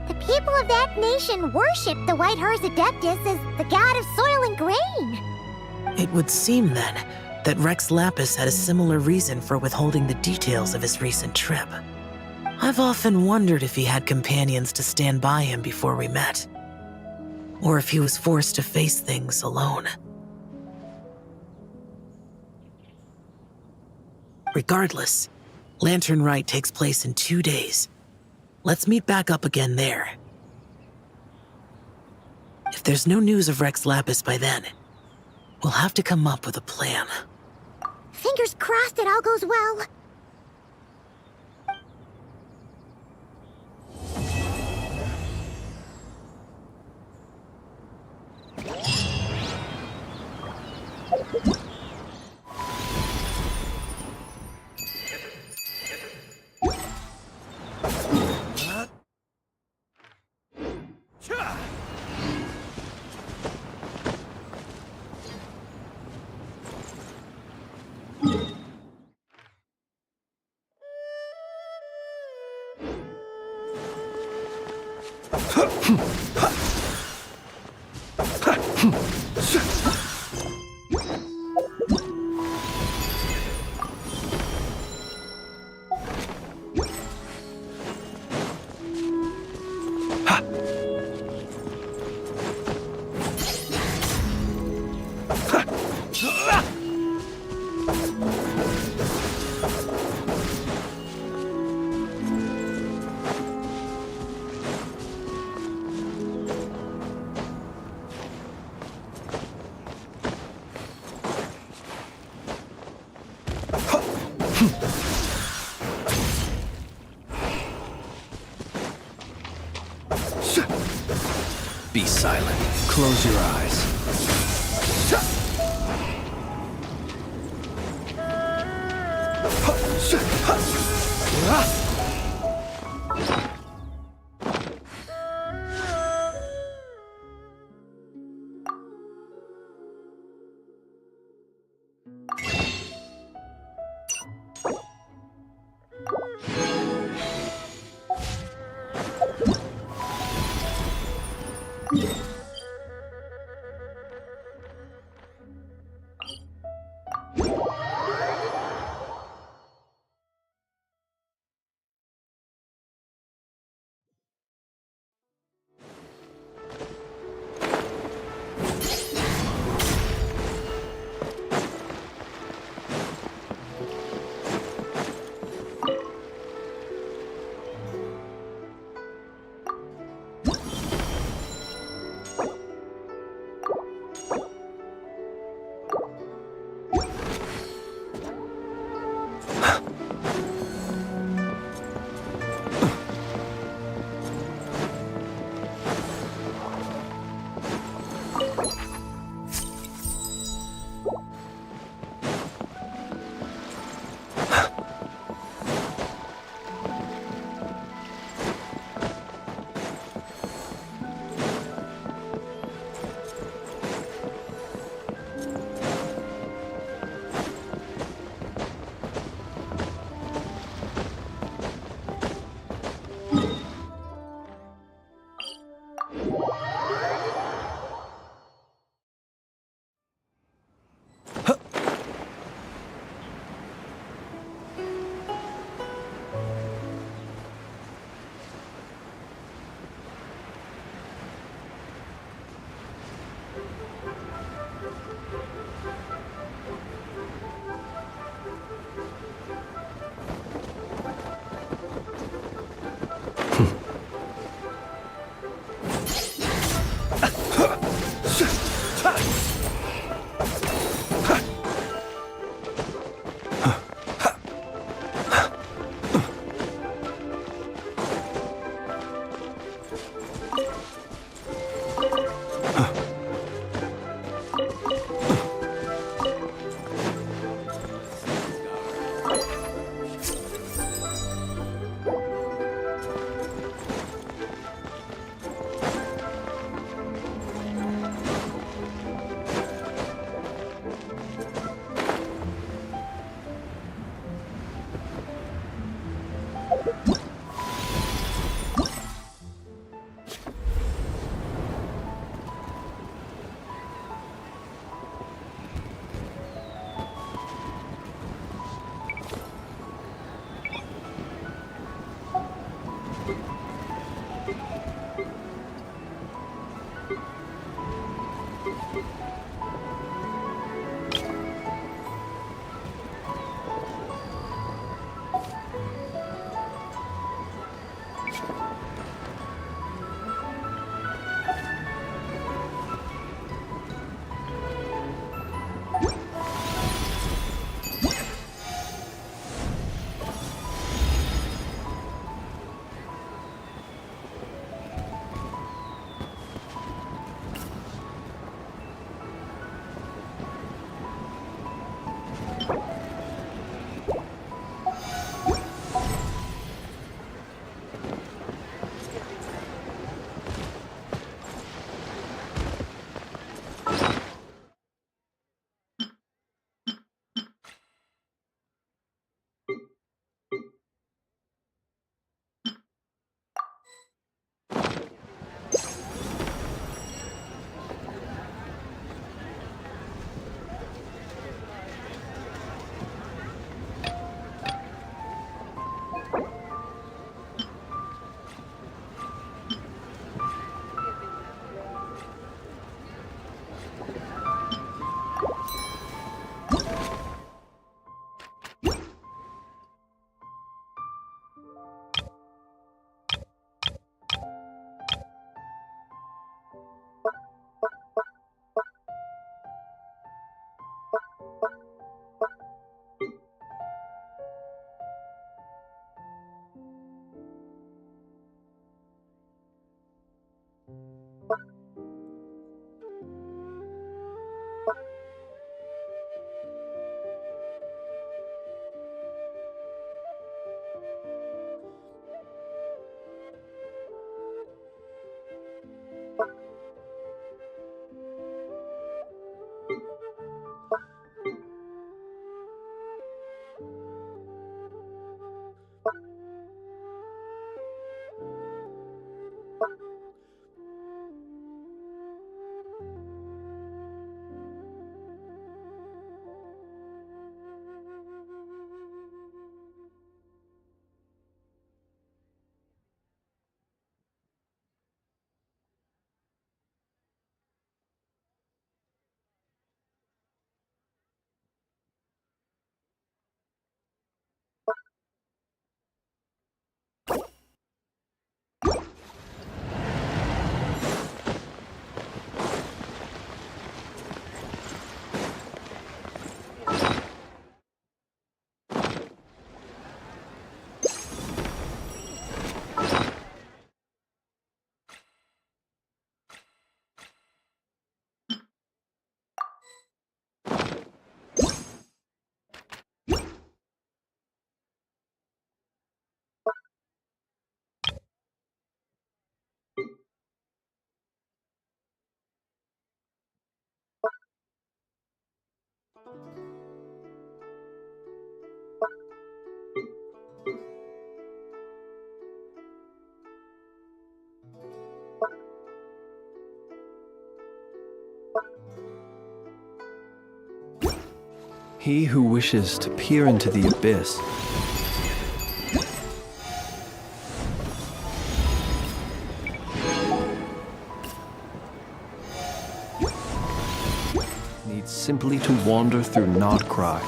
the people of that nation worship the White Horse Adeptus as the god of soil and grain. It would seem, then, that Rex Lapis had a similar reason for withholding the details of his recent trip. I've often wondered if he had companions to stand by him before we met, or if he was forced to face things alone. Regardless, Lantern Rite takes place in 2 days. Let's meet back up again there. If there's no news of Rex Lapis by then, we'll have to come up with a plan. Fingers crossed it all goes well. Be silent. Close your eyes. He who wishes to peer into the abyss needs simply to wander through Not Cry.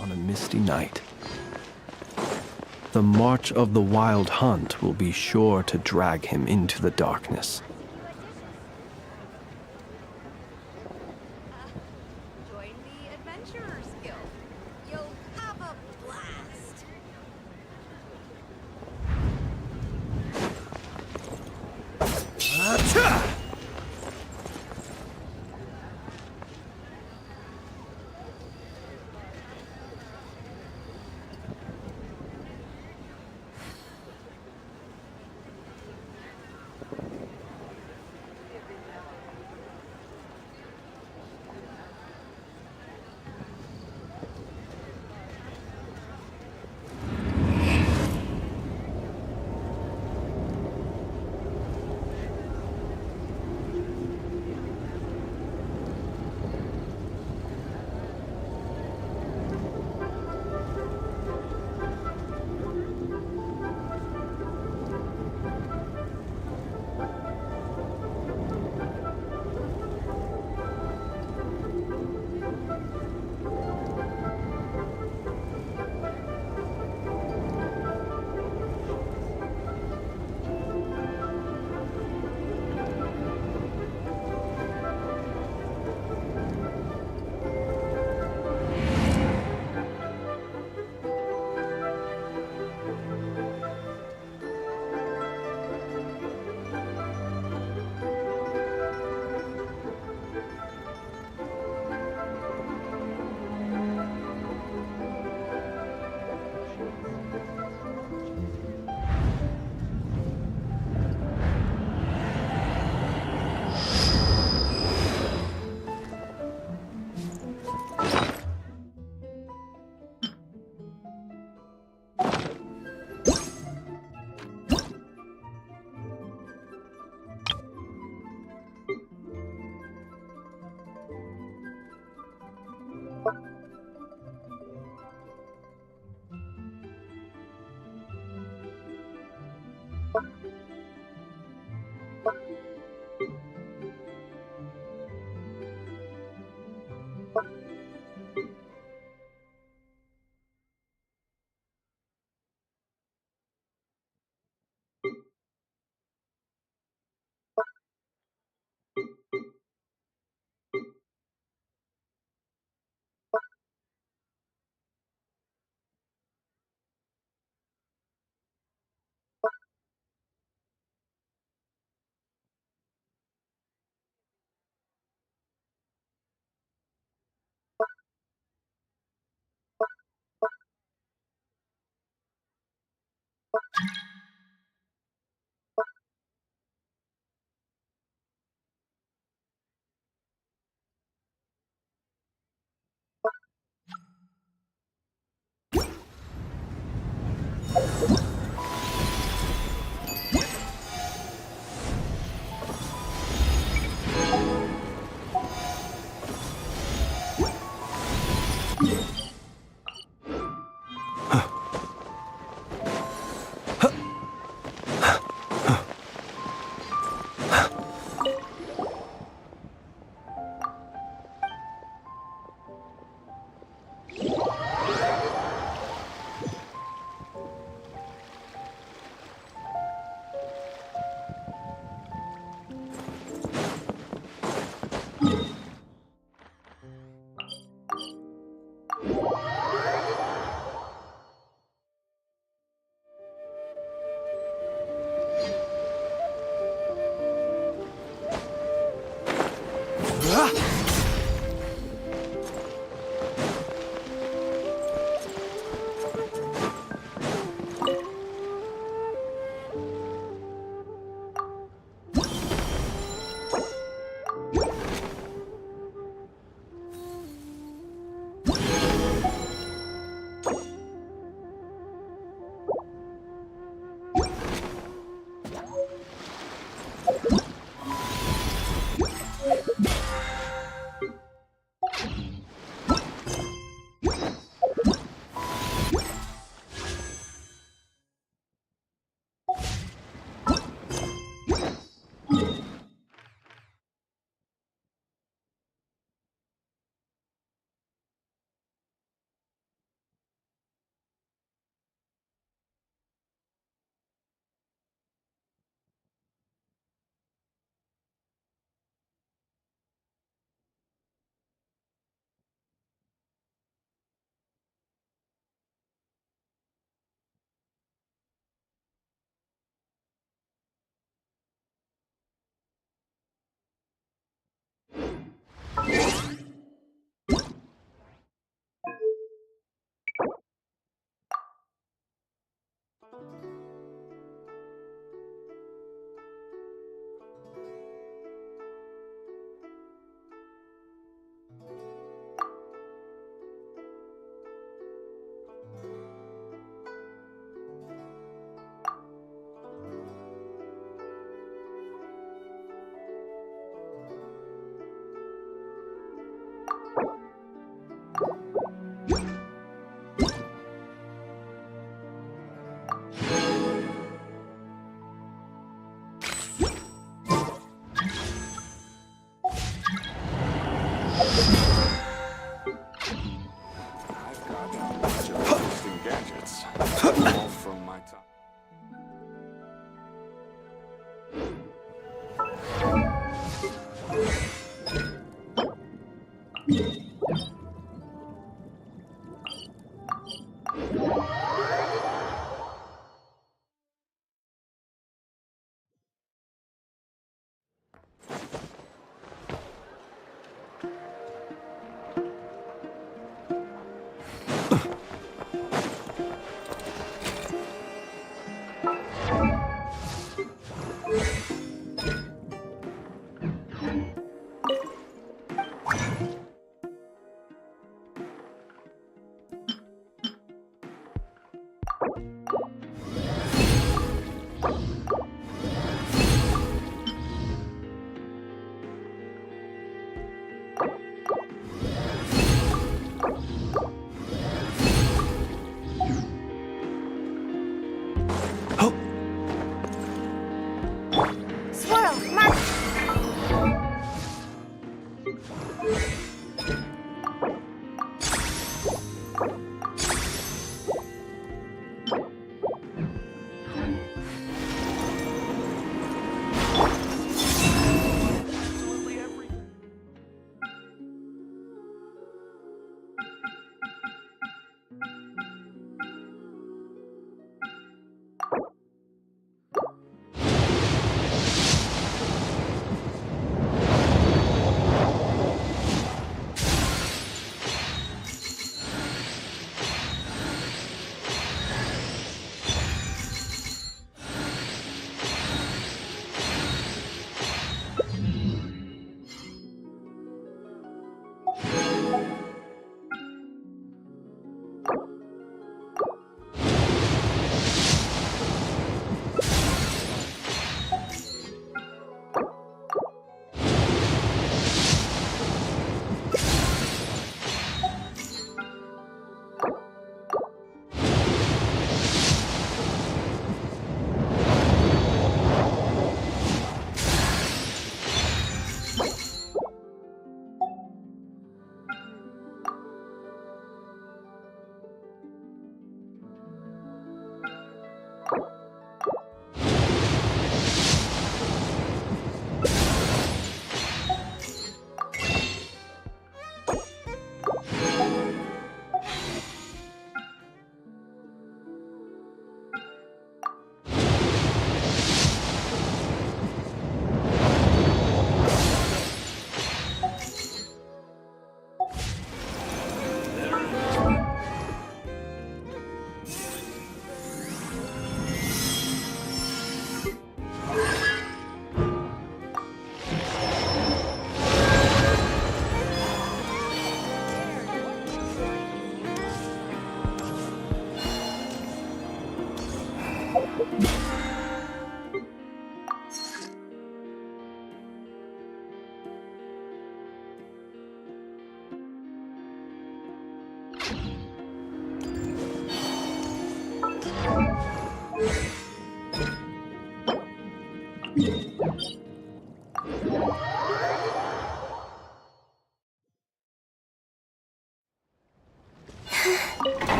On a misty night, the march of the Wild Hunt will be sure to drag him into the darkness. Join the Adventurers Guild. You'll have a blast.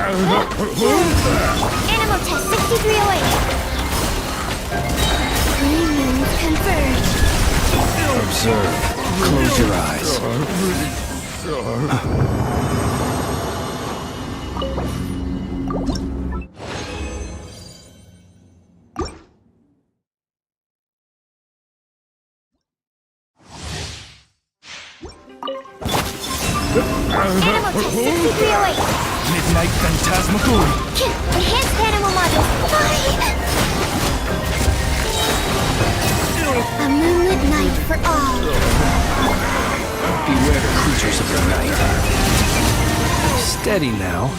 Animal test 6308. Green moons converge. Observe. Close your eyes. Animal test 6308. Midnight Phantasmagoria. Enhanced animal model. A moonlit night for all. Beware the creatures of the night. Steady now.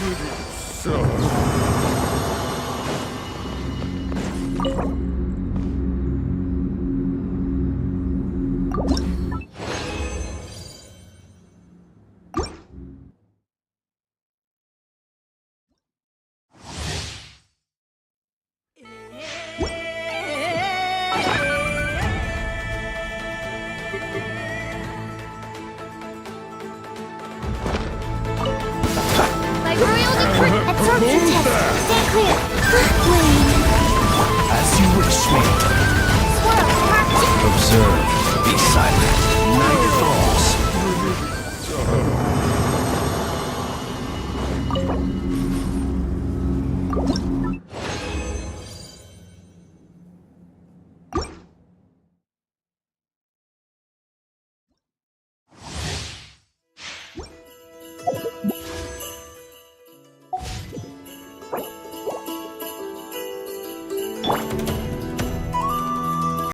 My royal decree. Absorption test. Stay clear. Wait. As you wish, mate.